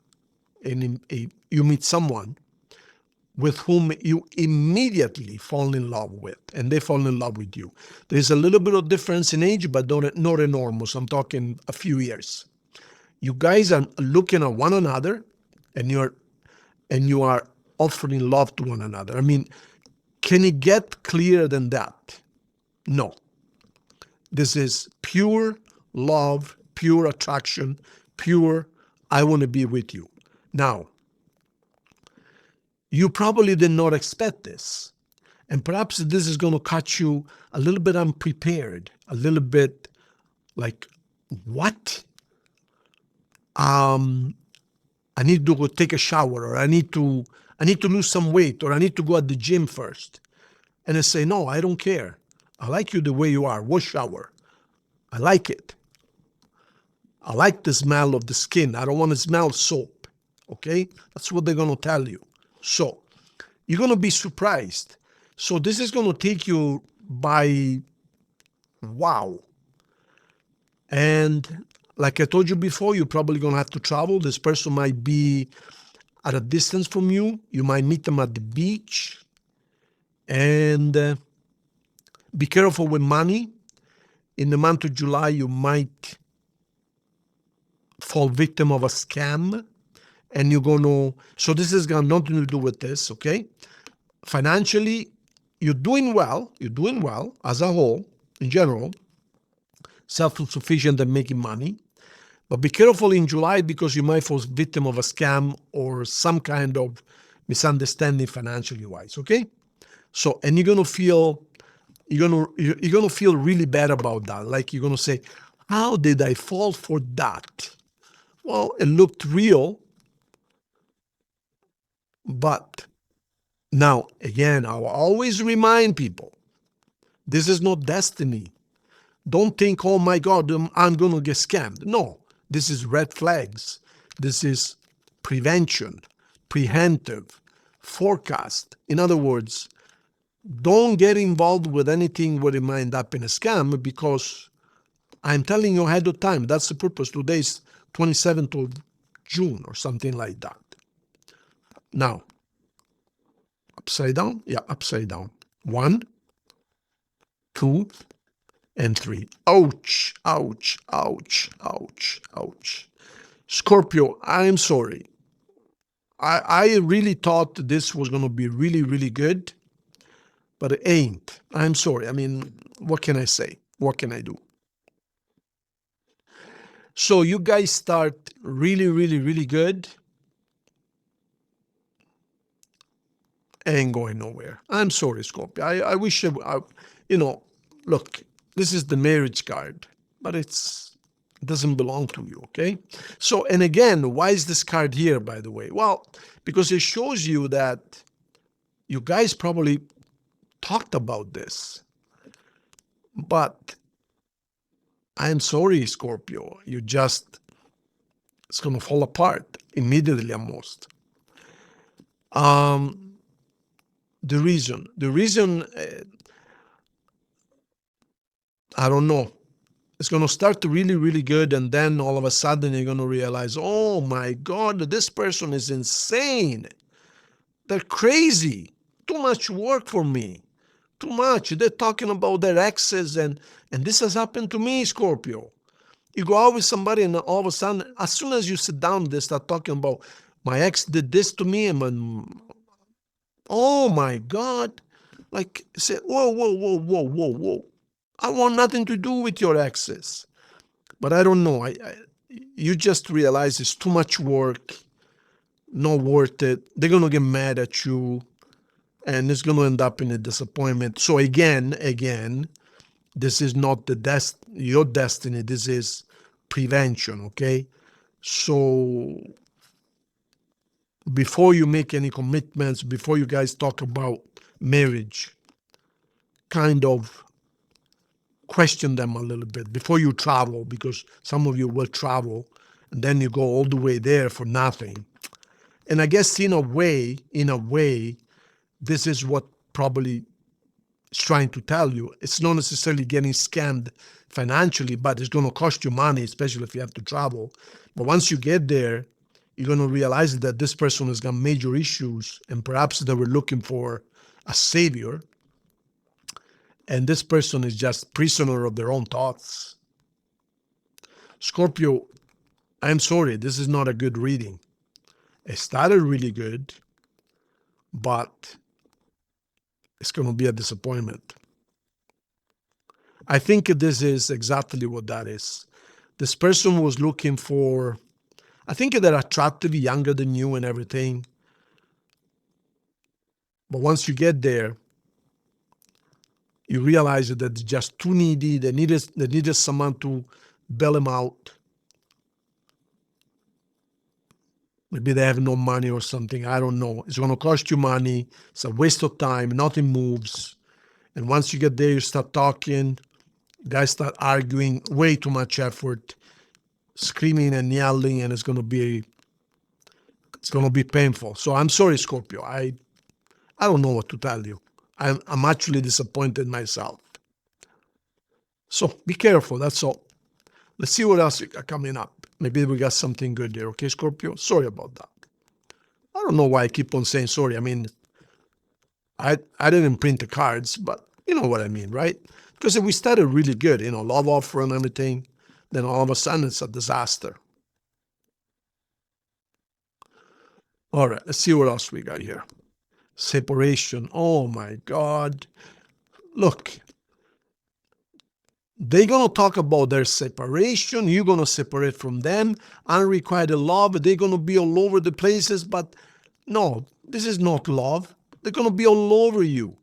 you meet someone with whom you immediately fall in love with, and they fall in love with you. There's a little bit of difference in age, but not enormous. I'm talking a few years. You guys are looking at one another, and you are offering love to one another. I mean, can it get clearer than that? No. This is pure love, pure attraction, pure, I want to be with you. Now, you probably did not expect this. And perhaps this is going to catch you a little bit unprepared, a little bit like, what? I need to go take a shower, or I need to lose some weight, or I need to go at the gym first. And I say, no, I don't care. I like you the way you are. Wash shower. I like it. I like the smell of the skin. I don't want to smell soap. Okay? That's what they're going to tell you. So you're going to be surprised. So this is going to take you by wow. And like I told you before, you're probably going to have to travel. This person might be at a distance from you. You might meet them at the beach. And be careful with money. In the month of July, you might fall victim of a scam. And you're going to, so this has got nothing to do with this, okay? Financially, you're doing well as a whole, in general, self-sufficient and making money. But be careful in July, because you might fall victim of a scam or some kind of misunderstanding financially wise, okay? So, and you're gonna feel really bad about that. Like you're gonna say, how did I fall for that? Well, it looked real, but now again, I'll always remind people, this is not destiny. Don't think, oh my God, I'm gonna get scammed. No, this is red flags. This is prevention, preemptive, forecast. In other words, don't get involved with anything where it might end up in a scam, because I'm telling you ahead of time. That's the purpose. Today's 27th of June or something like that. Now, upside down? Yeah, upside down. 1, 2, and 3. Ouch, ouch, ouch, ouch, ouch. Scorpio, I'm sorry. I really thought this was going to be really, really good, but it ain't. I'm sorry. I mean, what can I say? What can I do? So you guys start really, really, really good and going nowhere. I'm sorry, Scorpio. I wish, look, this is the marriage card, but it doesn't belong to you, okay? So, and again, why is this card here, by the way? Well, because it shows you that you guys probably talked about this, but I'm sorry, Scorpio, it's going to fall apart immediately almost. The reason, I don't know. It's going to start really, really good, and then all of a sudden you're going to realize, oh my God, this person is insane. They're crazy. Too much work for me. Too much. They're talking about their exes, and this has happened to me, Scorpio. You go out with somebody, and all of a sudden, as soon as you sit down, they start talking about, my ex did this to me, and oh my God. Like, say, whoa, whoa, whoa, whoa, whoa, whoa. I want nothing to do with your exes. But I don't know. You just realize it's too much work, not worth it. They're going to get mad at you, and it's going to end up in a disappointment. So again, this is not your destiny. This is prevention, okay? So before you make any commitments, before you guys talk about marriage, kind of question them a little bit before you travel, because some of you will travel and then you go all the way there for nothing. And I guess in a way, this is what probably is trying to tell you. It's not necessarily getting scammed financially, but it's going to cost you money, especially if you have to travel. But once you get there, you're going to realize that this person has got major issues, and perhaps they were looking for a savior, and this person is just prisoner of their own thoughts. Scorpio, I'm sorry, this is not a good reading. It started really good, but it's going to be a disappointment. I think this is exactly what that is. This person was looking for, I think they're attractive, younger than you and everything. But once you get there, you realize that they're just too needy. They needed someone to bail them out. Maybe they have no money or something. I don't know. It's going to cost you money. It's a waste of time. Nothing moves. And once you get there, you start talking. Guys start arguing. Way too much effort. Screaming and yelling, and it's going to be painful. So I'm sorry, Scorpio. I don't know what to tell you. I'm actually disappointed myself. So be careful. That's all. Let's see what else we got coming up. Maybe we got something good there. Okay, Scorpio? Sorry about that. I don't know why I keep on saying sorry. I mean, I didn't print the cards, but you know what I mean, right? Because we started really good, love offer and everything. Then all of a sudden it's a disaster. All right, let's see what else we got here. Separation. Oh my God. Look, they're going to talk about their separation. You're going to separate from them. Unrequited love. They're going to be all over the places. But no, this is not love. They're going to be all over you.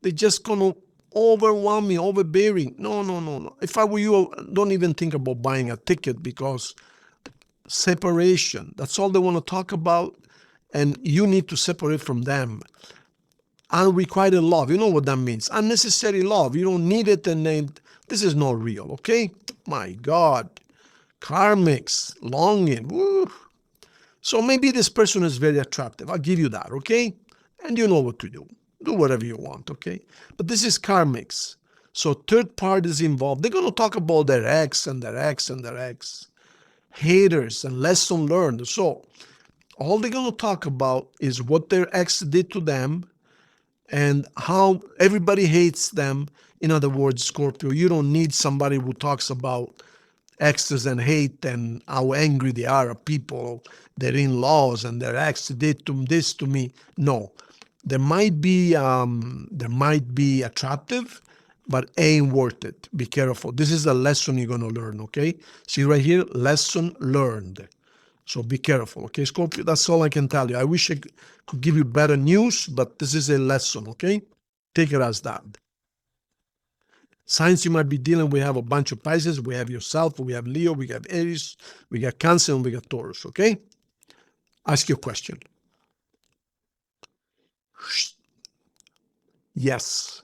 They're just going to overwhelm me, overbearing. No. If I were you, don't even think about buying a ticket, because separation, that's all they want to talk about. And you need to separate from them. Unrequited love, you know what that means. Unnecessary love. You don't need it, and then this is not real, okay? My God. Karmics, longing. Woo. So maybe this person is very attractive. I'll give you that, okay? And you know what to do. Do whatever you want, okay? But this is karmics. So third parties involved. They're going to talk about their ex and their ex and their ex. Haters and lesson learned. So all they're going to talk about is what their ex did to them and how everybody hates them. In other words, Scorpio, you don't need somebody who talks about exes and hate and how angry they are at people, their in-laws and their ex did this to me. No, there might be attractive, but ain't worth it. Be careful. This is a lesson you're going to learn, okay? See right here, lesson learned. So be careful, okay, Scorpio? That's all I can tell you. I wish I could give you better news, but this is a lesson, okay? Take it as that. Signs you might be dealing with, we have a bunch of Pisces. We have yourself, we have Leo, we have Aries, we got Cancer, and we got Taurus, okay? Ask your question. Yes.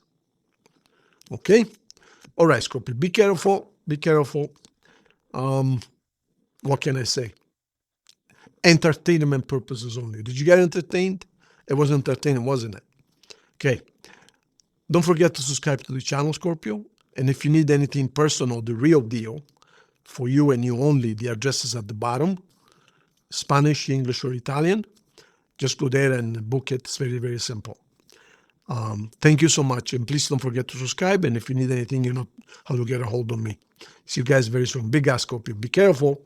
Okay? All right, Scorpio, be careful. Be careful. What can I say? Entertainment purposes only. Did you get entertained? It was entertaining, wasn't it? Okay. Don't forget to subscribe to the channel, Scorpio. And if you need anything personal, the real deal, for you and you only, the address is at the bottom. Spanish, English, or Italian. Just go there and book it. It's very, very simple. Thank you so much. And please don't forget to subscribe. And if you need anything, you know how to get a hold of me. See you guys very soon. Big ass, Scorpio. Be careful.